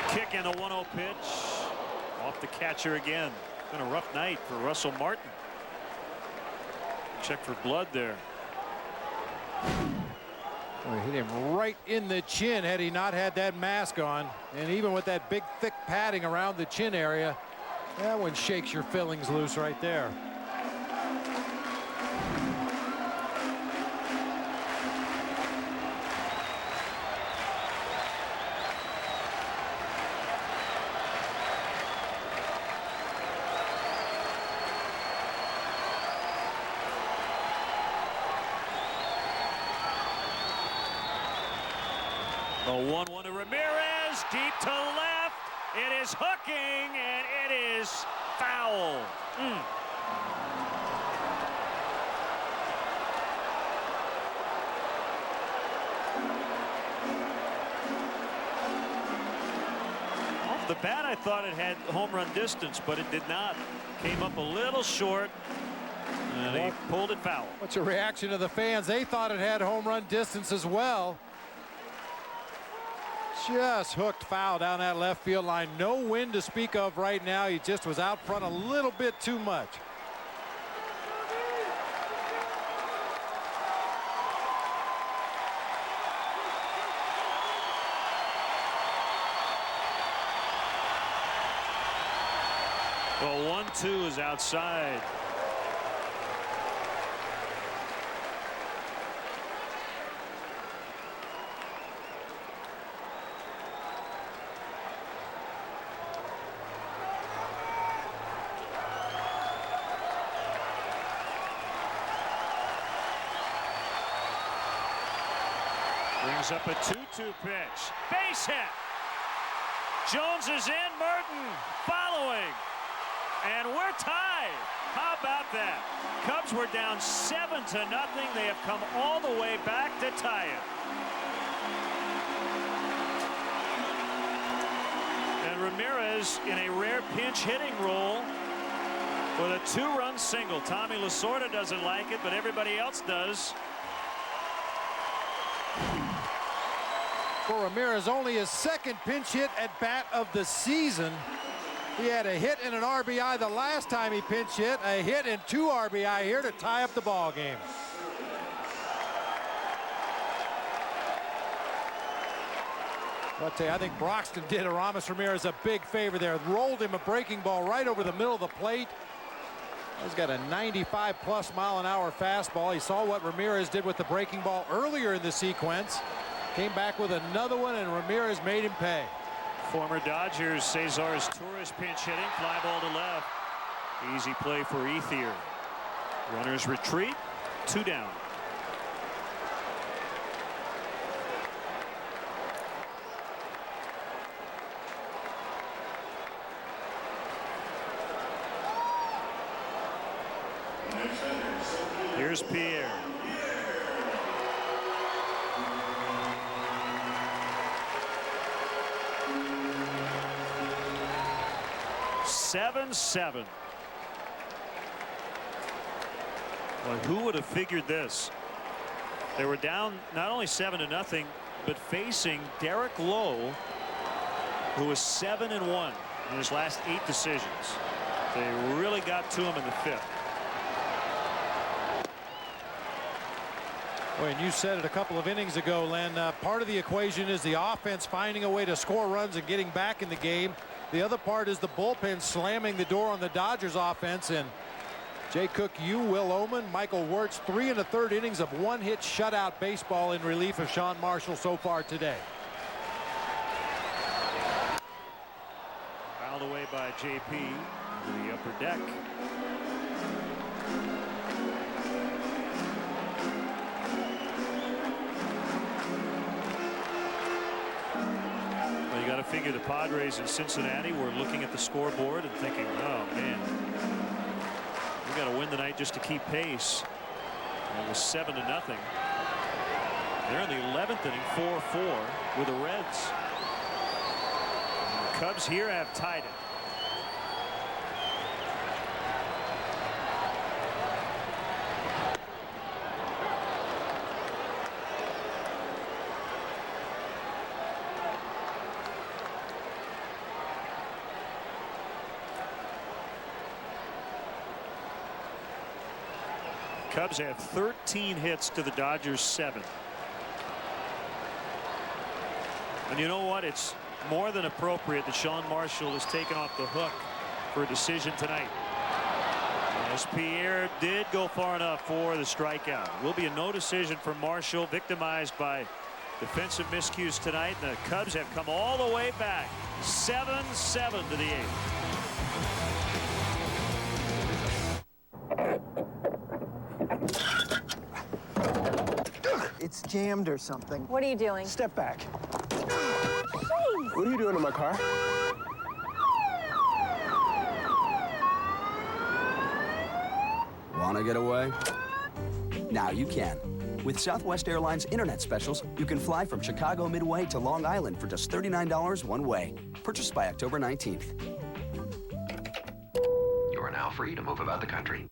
Kick and a 1-0 pitch. Off the catcher again. It's been a rough night for Russell Martin. Check for blood there. Well, hit him right in the chin had he not had that mask on. And even with that big, thick padding around the chin area, that one shakes your fillings loose right there. The 1-1 to Ramirez, deep to left. It is hooking, and it is foul. Off the bat, I thought it had home run distance, but it did not. Came up a little short, and he pulled it foul. What's your reaction to the fans? They thought it had home run distance as well. Just hooked foul down that left field line. No wind to speak of right now. He just was out front a little bit too much. Well, 1-2 is outside. Brings up a 2-2 pitch. Base hit. Jones is in. Merton following. And we're tied. How about that? Cubs were down 7-0. They have come all the way back to tie it. And Ramirez in a rare pinch hitting role with a 2-run single. Tommy Lasorda doesn't like it, but everybody else does. For Ramirez, only his second pinch hit at bat of the season. He had a hit and an RBI the last time he pinch hit, a hit and 2 RBI here to tie up the ball game. I'll tell you, I think Broxton did Aramis Ramirez a big favor there. Rolled him a breaking ball right over the middle of the plate. He's got a 95+ mile-an-hour fastball. He saw what Ramirez did with the breaking ball earlier in the sequence. Came back with another one, and Ramirez made him pay. Former Dodgers Cesar's tourist pinch hitting, fly ball to left. Easy play for Ethier. Runners retreat, 2 down. Here's Pierre. Seven. Well, who would have figured this? They were down not only 7-0, but facing Derek Lowe, who was 7-1 in his last 8 decisions. They really got to him in the 5th. Well, and you said it a couple of innings ago, Len. Part of the equation is the offense finding a way to score runs and getting back in the game. The other part is the bullpen slamming the door on the Dodgers offense. And Jay Cook, Will Oman, Michael Wirtz, 3 1/3 innings of one-hit shutout baseball in relief of Sean Marshall so far today. Fouled away by JP to the upper deck. You got to figure the Padres in Cincinnati were looking at the scoreboard and thinking, oh man, we got to win tonight just to keep pace. And it was 7-0. They're in the 11th inning, 4-4 with the Reds. And the Cubs here have tied it. Cubs have 13 hits to the Dodgers 7. And you know what? It's more than appropriate that Sean Marshall is taken off the hook for a decision tonight, as Pierre did go far enough for the strikeout. Will be a no decision for Marshall, victimized by defensive miscues tonight. The Cubs have come all the way back, 7-7 to the 8th. It's jammed or something. What are you doing? Step back. Please. What are you doing in my car? Want to get away? Now you can. With Southwest Airlines Internet Specials, you can fly from Chicago Midway to Long Island for just $39 one way. Purchased by October 19th. You are now free to move about the country.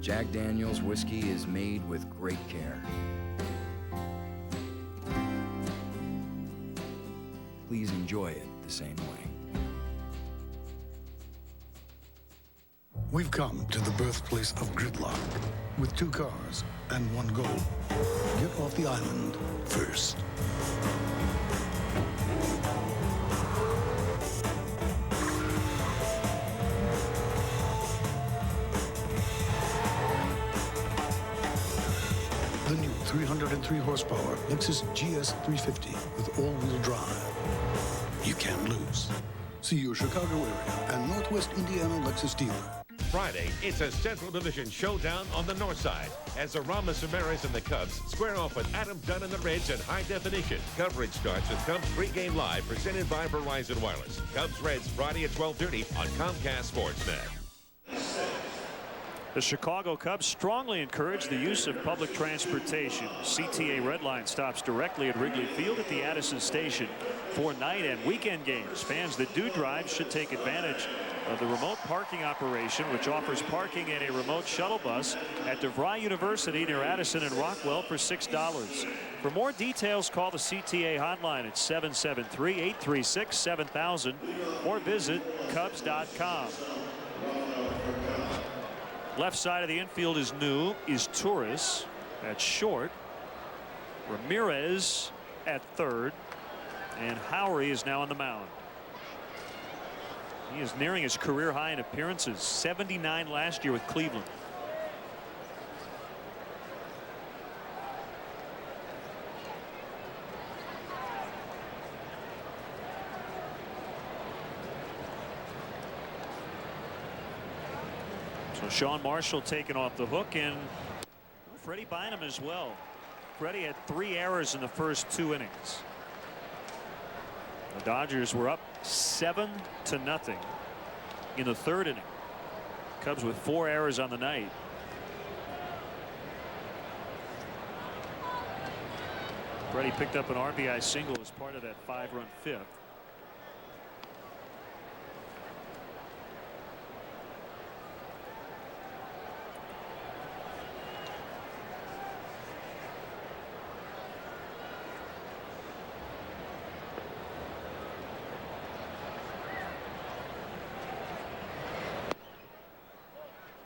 Jack Daniel's whiskey is made with great care. Please enjoy it the same way. We've come to the birthplace of gridlock with 2 cars and 1 goal. Get off the island first. The new 303 horsepower Lexus GS 350 with all-wheel drive. You can't lose. See your Chicago area and Northwest Indiana Lexus dealer. Friday, it's a Central Division showdown on the north side as Arama Samaras and the Cubs square off with Adam Dunn and the Reds in high definition. Coverage starts with Cubs pregame live presented by Verizon Wireless. Cubs Reds Friday at 12:30 on Comcast Sportsnet. The Chicago Cubs strongly encourage the use of public transportation. CTA Red Line stops directly at Wrigley Field at the Addison Station for night and weekend games. Fans that do drive should take advantage of the remote parking operation, which offers parking in a remote shuttle bus at DeVry University near Addison and Rockwell for $6. For more details, call the CTA hotline at 773-836-7000 or visit Cubs.com. Left side of the infield is new, is Torres at short. Ramirez at third. And Howery is now on the mound. He is nearing his career high in appearances, 79 last year with Cleveland. So Sean Marshall taken off the hook, and Freddie Bynum as well. Freddie had 3 errors in the first 2 innings. The Dodgers were up 7-0 in the 3rd inning. Cubs with 4 errors on the night. Freddie picked up an RBI single as part of that 5-run 5th.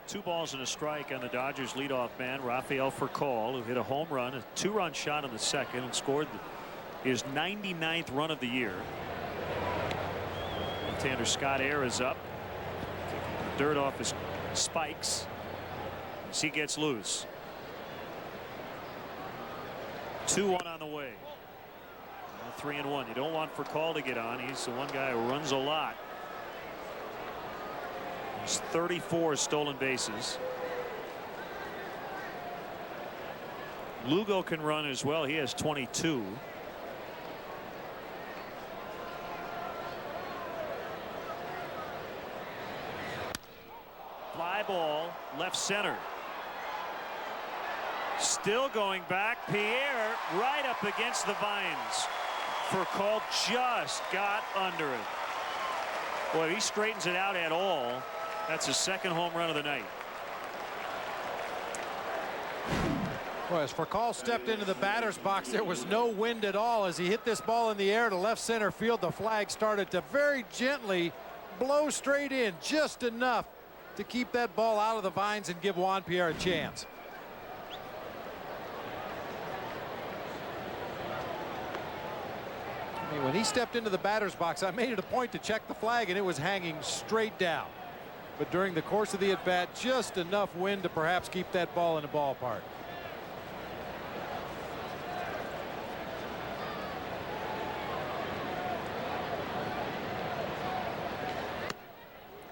Two balls and a strike on the Dodgers leadoff man, Rafael Furcal, who hit a home run, a 2-run shot in the 2nd, and scored his 99th run of the year. Left-hander Scott Air is up, kicking the dirt off his spikes as he gets loose. 2-1 on the way. 3-1. You don't want Furcal to get on. He's the one guy who runs a lot. 34 stolen bases. Lugo can run as well. He has 22. Fly ball left center. Still going back. Pierre right up against the vines. Furcal just got under it. Boy, if he straightens it out at all, that's his 2nd home run of the night. Well, as Furcal stepped into the batter's box, there was no wind at all. As he hit this ball in the air to left center field, the flag started to very gently blow straight in, just enough to keep that ball out of the vines and give Juan Pierre a chance. I mean, when he stepped into the batter's box, I made it a point to check the flag, and it was hanging straight down. But during the course of the at-bat, just enough wind to perhaps keep that ball in the ballpark.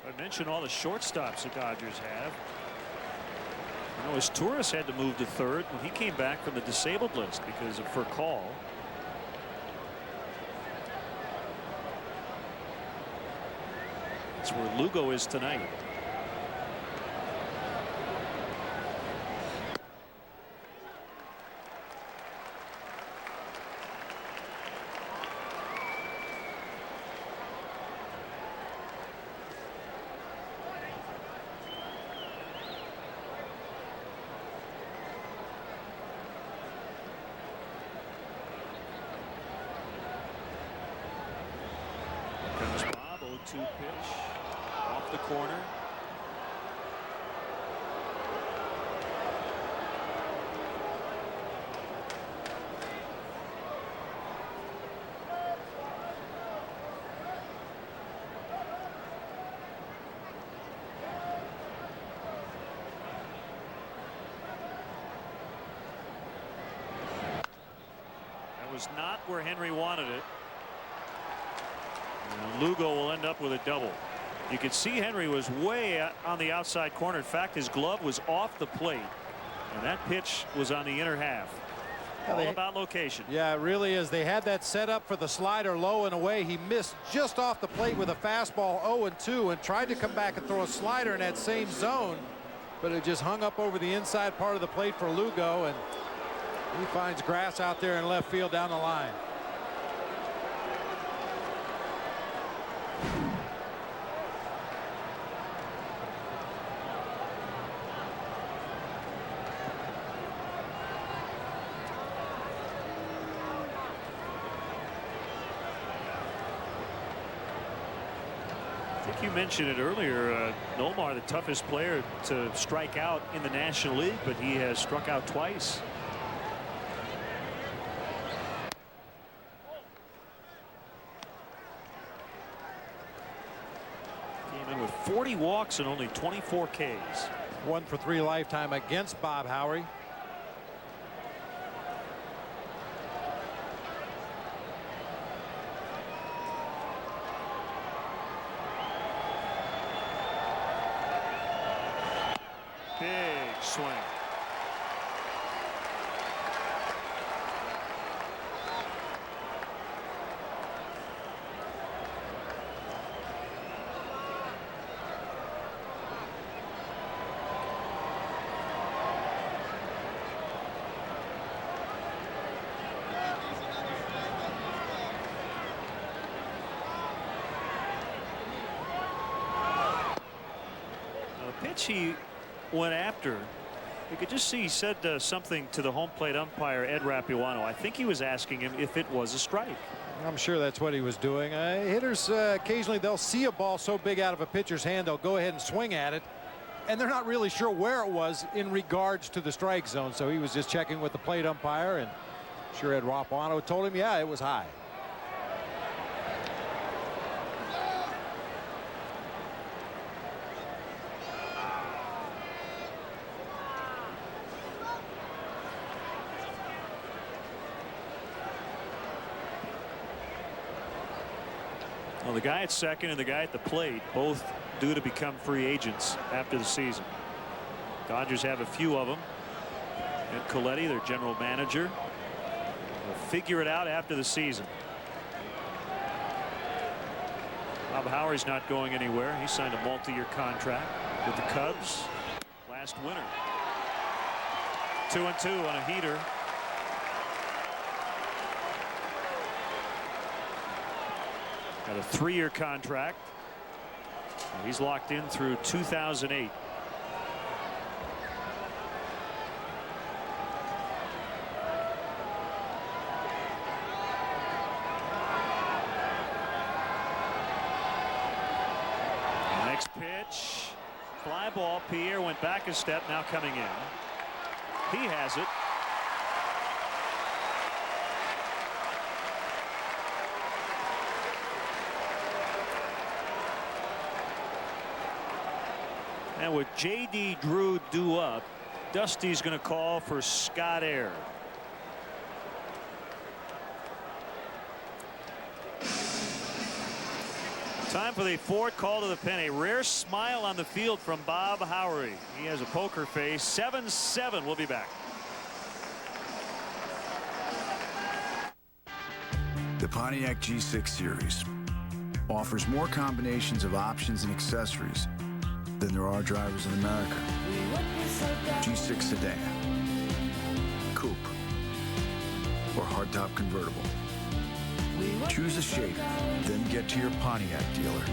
I mentioned all the shortstops the Dodgers have. You know, Torres had to move to third when he came back from the disabled list because of Furcal. That's where Lugo is tonight. Comes Bob, 0-2 pitch off the corner. That was not where Henry wanted it. Lugo will end up with a double. You can see Henry was way on the outside corner. In fact, his glove was off the plate, and that pitch was on the inner half. All about location. Yeah, it really is. They had that set up for the slider low and away. He missed just off the plate with a fastball 0-2 and tried to come back and throw a slider in that same zone, but it just hung up over the inside part of the plate for Lugo, and he finds grass out there in left field down the line. I think you mentioned it earlier, Nomar, the toughest player to strike out in the National League, but he has struck out twice. Came in with 40 walks and only 24 Ks. 1 for 3 lifetime against Bob Howery. Big swing. Now the pitch he went after, you could just see he said something to the home plate umpire Ed Rapuano. I think he was asking him if it was a strike. I'm sure that's what he was doing. Hitters occasionally they'll see a ball so big out of a pitcher's hand they'll go ahead and swing at it, and they're not really sure where it was in regards to the strike zone. So he was just checking with the plate umpire, and sure Ed Rapuano told him yeah, it was high. Well, the guy at second and the guy at the plate both due to become free agents after the season. Dodgers have a few of them. And Coletti, their general manager, will figure it out after the season. Bob Howery's not going anywhere. He signed a multi-year contract with the Cubs last winter. 2-2 on a heater. Got a 3-year contract. He's locked in through 2008. Fly ball. Pierre went back a step, now coming in. He has it. And with J.D. Drew due up, Dusty's going to call for Scott Air. Time for the fourth call to the pen. A rare smile on the field from Bob Howery. He has a poker face. 7-7. We'll be back. The Pontiac G6 Series offers more combinations of options and accessories than there are drivers in America. G6 sedan, coupe, or hardtop convertible. Choose a shape, then get to your Pontiac dealer.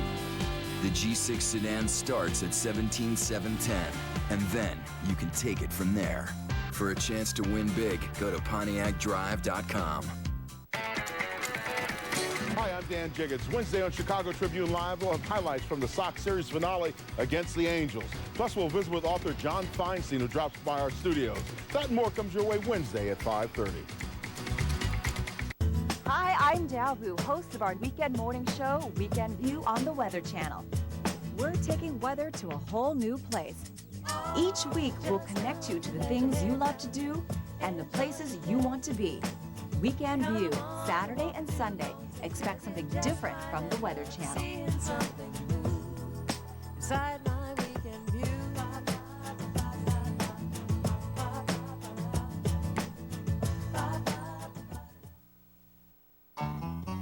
The G6 sedan starts at $17,710, and then you can take it from there. For a chance to win big, go to PontiacDrive.com. Hi, I'm Dan Jiggets. Wednesday on Chicago Tribune Live, we'll have highlights from the Sox series finale against the Angels. Plus, we'll visit with author John Feinstein, who drops by our studios. That and more comes your way Wednesday at 5:30. Hi, I'm Davu, host of our weekend morning show, Weekend View on the Weather Channel. We're taking weather to a whole new place. Each week, we'll connect you to the things you love to do and the places you want to be. Weekend View, Saturday and Sunday. Expect something different from the Weather Channel.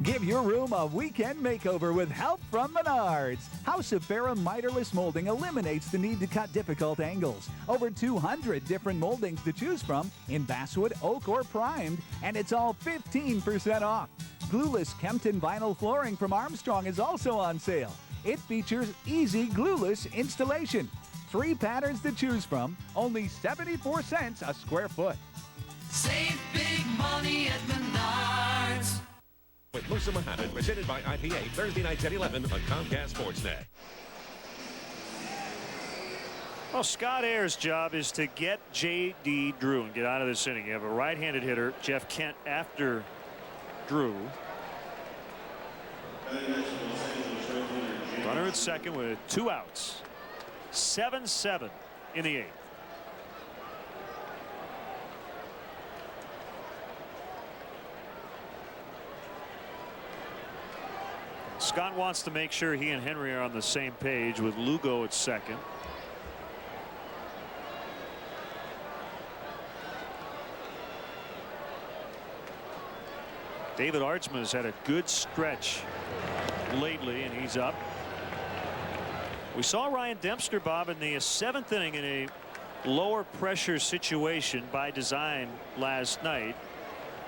Give your room a weekend makeover with help from Menards. House of Farah miterless molding eliminates the need to cut difficult angles. Over 200 different moldings to choose from in basswood, oak, or primed, and it's all 15% off. Glueless Kempton vinyl flooring from Armstrong is also on sale. It features easy glueless installation. 3 patterns to choose from, only 74 cents a square foot. Save big money at Menards. With Musa Mohammed, presented by IPA, Thursday nights at 11 on Comcast Sportsnet. Well, Scott Air's job is to get J.D. Drew and get out of this inning. You have a right-handed hitter, Jeff Kent, after Drew. Runner at second with 2 outs. 7-7 in the 8th. Scott wants to make sure he and Henry are on the same page with Lugo at second. David Artsma has had a good stretch lately, and he's up. We saw Ryan Dempster, Bob, in the 7th inning in a lower pressure situation by design last night.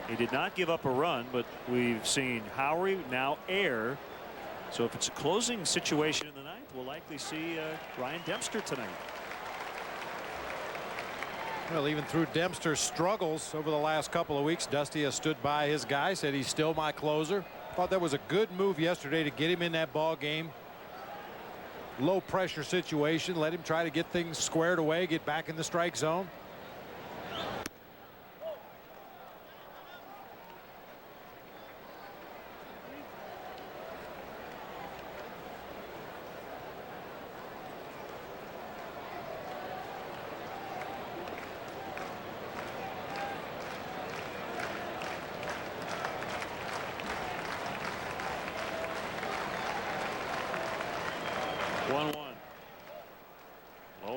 He did not give up a run, but we've seen Howery, now Air. So if it's a closing situation in the 9th, we'll likely see Ryan Dempster tonight. Well, even through Dempster's struggles over the last couple of weeks, Dusty has stood by his guy, said he's still my closer. Thought that was a good move yesterday to get him in that ball game. Low pressure situation, let him try to get things squared away, get back in the strike zone.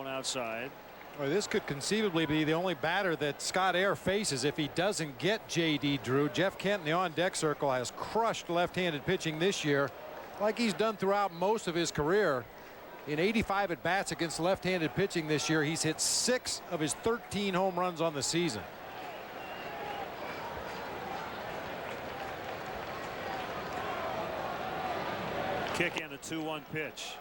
Outside. Well, this could conceivably be the only batter that Scott Air faces if he doesn't get J.D. Drew. Jeff Kent in the on-deck circle has crushed left-handed pitching this year, like he's done throughout most of his career. In 85 at-bats against left-handed pitching this year, he's hit 6 of his 13 home runs on the season. Kick and the 2-1 pitch.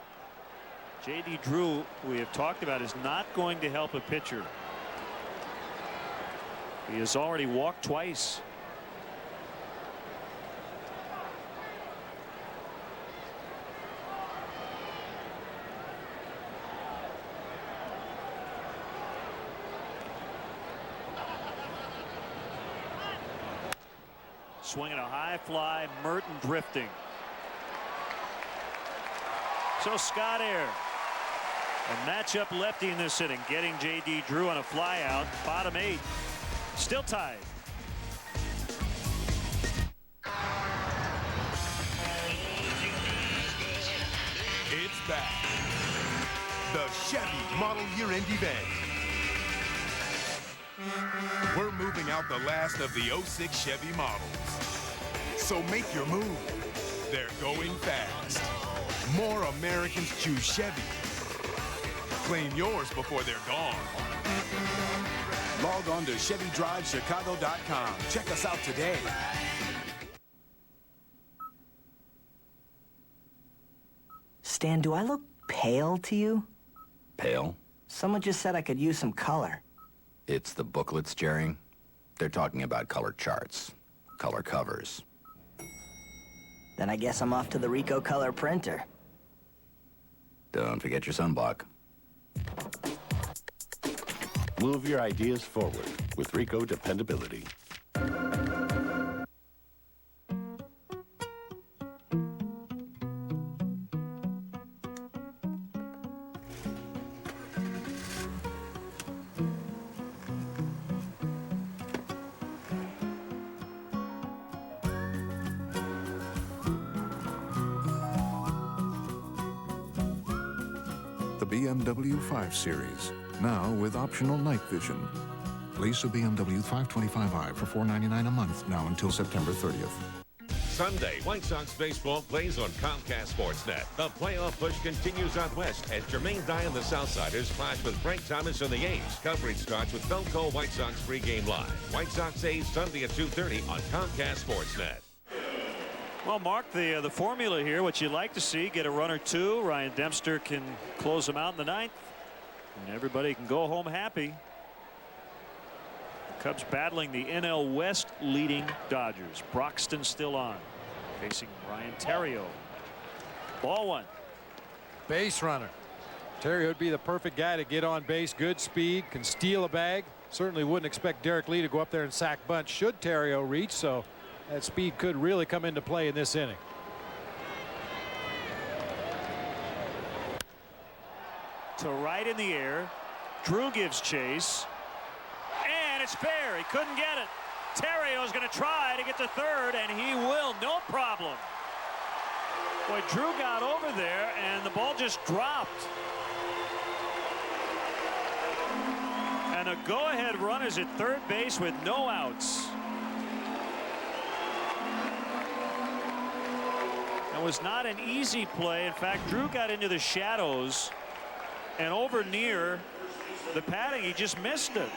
J.D. Drew, we have talked about, is not going to help a pitcher. He has already walked twice. swinging a high fly. Merton drifting. So Scott Air, a matchup lefty in this inning, getting J.D. Drew on a fly out. Bottom 8, still tied. It's back. The Chevy Model Year-End Event. We're moving out the last of the 06 Chevy models. So make your move. They're going fast. More Americans choose Chevy. Claim yours before they're gone. Log on to ChevyDriveChicago.com. Check us out today. Stan, do I look pale to you? Pale? Someone just said I could use some color. It's the booklets, Jerry. They're talking about color charts, color covers. Then I guess I'm off to the Rico color printer. Don't forget your sunblock. Move your ideas forward with Rico dependability. The BMW 5 Series, now with optional night vision. Lease a BMW 525i for $499 a month, now until September 30th. Sunday, White Sox baseball plays on Comcast Sportsnet. The playoff push continues out west as Jermaine Dye and the Southsiders clash with Frank Thomas and the A's. Coverage starts with Phil Cole White Sox pregame live. White Sox A's Sunday at 2:30 on Comcast Sportsnet. Well, Mark, the formula here, what you'd like to see, get a run or two. Ryan Dempster can close them out in the 9th, and everybody can go home happy. The Cubs battling the NL West leading Dodgers. Broxton still on, facing Ryan Theriot. Ball 1. Base runner. Theriot would be the perfect guy to get on base. Good speed, can steal a bag. Certainly wouldn't expect Derek Lee to go up there and sack bunt should Theriot reach, so that speed could really come into play in this inning. To right in the air. Drew gives chase. And it's fair. He couldn't get it. Theriot's going to try to get to third, and he will. No problem. Boy, Drew got over there, and the ball just dropped. And a go-ahead run is at third base with no outs. It was not an easy play. In fact, Drew got into the shadows and over near the padding. He just missed it.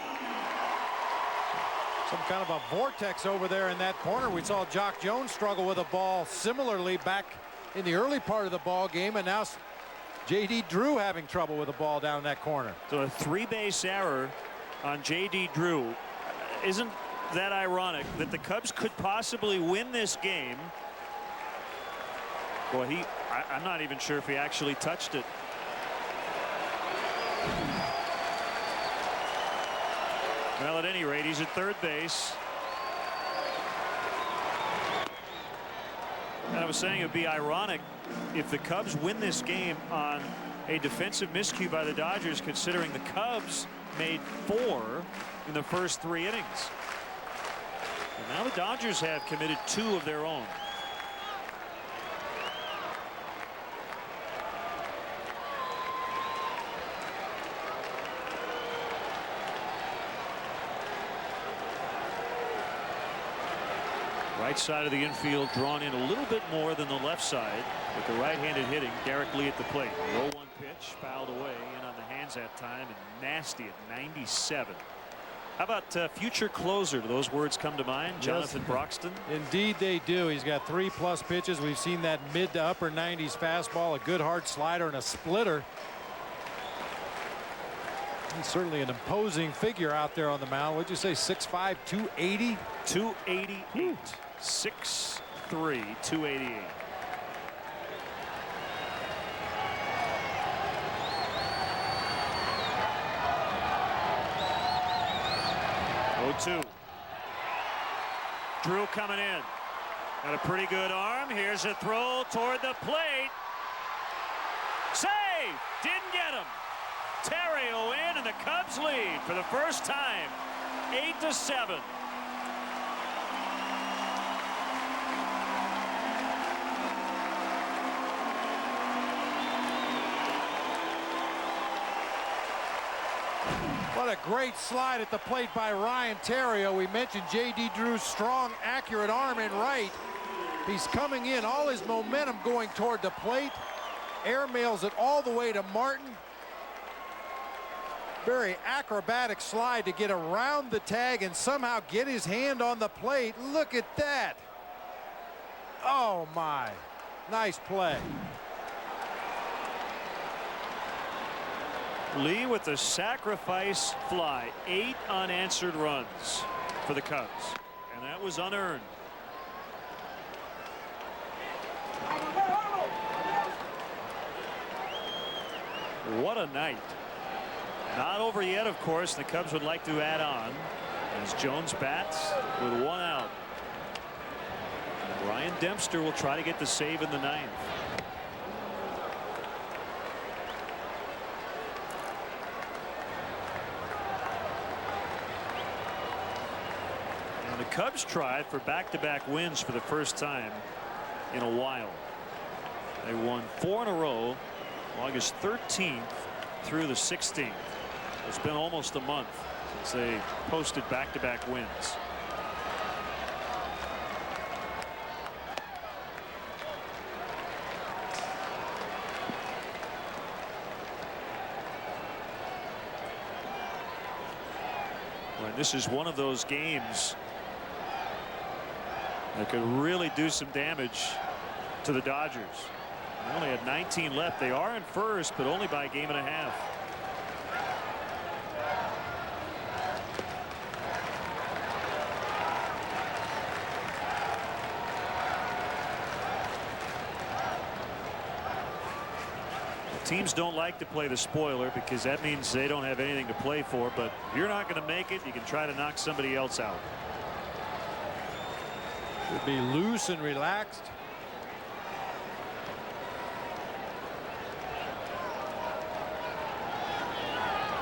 Some kind of a vortex over there in that corner. We saw Jock Jones struggle with a ball similarly back in the early part of the ball game, and now J.D. Drew having trouble with the ball down that corner. So a 3-base error on J.D. Drew. Isn't that ironic that the Cubs could possibly win this game? Boy, I'm not even sure if he actually touched it. Well, at any rate, he's at third base. And I was saying it would be ironic if the Cubs win this game on a defensive miscue by the Dodgers, considering the Cubs made 4 in the first 3 innings. And now the Dodgers have committed 2 of their own. Right side of the infield drawn in a little bit more than the left side with the right-handed hitting. Derek Lee at the plate. 0-1 pitch fouled away in on the hands that time, and nasty at 97. How about future closer? Do those words come to mind? Jonathan Broxton? Indeed they do. He's got 3+ pitches. We've seen that mid to upper 90s fastball, a good hard slider, and a splitter. He's certainly an imposing figure out there on the mound. What'd you say, 6'5", 280? 288. 6'3", 288. Oh, 2. Drew coming in. Got a pretty good arm. Here's a throw toward the plate. Save! Didn't get him. Terrio in, and the Cubs lead for the first time, 8-7. What a great slide at the plate by Ryan Terrio. We mentioned J.D. Drew's strong, accurate arm in right. He's coming in, all his momentum going toward the plate. Airmails it all the way to Martin. Very acrobatic slide to get around the tag and somehow get his hand on the plate. Look at that. Oh my, nice play. Lee with the sacrifice fly. 8 unanswered runs for the Cubs, and that was unearned. What a night. Not over yet, of course. The Cubs would like to add on as Jones bats with 1 out. And Ryan Dempster will try to get the save in the 9th. And the Cubs tried for back-to-back wins for the first time in a while. They won 4 in a row, August 13th through the 16th. It's been almost a month since they posted back-to-back wins. Well, this is one of those games that could really do some damage to the Dodgers. They only had 19 left. They are in first, but only by a game and a half. Teams don't like to play the spoiler because that means they don't have anything to play for, but if you're not going to make it, you can try to knock somebody else out. Could be loose and relaxed.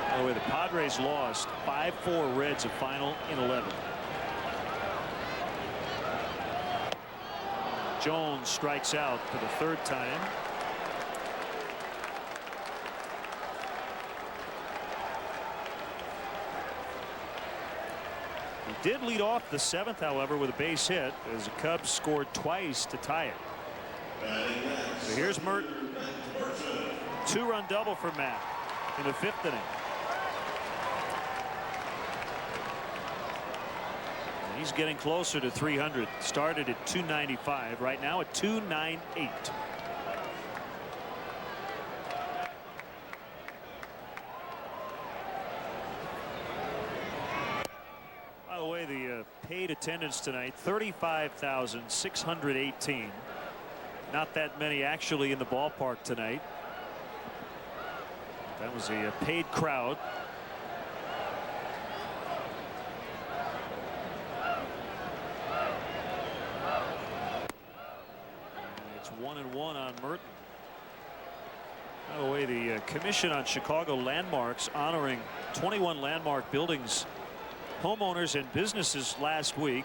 By the way, the Padres lost 5-4 Reds, a final in 11. Jones strikes out for the 3rd time. He did lead off the 7th, however, with a base hit as the Cubs scored twice to tie it. So here's Merton. 2-run double for Matt in the 5th inning. He's getting closer to 300. Started at 295, right now at 298. By the way, the paid attendance tonight, 35,618. Not that many actually in the ballpark tonight. That was a paid crowd. It's 1-1 on Merton. By the way, the Commission on Chicago Landmarks honoring 21 landmark buildings, homeowners, and businesses last week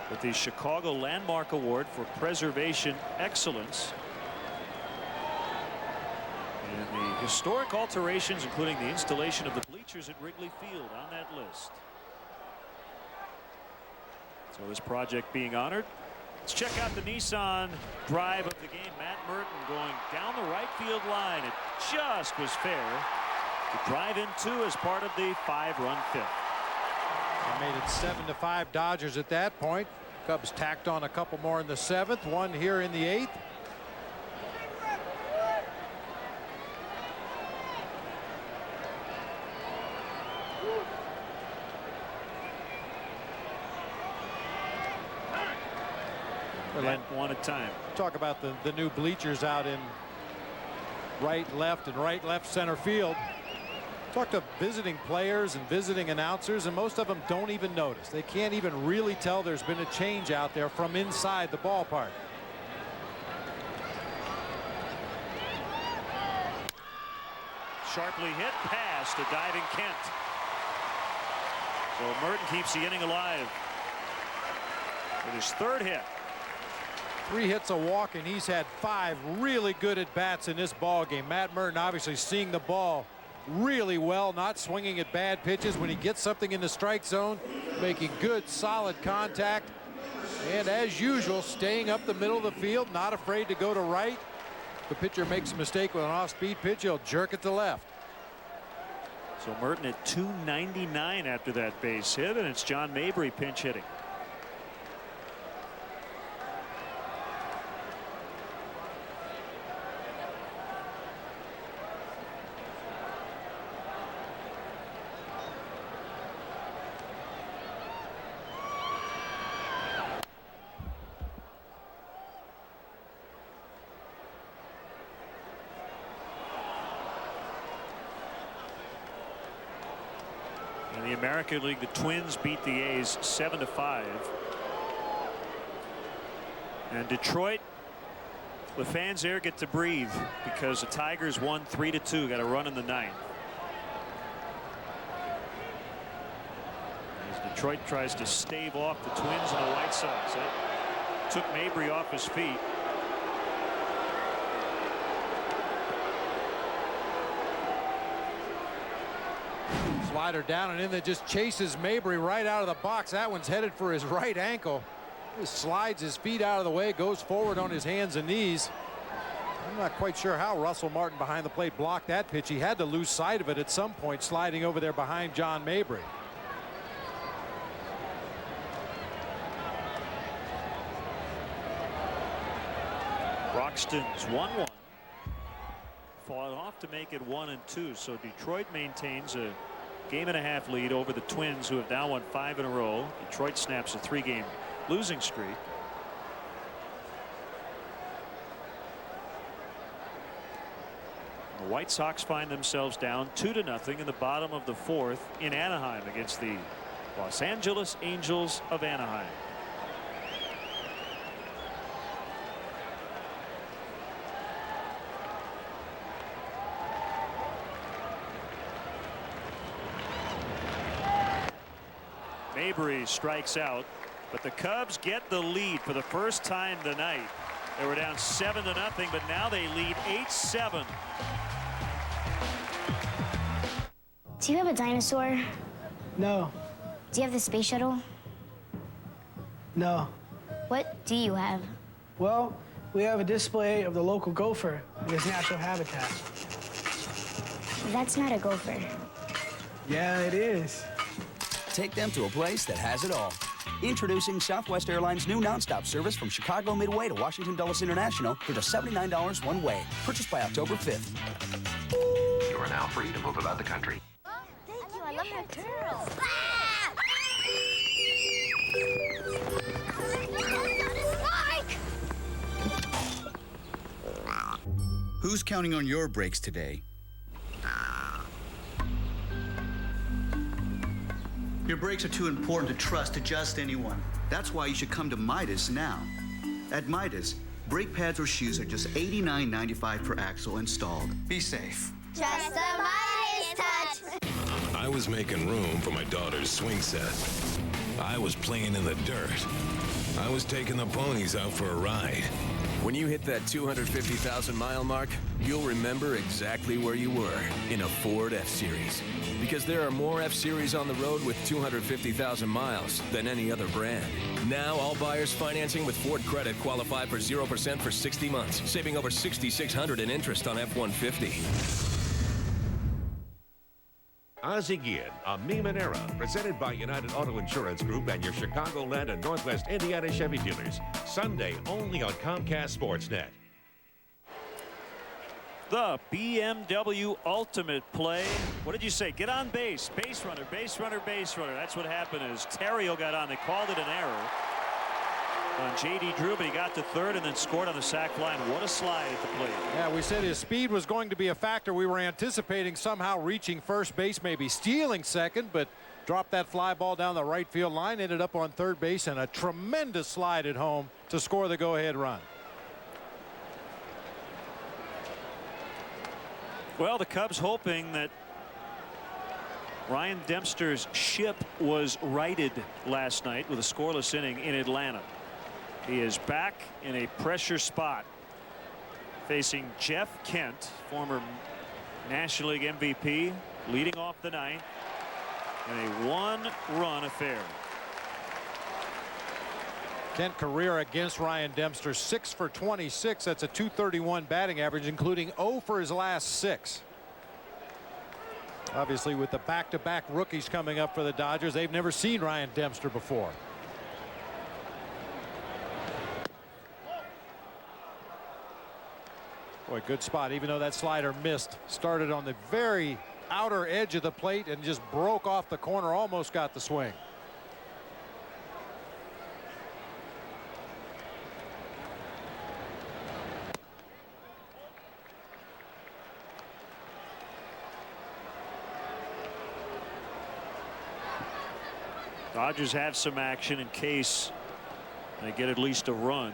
with the Chicago Landmark Award for Preservation Excellence. And the historic alterations, including the installation of the bleachers at Wrigley Field, on that list. So this project being honored. Let's check out the Nissan drive of the game. Matt Merton going down the right field line. It just was fair to drive in 2 as part of the 5-run 5th. They made it 7-5 Dodgers at that point. Cubs tacked on a couple more in the 7th, 1 here in the 8th. One at a time. Talk about the new bleachers out in right, left, and right, left center field. Talk to visiting players and visiting announcers, and most of them don't even notice. They can't even really tell there's been a change out there from inside the ballpark. Sharply hit pass to diving Kent. So Merton keeps the inning alive with his third hit. 3 hits, a walk, and he's had 5 really good at-bats in this ball game. Matt Merton obviously seeing the ball really well, not swinging at bad pitches. When he gets something in the strike zone, making good, solid contact. And as usual, staying up the middle of the field, not afraid to go to right. The pitcher makes a mistake with an off-speed pitch, he'll jerk it to left. So Merton at 299 after that base hit, and it's John Mabry pinch hitting. In the American League, the Twins beat the A's 7-5. And Detroit, the fans there get to breathe because the Tigers won 3-2. Got a run in the 9th. As Detroit tries to stave off the Twins and the White Sox. That took Mabry off his feet. Slider down and in that just chases Mabry right out of the box. That one's headed for his right ankle. He slides his feet out of the way, goes forward on his hands and knees. I'm not quite sure how Russell Martin behind the plate blocked that pitch. He had to lose sight of it at some point, sliding over there behind John Mabry. Broxton's 1-1. Fought off to make it 1-2. So Detroit maintains a game-and-a-half lead over the Twins, who have now won 5 in a row. Detroit snaps a 3-game losing streak. The White Sox find themselves down 2-0 in the bottom of the 4th in Anaheim against the Los Angeles Angels of Anaheim. Mabry strikes out, but the Cubs get the lead for the first time tonight. They were down 7-0, but now they lead 8-7. Do you have a dinosaur? No. Do you have the space shuttle? No. What do you have? Well, we have a display of the local gopher in his natural habitat. That's not a gopher. Yeah, it is. Take them to a place that has it all. Introducing Southwest Airlines' new nonstop service from Chicago Midway to Washington Dulles International for just $79 one way. Purchased by October 5th. You are now free to move about the country. Thank you. I love your turtles. Who's counting on your brakes today? Your brakes are too important to trust to just anyone. That's why you should come to Midas now. At Midas, brake pads or shoes are just $89.95 per axle installed. Be safe. Just a Midas touch. I was making room for my daughter's swing set. I was playing in the dirt. I was taking the ponies out for a ride. When you hit that 250,000-mile mark, you'll remember exactly where you were in a Ford F-Series. Because there are more F-Series on the road with 250,000 miles than any other brand. Now, all buyers financing with Ford Credit qualify for 0% for 60 months, saving over $6,600 in interest on F-150. Ozzie a Meme and Era, presented by United Auto Insurance Group and your Chicagoland and Northwest Indiana Chevy dealers. Sunday only on Comcast Sportsnet. The BMW Ultimate play. What did you say? Get on base. Base runner, base runner, base runner. That's what happened as Terrio got on. They called it an error. on J.D. Drew, but he got to third and then scored on the sac fly. And what a slide at the plate. Yeah, we said his speed was going to be a factor. We were anticipating somehow reaching first base, maybe stealing second, but dropped that fly ball down the right field line, ended up on third base, and a tremendous slide at home to score the go-ahead run. Well, the Cubs hoping that Ryan Dempster's ship was righted last night with a scoreless inning in Atlanta. He is back in a pressure spot facing Jeff Kent, former National League MVP, leading off the ninth in a one-run affair. Kent career against Ryan Dempster 6 for 26. That's a .231 batting average, including 0 for his last 6. Obviously, with the back-to-back rookies coming up for the Dodgers, they've never seen Ryan Dempster before. Boy, good spot, even though that slider missed. Started on the very outer edge of the plate and just broke off the corner, almost got the swing. Dodgers have some action in case they get at least a run.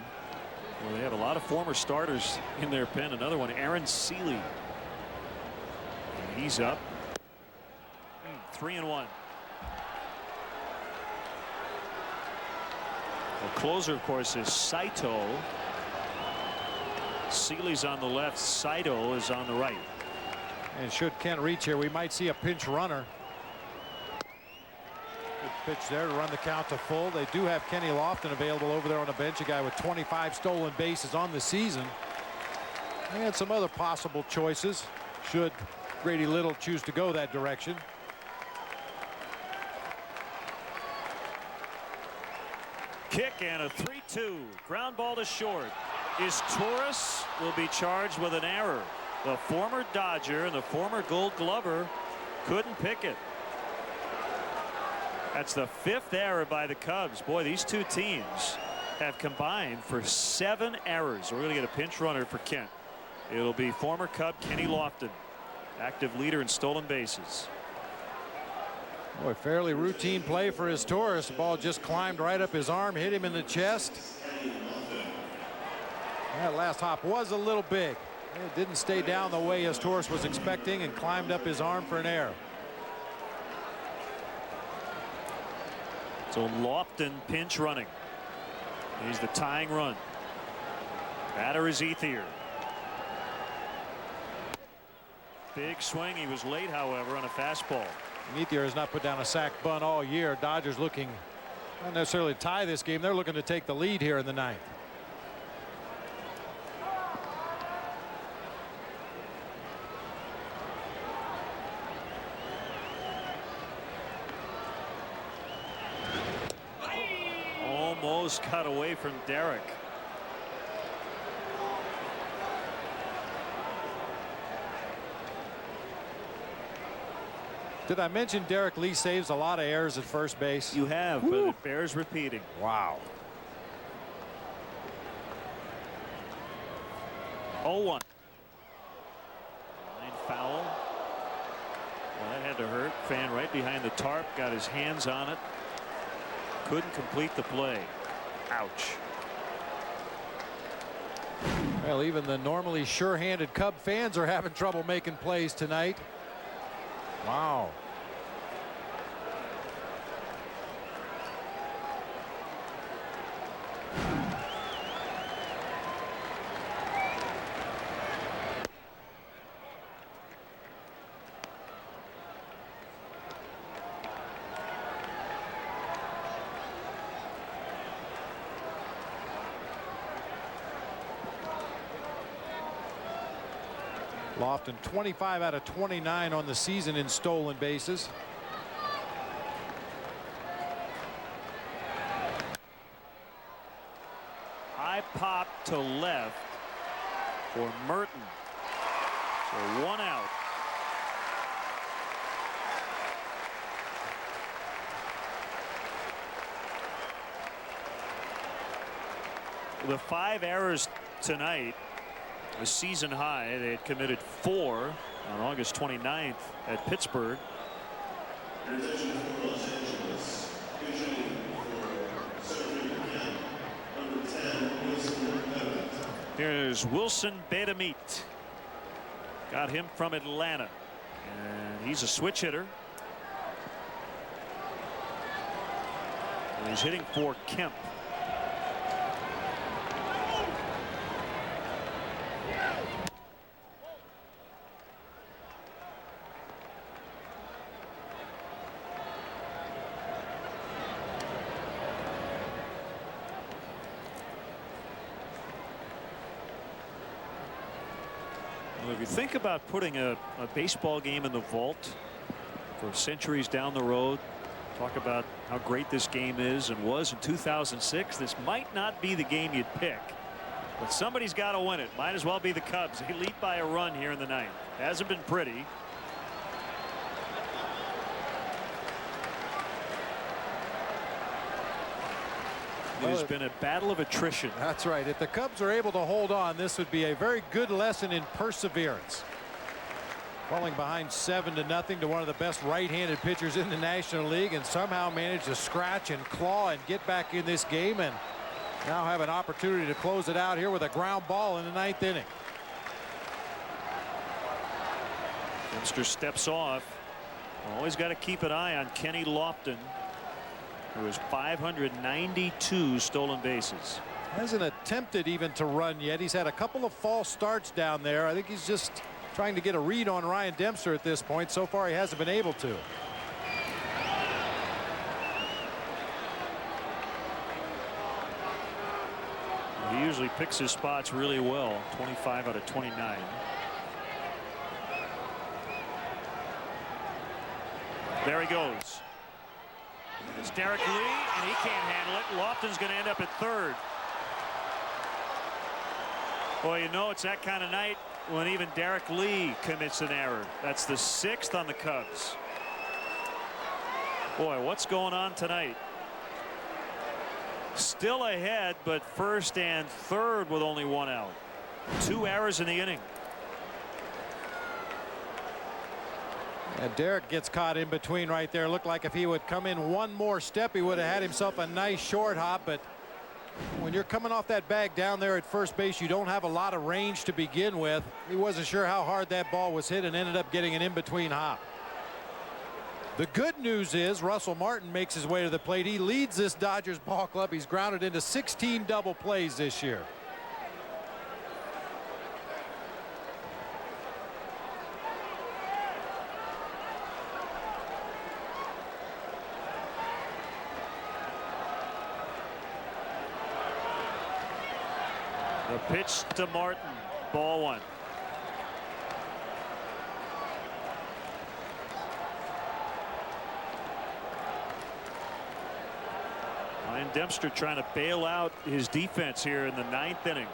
Well, they have a lot of former starters in their pen. Another one, Aaron Seeley. And he's up. 3-1. The closer, of course, is Saito. Seeley's on the left. Saito is on the right. And should Kent reach here, we might see a pinch runner. Pitch there to run the count to full. They do have Kenny Lofton available over there on the bench, a guy with 25 stolen bases on the season. They had some other possible choices should Grady Little choose to go that direction. Kick and a 3-2 ground ball to short. Is Torres will be charged with an error. The former Dodger and the former Gold Glover couldn't pick it. That's the 5th error by the Cubs. Boy, these two teams have combined for 7 errors. We're going to get a pinch runner for Kent. It'll be former Cub Kenny Lofton, active leader in stolen bases. Boy, fairly routine play for his Torres. The ball just climbed right up his arm, hit him in the chest. That last hop was a little big. It didn't stay down the way as Torres was expecting and climbed up his arm for an error. So Lofton pinch running. He's the tying run. Batter is Ethier. Big swing. He was late, however, on a fastball. Ethier has not put down a sac bunt all year. Dodgers looking not necessarily to tie this game. They're looking to take the lead here in the ninth. Almost got away from Derek. Did I mention Derek Lee saves a lot of errors at first base? You have, but it bears repeating. Wow. 0-1. Line foul. Well, that had to hurt. Fan right behind the tarp, got his hands on it. Couldn't complete the play. Ouch. Well, even the normally sure-handed Cub fans are having trouble making plays tonight. Wow. Lofton 25 out of 29 on the season in stolen bases. High pop to left for Merton. So 1 out. The 5 errors tonight, a season high. They had committed 4 on August 29th at Pittsburgh. Here's Wilson Bedamit. Got him from Atlanta. And he's a switch hitter. And he's hitting for Kemp. Well, if you think about putting a baseball game in the vault for centuries down the road, talk about how great this game is and was in 2006, this might not be the game you'd pick, but somebody's got to win it. Might as well be the Cubs. They lead by a run here in the ninth. Hasn't been pretty. It has been a battle of attrition. That's right. If the Cubs are able to hold on, this would be a very good lesson in perseverance. Falling behind 7-0 to one of the best right-handed pitchers in the National League, and somehow managed to scratch and claw and get back in this game, and now have an opportunity to close it out here with a ground ball in the 9th inning. Dempster steps off. Always got to keep an eye on Kenny Lofton, who has 592 stolen bases. Hasn't attempted even to run yet. He's had a couple of false starts down there. I think he's just trying to get a read on Ryan Dempster at this point. So far, he hasn't been able to. He usually picks his spots really well. 25 out of 29. There he goes. It's Derek Lee, and he can't handle it. Lofton's going to end up at third. Boy, you know it's that kind of night when even Derek Lee commits an error. That's the 6th on the Cubs. Boy, what's going on tonight? Still ahead, but first and third with only 1 out. 2 errors in the inning. And Derek gets caught in between right there. Looked like if he would come in one more step, he would have had himself a nice short hop. But when you're coming off that bag down there at first base, you don't have a lot of range to begin with. He wasn't sure how hard that ball was hit and ended up getting an in-between hop. The good news is Russell Martin makes his way to the plate. He leads this Dodgers ball club. He's grounded into 16 double plays this year. The pitch to Martin. Ball 1. Ryan Dempster trying to bail out his defense here in the 9th inning.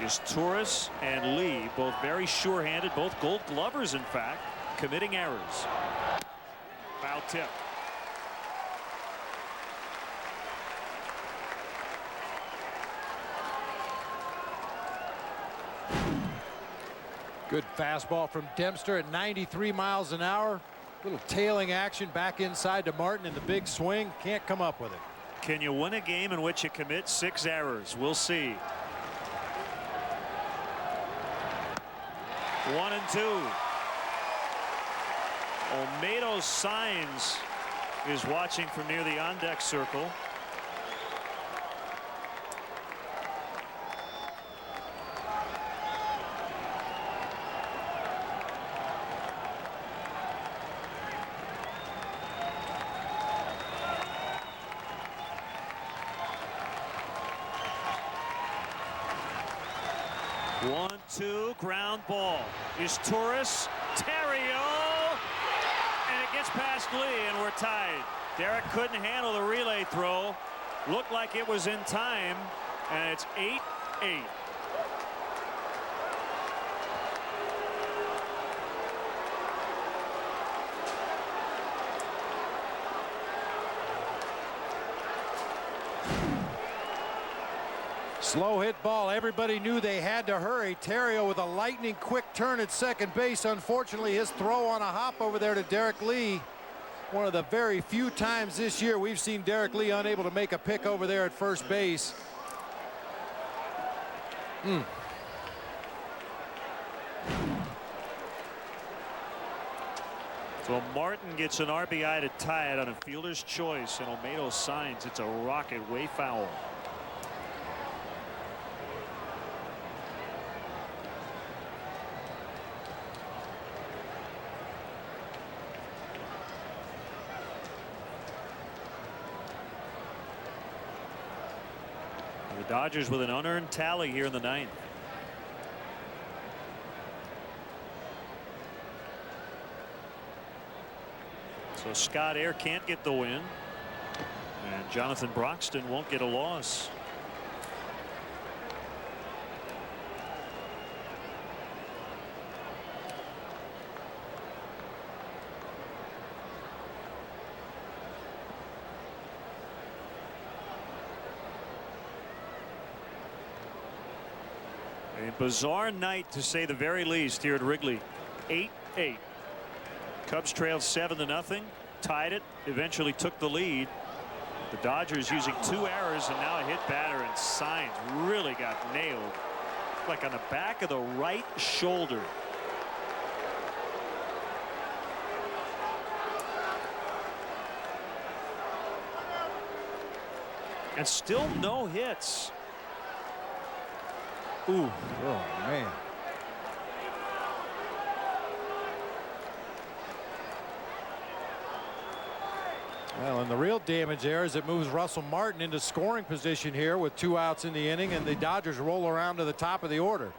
Is Torres and Lee, both very sure-handed, both Gold Glovers, in fact, committing errors. Foul tip. Good fastball from Dempster at 93 miles an hour. Little tailing action back inside to Martin, and the big swing. Can't come up with it. Can you win a game in which you commit 6 errors? We'll see. 1-2. Olmedo Signs is watching from near the on-deck circle. Ground ball. Is Torres. Terrio. And it gets past Lee, and we're tied. Derek couldn't handle the relay throw. Looked like it was in time, and it's 8-8. Slow hit ball. Everybody knew they had to hurry. Terrio with a lightning quick turn at second base. Unfortunately, his throw on a hop over there to Derek Lee. One of the very few times this year we've seen Derek Lee unable to make a pick over there at first base. So Martin gets an RBI to tie it on a fielder's choice, and Olmedo signs it's a rocket way foul. The Dodgers with an unearned tally here in the ninth. So Scott Air can't get the win, and Jonathan Broxton won't get a loss. A bizarre night, to say the very least, here at Wrigley. 8-8. Cubs trailed 7-0, tied it, eventually took the lead. The Dodgers using 2 errors and now a hit batter, and Signs really got nailed, like on the back of the right shoulder. And still no hits. Ooh. Oh, man. Well, and the real damage there is it moves Russell Martin into scoring position here with 2 outs in the inning, and the Dodgers roll around to the top of the order.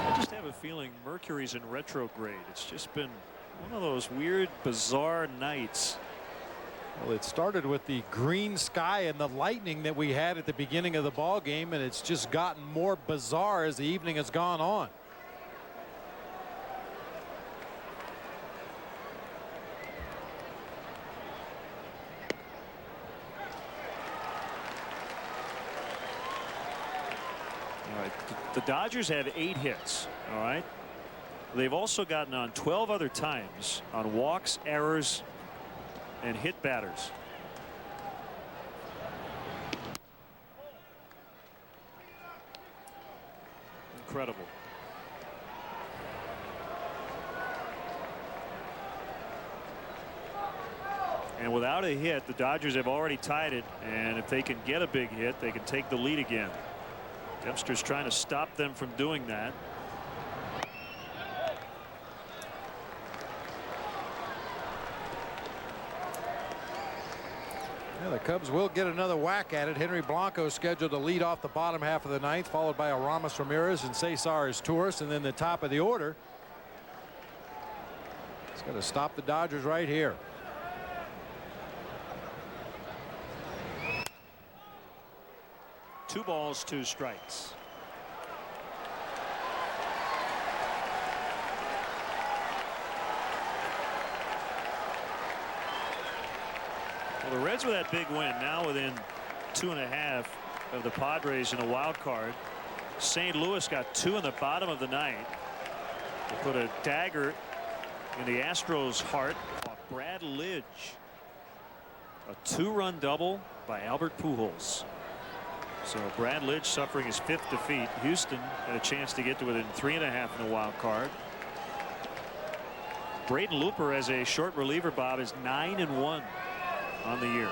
I just have a feeling Mercury's in retrograde. It's just been one of those weird, bizarre nights. Well, it started with the green sky and the lightning that we had at the beginning of the ball game, and it's just gotten more bizarre as the evening has gone on. All right, the Dodgers have 8 hits. All right, they've also gotten on 12 other times on walks, errors, and hit batters. Incredible. And without a hit, the Dodgers have already tied it, and if they can get a big hit, they can take the lead again. Dempster's trying to stop them from doing that. Yeah, the Cubs will get another whack at it. Henry Blanco scheduled to lead off the bottom half of the ninth, followed by Aramis Ramirez and Cesar Izturis, and then the top of the order. It's got to stop the Dodgers right here. Two balls, 2 strikes. Well, the Reds with that big win, now within 2.5 of the Padres in a wild card. St. Louis got 2 in the bottom of the ninth. They put a dagger in the Astros' heart off Brad Lidge. A 2-run double by Albert Pujols. So Brad Lidge suffering his 5th defeat. Houston had a chance to get to within 3.5 in the wild card. Braden Looper as a short reliever, Bob, is 9-1 on the year.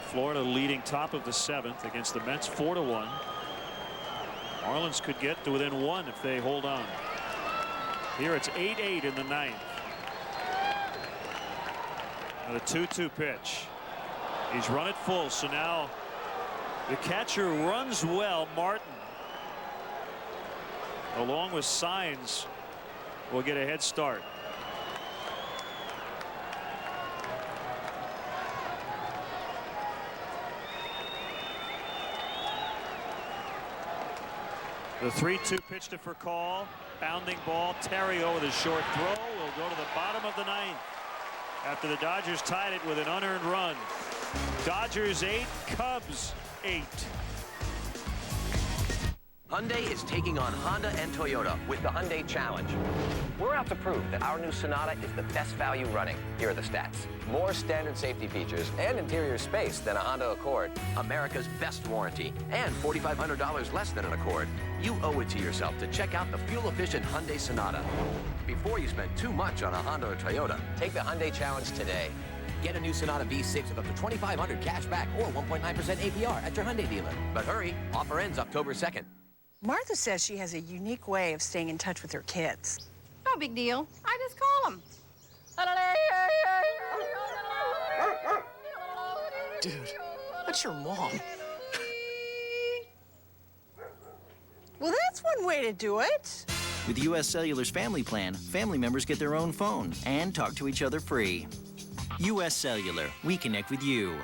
Florida leading top of the 7th against the Mets 4-1. Marlins could get to within 1 if they hold on. Here it's 8-8 in the ninth. And a 2-2 pitch. He's run it full, so now the catcher runs well. Martin, along with Signs, will get a head start. The 3-2 pitch to Furcal. Bounding ball. Terrio with a short throw. Will go to the bottom of the ninth after the Dodgers tied it with an unearned run. Dodgers 8, Cubs 8. Hyundai is taking on Honda and Toyota with the Hyundai Challenge. We're out to prove that our new Sonata is the best value running. Here are the stats. More standard safety features and interior space than a Honda Accord. America's best warranty and $4,500 less than an Accord. You owe it to yourself to check out the fuel-efficient Hyundai Sonata. Before you spend too much on a Honda or Toyota, take the Hyundai Challenge today. Get a new Sonata V6 with up to $2,500 cash back or 1.9% APR at your Hyundai dealer. But hurry, offer ends October 2nd. Martha says she has a unique way of staying in touch with her kids. No big deal. I just call them. Dude, what's your mom? Well, that's one way to do it. With U.S. Cellular's family plan, family members get their own phone and talk to each other free. U.S. Cellular, we connect with you.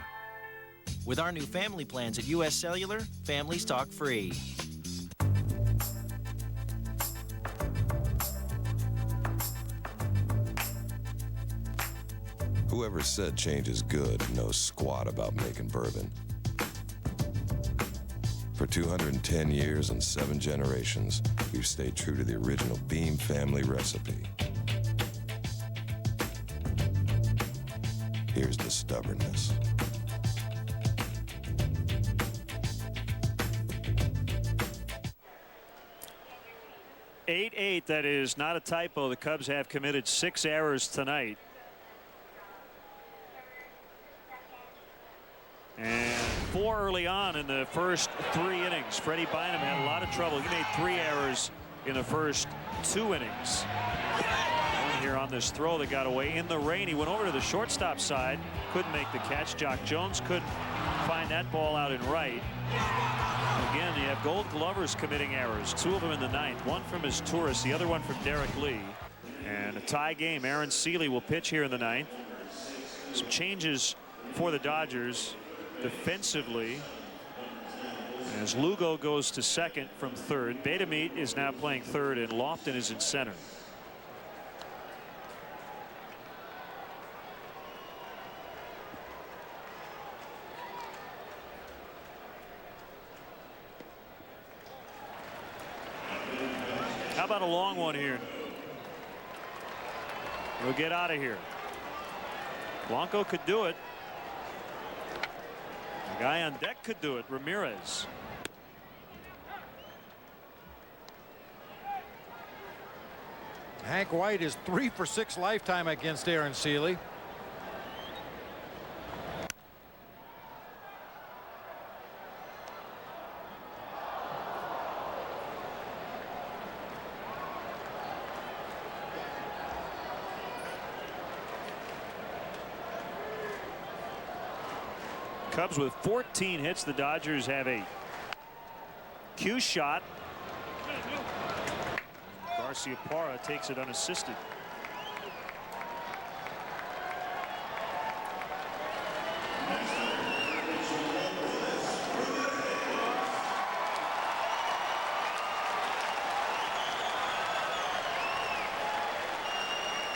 With our new family plans at U.S. Cellular, families talk free. Whoever said change is good knows squat about making bourbon. For 210 years and 7 generations, we've stayed true to the original Beam family recipe. Here's the stubbornness. (8-8). That is not a typo. The Cubs have committed 6 errors tonight. And 4 early on in the first 3 innings. Freddie Bynum had a lot of trouble. He made 3 errors in the first 2 innings. One here on this throw that got away in the rain. He went over to the shortstop side. Couldn't make the catch. Jock Jones couldn't find that ball out in right. Again, you have Gold Glovers committing errors. 2 of them in the 9th. One from his tourist, the other one from Derek Lee. And a tie game. Aaron Seeley will pitch here in the 9th. Some changes for the Dodgers defensively, as Lugo goes to second from third. Betameat is now playing third, and Lofton is in center. How about a long one here? We'll get out of here. Blanco could do it. The guy on deck could do it. Ramirez. Hank White is 3 for 6 lifetime against Aaron Seeley. Cubs with 14 hits. The Dodgers have a cue shot. Garciaparra takes it unassisted.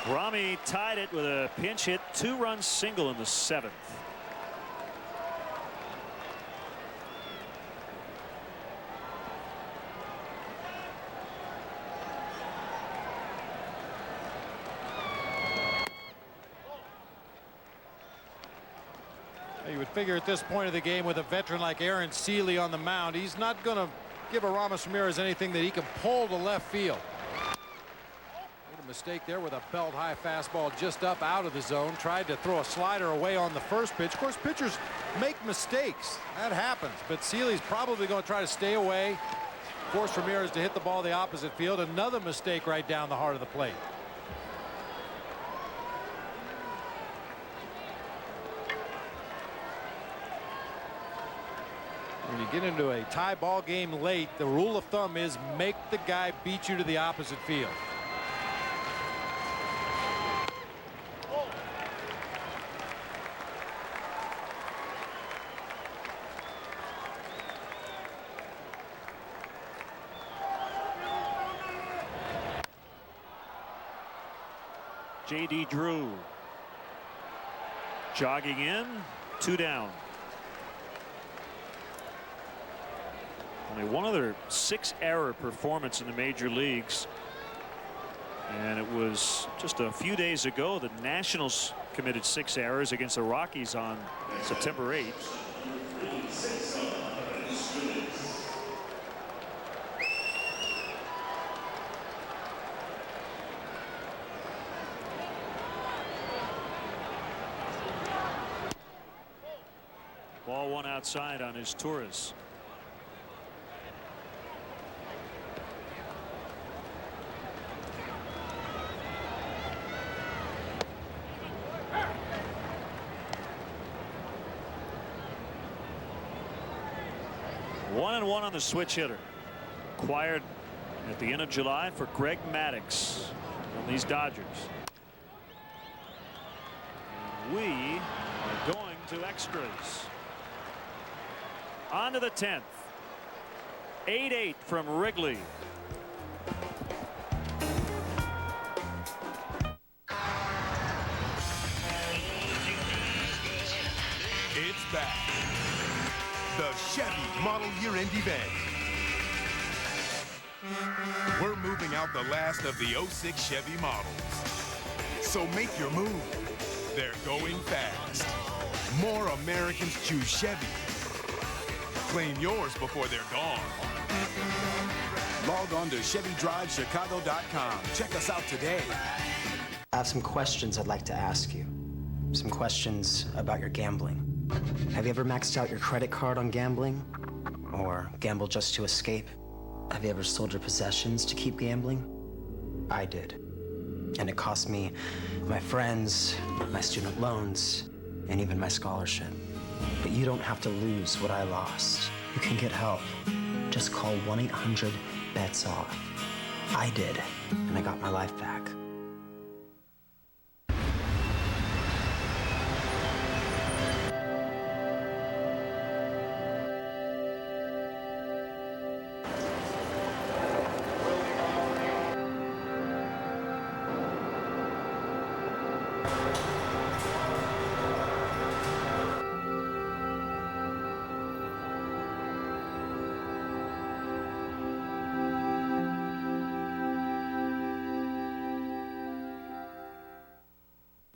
Rami tied it with a pinch hit 2-run single in the 7th. You would figure at this point of the game, with a veteran like Aaron Seeley on the mound, he's not going to give Aramis Ramirez anything that he can pull to left field. Made a mistake there with a belt high fastball just up out of the zone. Tried to throw a slider away on the first pitch. Of course, pitchers make mistakes. That happens. But Seeley's probably going to try to stay away, force Ramirez to hit the ball the opposite field. Another mistake right down the heart of the plate. When you get into a tie ball game late, the rule of thumb is make the guy beat you to the opposite field. J.D. Drew. Jogging in, 2 down. Only one other 6-error performance in the major leagues. And it was just a few days ago the Nationals committed 6 errors against the Rockies on September 8th. Ball 1 outside on his Torres. One and one on the switch hitter. Acquired at the end of July for Greg Maddux from these Dodgers. And we are going to extras. On to the 10th. 8-8 from Wrigley. It's back. The Chevy Model Year-End Event. We're moving out the last of the 06 Chevy models. So make your move. They're going fast. More Americans choose Chevy. Claim yours before they're gone. Log on to ChevyDriveChicago.com. Check us out today. I have some questions I'd like to ask you. Some questions about your gambling. Have you ever maxed out your credit card on gambling? Or gambled just to escape? Have you ever sold your possessions to keep gambling? I did. And it cost me my friends, my student loans, and even my scholarship. But you don't have to lose what I lost. You can get help. Just call 1-800-BETS-OFF. I did, and I got my life back.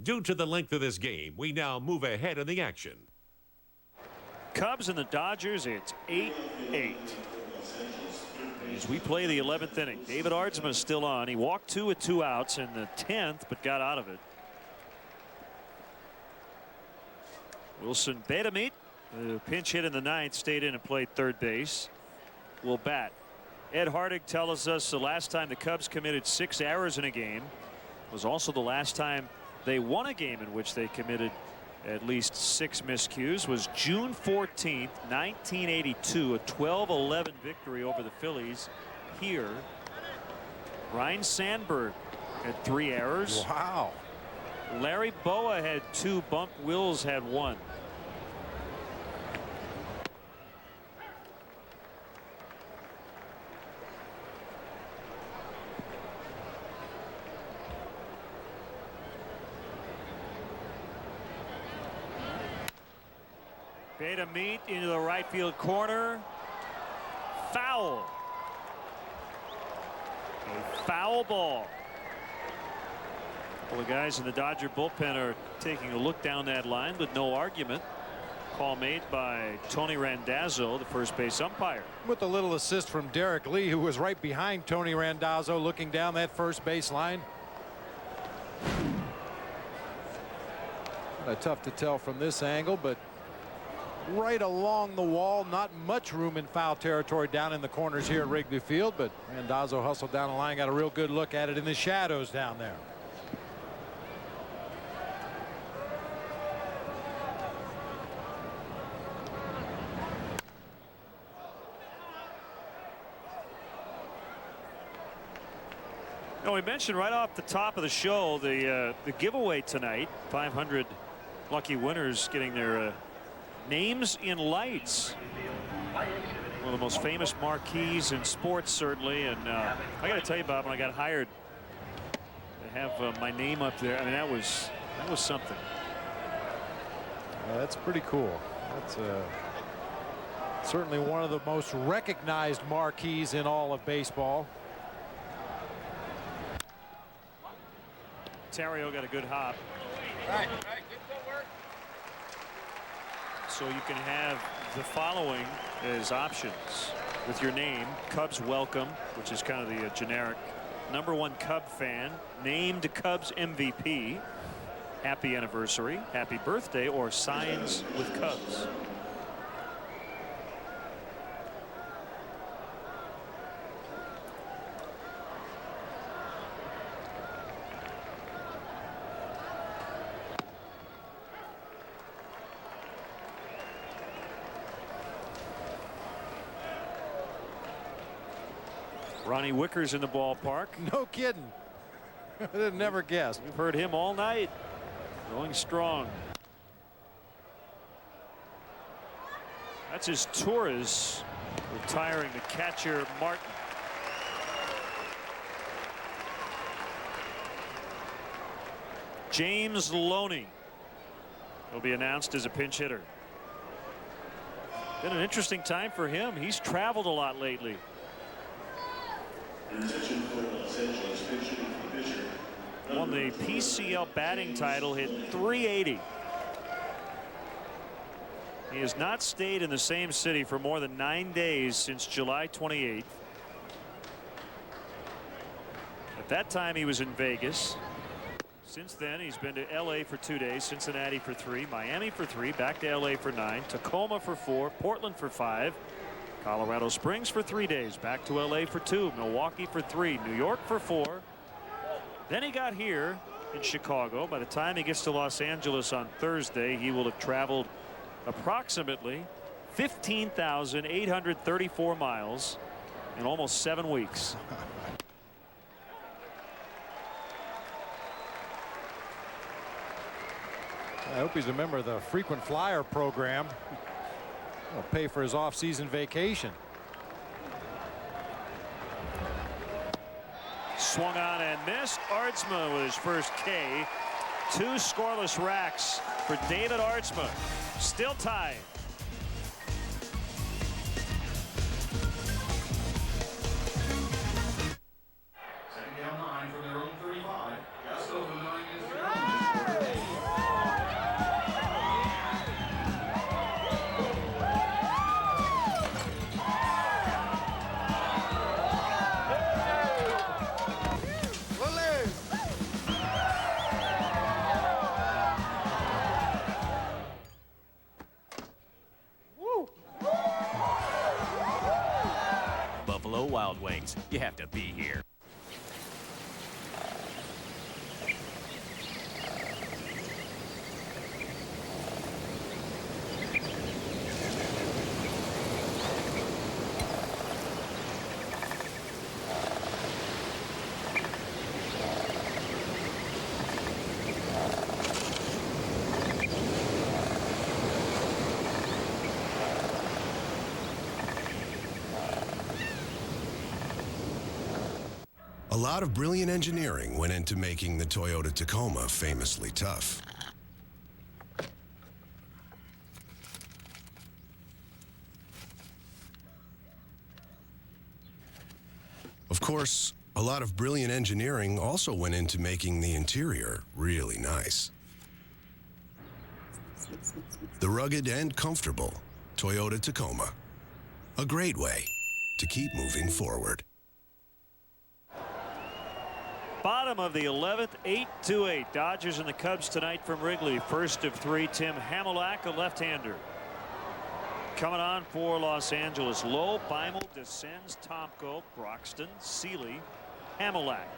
Due to the length of this game, we now move ahead in the action. Cubs and the Dodgers, it's 8-8. As we play the 11th inning, David Aardsma is still on. He walked 2 with 2 outs in the 10th, but got out of it. Wilson Betamit, who pinch hit in the 9th, stayed in and played third base, will bat. Ed Hardig tells us the last time the Cubs committed 6 errors in a game was also the last time they won a game in which they committed at least 6 miscues. Was June 14th, 1982, a 12-11 victory over the Phillies here. Ryan Sandberg had 3 errors. Wow. Larry Boa had 2. Bunk Wills had 1. Betamit into the right field corner. Foul. A foul ball. Well, the guys in the Dodger bullpen are taking a look down that line with no argument. Call made by Tony Randazzo, the first base umpire. With a little assist from Derek Lee, who was right behind Tony Randazzo looking down that first base line. Tough to tell from this angle, but right along the wall, not much room in foul territory down in the corners here at Wrigley Field, but Randazzo hustled down the line, got a real good look at it in the shadows down there. No, we mentioned right off the top of the show the giveaway tonight. 500 lucky winners getting their names in lights. One of the most famous marquees in sports, certainly. And I got to tell you, Bob, when I got hired to have my name up there. I mean, that was something. That's pretty cool. That's certainly one of the most recognized marquees in all of baseball. Terrio got a good hop. Right, good footwork. So you can have the following as options with your name: Cubs welcome, which is kind of the generic #1 Cub fan, named Cubs MVP, happy anniversary, happy birthday, or signs with Cubs. Ronnie Wicker's in the ballpark. No kidding. I'd never guessed. We've heard him all night. Going strong. That's his Torres retiring the catcher Martin. James Loney will be announced as a pinch hitter. Been an interesting time for him. He's traveled a lot lately. Won the PCL batting title, hit .380. He has not stayed in the same city for more than 9 days since July 28th. At that time he was in Vegas. Since then he's been to LA for 2 days, Cincinnati for 3, Miami for 3, back to LA for 9, Tacoma for 4, Portland for 5, Colorado Springs for 3 days, back to LA for 2, Milwaukee for 3, New York for 4. Then he got here in Chicago. By the time he gets to Los Angeles on Thursday, he will have traveled approximately 15,834 miles in almost 7 weeks. I hope he's a member of the frequent flyer program. He'll pay for his off-season vacation. Swung on and missed. Aardsma with his first K. 2 scoreless racks for David Aardsma. Still tied. Second down 9 from their own 35. Just over 9 is the Buffalo Wild Wings. You have to be here. A lot of brilliant engineering went into making the Toyota Tacoma famously tough. Of course, a lot of brilliant engineering also went into making the interior really nice. The rugged and comfortable Toyota Tacoma. A great way to keep moving forward. Bottom of the 11th, 8-8. Dodgers and the Cubs tonight from Wrigley. First of 3, Tim Hamilak, a left-hander. Coming on for Los Angeles. Lowe, Beimel, Descends, Tomko, Broxton, Seeley, Hamilak.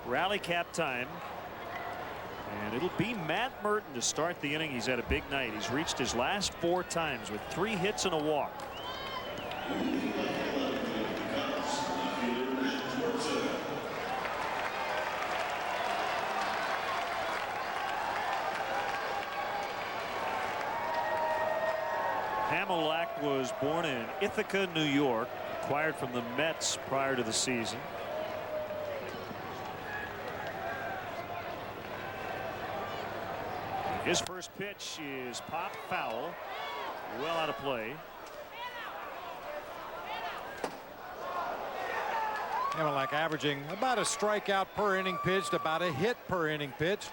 Rally cap time. And it'll be Matt Merton to start the inning. He's had a big night. He's reached his last 4 times with 3 hits and a walk. Hamilak was born in Ithaca, New York, acquired from the Mets prior to the season. His first pitch is pop foul. Well out of play. Hammerlack averaging about a strikeout per inning pitched, about a hit per inning pitched.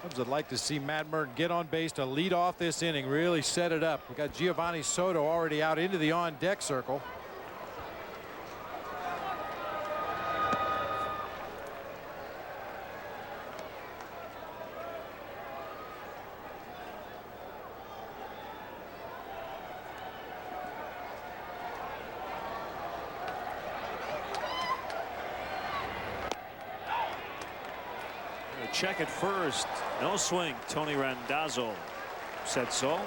Cubs would like to see Matt Merton get on base to lead off this inning, really set it up. We got Giovanni Soto already out into the on deck circle. Check at first. No swing. Tony Randazzo said so.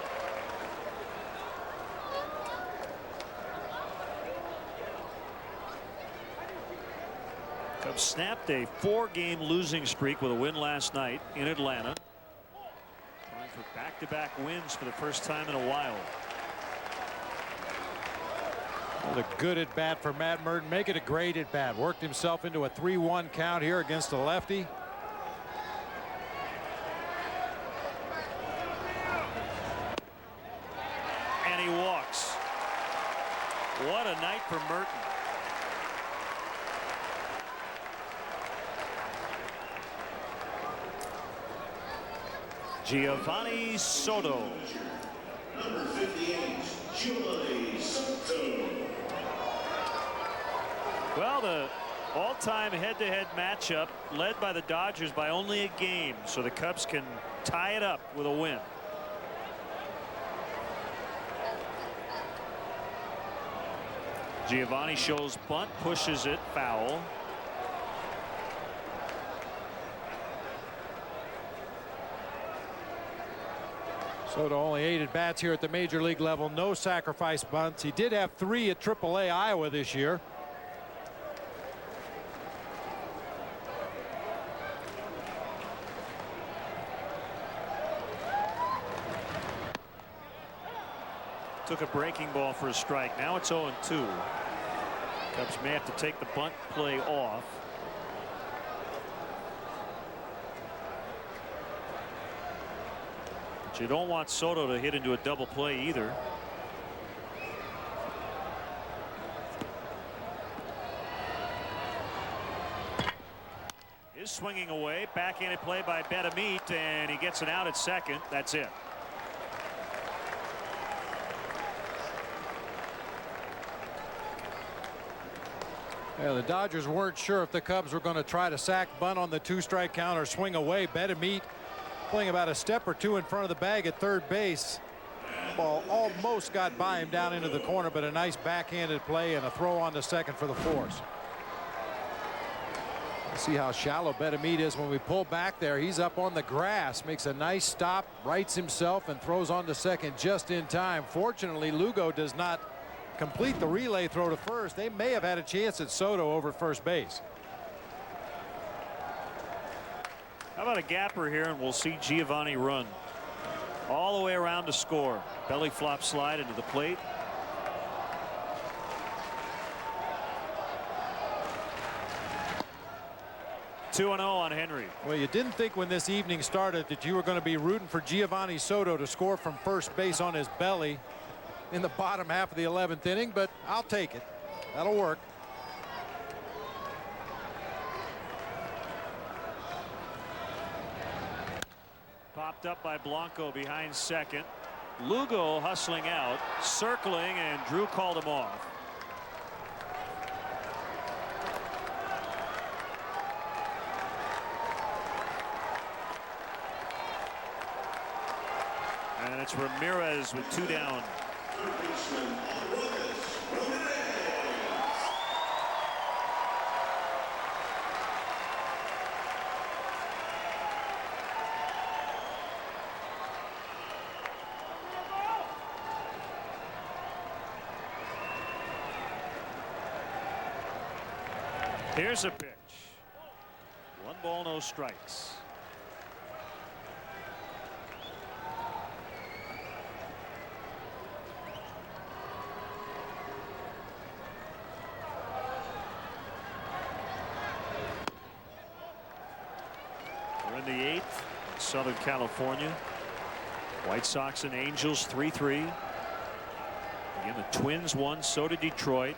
Cubs snapped a 4-game losing streak with a win last night in Atlanta. Trying for back-to-back wins for the first time in a while. Well, a good at bat for Matt Merton. Make it a great at bat. Worked himself into a 3-1 count here against a lefty. What a night for Merton. Giovanni Soto. Number 58, Giovanni Soto. Well, the all-time head-to-head matchup led by the Dodgers by only a game, so the Cubs can tie it up with a win. Giovanni shows bunt, pushes it foul. Soto only 8 at bats here at the major league level. No sacrifice bunts. He did have 3 at AAA Iowa this year. Took a breaking ball for a strike. Now it's 0-2. Cubs may have to take the bunt play off. But you don't want Soto to hit into a double play either. Is swinging away. Backhanded play by Betamit, and he gets it out at second. That's it. Yeah, the Dodgers weren't sure if the Cubs were going to try to sack bunt on the 2-strike count or swing away. Betamit playing about a step or 2 in front of the bag at third base. Ball almost got by him down into the corner, but a nice backhanded play and a throw on to second for the force. See how shallow Betamit is when we pull back there. He's up on the grass, makes a nice stop, rights himself, and throws on to second just in time. Fortunately, Lugo does not complete the relay throw to first. They may have had a chance at Soto over at first base. How about a gapper here, and we'll see Giovanni run all the way around to score. Belly flop slide into the plate. (2-0) on Henry. Well, you didn't think when this evening started that you were going to be rooting for Giovanni Soto to score from first base on his belly in the bottom half of the 11th inning, but I'll take it. That'll work. Popped up by Blanco behind second. Lugo hustling out, circling, and Drew called him off. And it's Ramirez with 2 down. Here's a pitch. 1 ball, no strikes. We're in the 8th. Southern California. White Sox and Angels 3-3. Again, the Twins won, so did Detroit.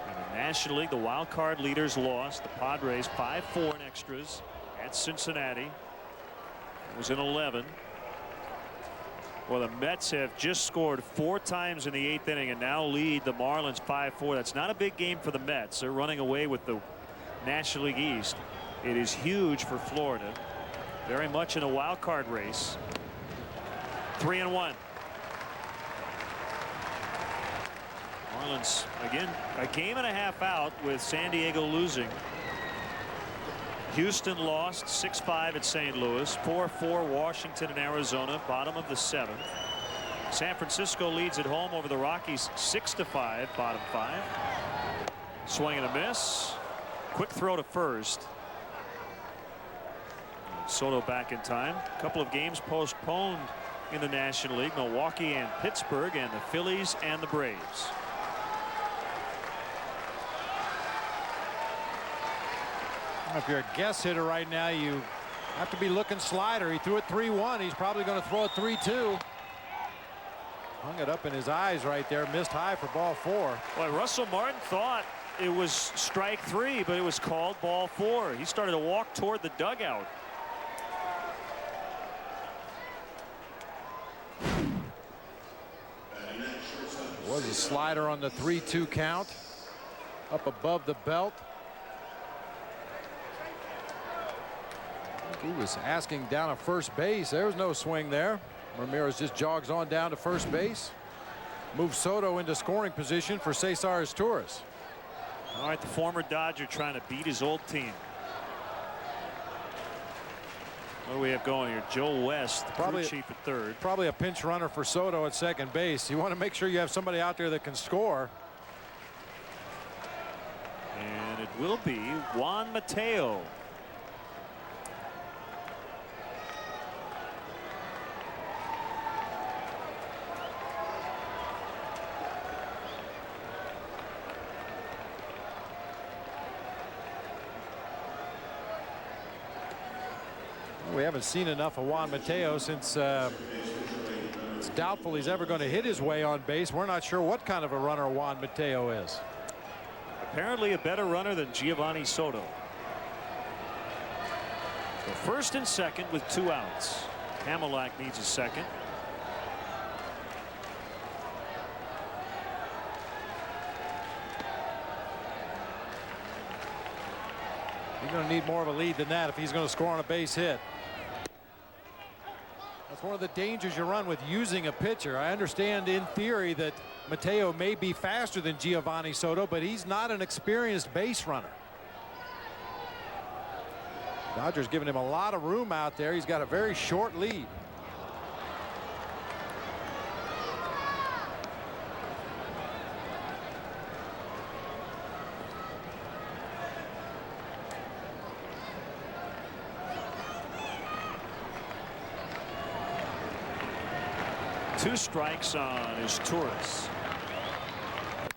In the National League, the wild card leaders lost. The Padres 5-4 in extras at Cincinnati. It was in 11. Well, the Mets have just scored 4 times in the 8th inning and now lead the Marlins 5-4. That's not a big game for the Mets. They're running away with the National League East. It is huge for Florida. Very much in a wild card race. 3-1. Marlins again a game and a half out with San Diego losing. Houston lost 6-5 at St. Louis. 4-4 Washington and Arizona, bottom of the 7th. San Francisco leads at home over the Rockies 6-5, bottom 5. Swing and a miss. Quick throw to first. Soto back in time. A couple of games postponed in the National League. Milwaukee and Pittsburgh, and the Phillies and the Braves. If you're a guess hitter right now, you have to be looking slider. He threw it 3-1. He's probably going to throw it 3-2. Hung it up in his eyes right there. Missed high for ball 4. Well, Russell Martin thought it was strike 3, but it was called ball 4. He started to walk toward the dugout. Was a slider on the 3-2 count. Up above the belt. He was asking down at first base. There was no swing there. Ramirez just jogs on down to first base. Moves Soto into scoring position for Cesar Torres. All right, the former Dodger trying to beat his old team. What do we have going here? Joe West, crew chief at third. Probably a pinch runner for Soto at second base. You want to make sure you have somebody out there that can score. And it will be Juan Mateo. We haven't seen enough of Juan Mateo since it's doubtful he's ever going to hit his way on base. We're not sure what kind of a runner Juan Mateo is. Apparently a better runner than Giovanni Soto. So first and second with 2 outs. Hamilak needs a second. He's going to need more of a lead than that if he's going to score on a base hit. That's one of the dangers you run with using a pitcher. I understand in theory that Mateo may be faster than Giovanni Soto, but he's not an experienced base runner. Dodgers giving him a lot of room out there. He's got a very short lead. Two strikes on his Torres.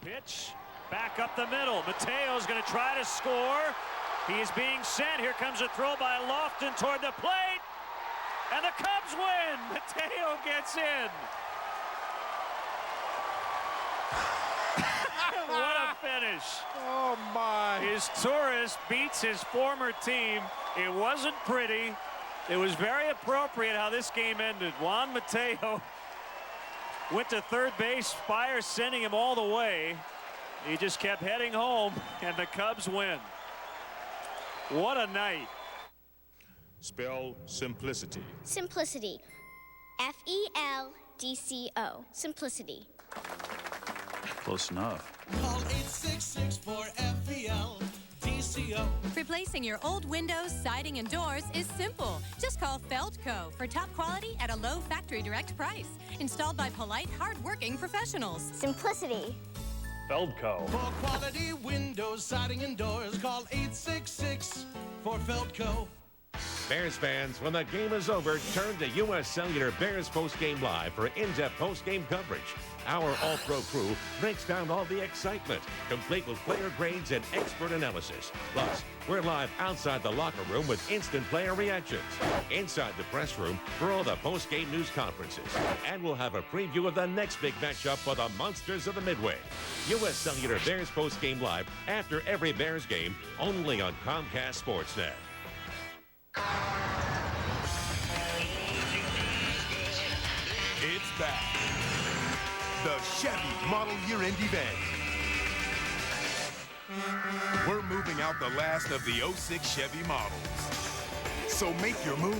Pitch back up the middle. Mateo's going to try to score. He is being sent. Here comes a throw by Lofton toward the plate. And the Cubs win. Mateo gets in. What a finish. Oh, my. His Torres beats his former team. It wasn't pretty. It was very appropriate how this game ended. Juan Mateo went to third base. Spire sending him all the way. He just kept heading home, and the Cubs win. What a night. Spell simplicity. Simplicity. F-E-L-D-C-O. Simplicity. Close enough. Call 866-4-FEL-DCO. Replacing your old windows, siding, and doors is simple. Just call Feldco for top quality at a low factory direct price. Installed by polite, hard-working professionals. Simplicity. Feldco. For quality windows, siding, and doors, call 866-4-FELDCO. Bears fans, when the game is over, turn to U.S. Cellular Bears Postgame Live for in-depth postgame coverage. Our all-pro crew breaks down all the excitement, complete with player grades and expert analysis. Plus, we're live outside the locker room with instant player reactions, inside the press room for all the post-game news conferences, and we'll have a preview of the next big matchup for the Monsters of the Midway. U.S. Cellular Bears Post-Game Live after every Bears game, only on Comcast Sportsnet. It's back. The Chevy Model Year-End Event. We're moving out the last of the 06 Chevy models. So make your move.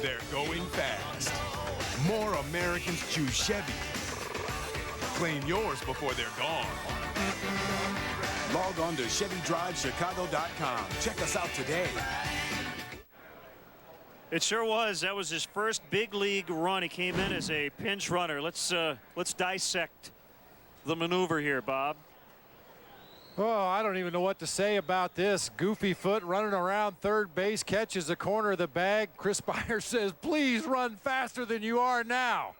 They're going fast. More Americans choose Chevy. Claim yours before they're gone. Log on to ChevyDriveChicago.com. Check us out today. It sure was. That was his first big league run. He came in as a pinch runner. Let's dissect the maneuver here, Bob. Oh, I don't even know what to say about this. Goofy foot running around third base, catches the corner of the bag. Chris Byers says, please run faster than you are now.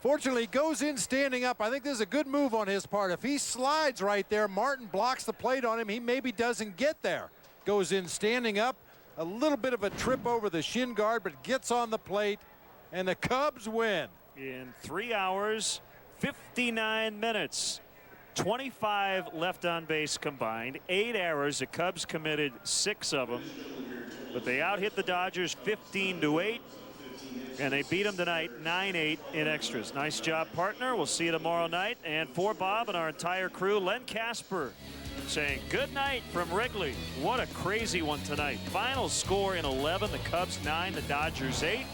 Fortunately, goes in standing up. I think this is a good move on his part. If he slides right there, Martin blocks the plate on him. He maybe doesn't get there. Goes in standing up. A little bit of a trip over the shin guard, but gets on the plate, and the Cubs win. In 3 hours, 59 minutes. 25 left on base combined, 8 errors. The Cubs committed 6 of them, but they out-hit the Dodgers 15-8, and they beat them tonight 9-8 in extras. Nice job, partner. We'll see you tomorrow night. And for Bob and our entire crew, Len Casper saying good night from Wrigley. What a crazy one tonight. Final score in 11, the Cubs 9, the Dodgers 8.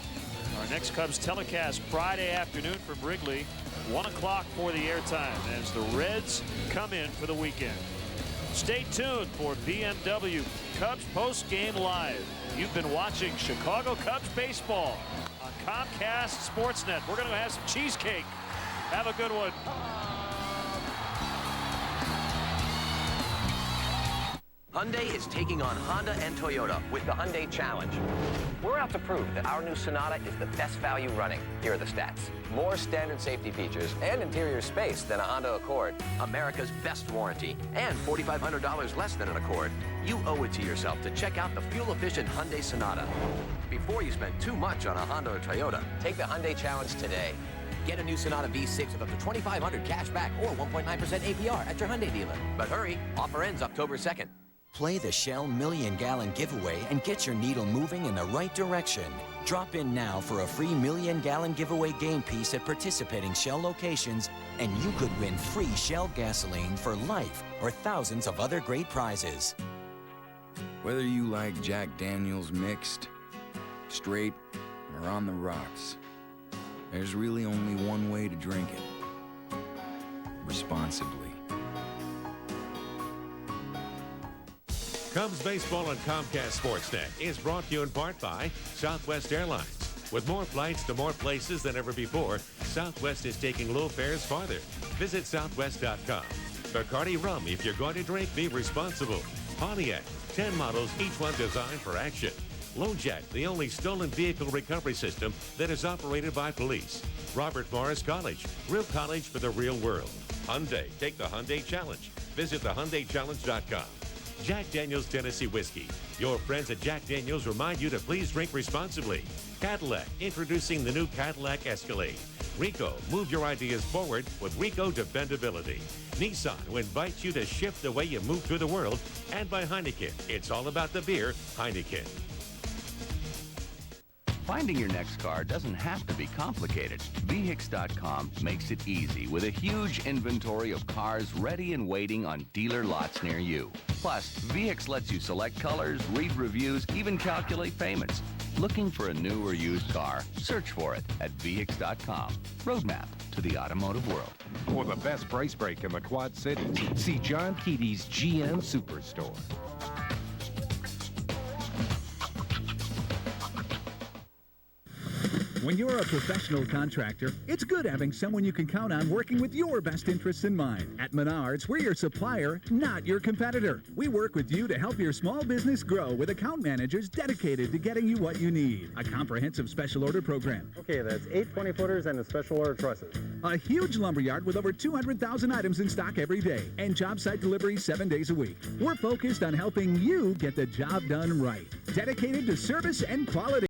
Our next Cubs telecast Friday afternoon from Wrigley, 1 o'clock for the airtime as the Reds come in for the weekend. Stay tuned for BMW Cubs Post Game Live. You've been watching Chicago Cubs baseball on Comcast Sportsnet. We're going to have some cheesecake. Have a good one. Hyundai is taking on Honda and Toyota with the Hyundai Challenge. We're out to prove that our new Sonata is the best value running. Here are the stats. More standard safety features and interior space than a Honda Accord. America's best warranty and $4,500 less than an Accord. You owe it to yourself to check out the fuel-efficient Hyundai Sonata. Before you spend too much on a Honda or Toyota, take the Hyundai Challenge today. Get a new Sonata V6 with up to $2,500 cash back or 1.9% APR at your Hyundai dealer. But hurry, offer ends October 2nd. Play the Shell million-gallon giveaway and get your needle moving in the right direction. Drop in now for a free million-gallon giveaway game piece at participating Shell locations, and you could win free Shell gasoline for life or thousands of other great prizes. Whether you like Jack Daniels mixed, straight, or on the rocks, there's really only one way to drink it. Responsibly. Cubs baseball on Comcast Sportsnet is brought to you in part by Southwest Airlines. With more flights to more places than ever before, Southwest is taking low fares farther. Visit Southwest.com. Bacardi Rum, if you're going to drink, be responsible. Pontiac, 10 models, each one designed for action. LoanJack, the only stolen vehicle recovery system that is operated by police. Robert Morris College, real college for the real world. Hyundai, take the Hyundai Challenge. Visit thehyundaichallenge.com. Jack Daniels Tennessee Whiskey. Your friends at Jack Daniels remind you to please drink responsibly. Cadillac, introducing the new Cadillac Escalade. Ricoh, move your ideas forward with Ricoh dependability. Nissan, who invites you to shift the way you move through the world. And by Heineken, it's all about the beer, Heineken. Finding your next car doesn't have to be complicated. VHIX.com makes it easy with a huge inventory of cars ready and waiting on dealer lots near you. Plus, VHIX lets you select colors, read reviews, even calculate payments. Looking for a new or used car? Search for it at VHIX.com. Roadmap to the automotive world. For the best price break in the Quad Cities, see John Keaty's GM Superstore. When you're a professional contractor, it's good having someone you can count on working with your best interests in mind. At Menards, we're your supplier, not your competitor. We work with you to help your small business grow with account managers dedicated to getting you what you need. A comprehensive special order program. Okay, that's 8 20-footers and the special order trusses. A huge lumberyard with over 200,000 items in stock every day and job site deliveries 7 days a week. We're focused on helping you get the job done right. Dedicated to service and quality.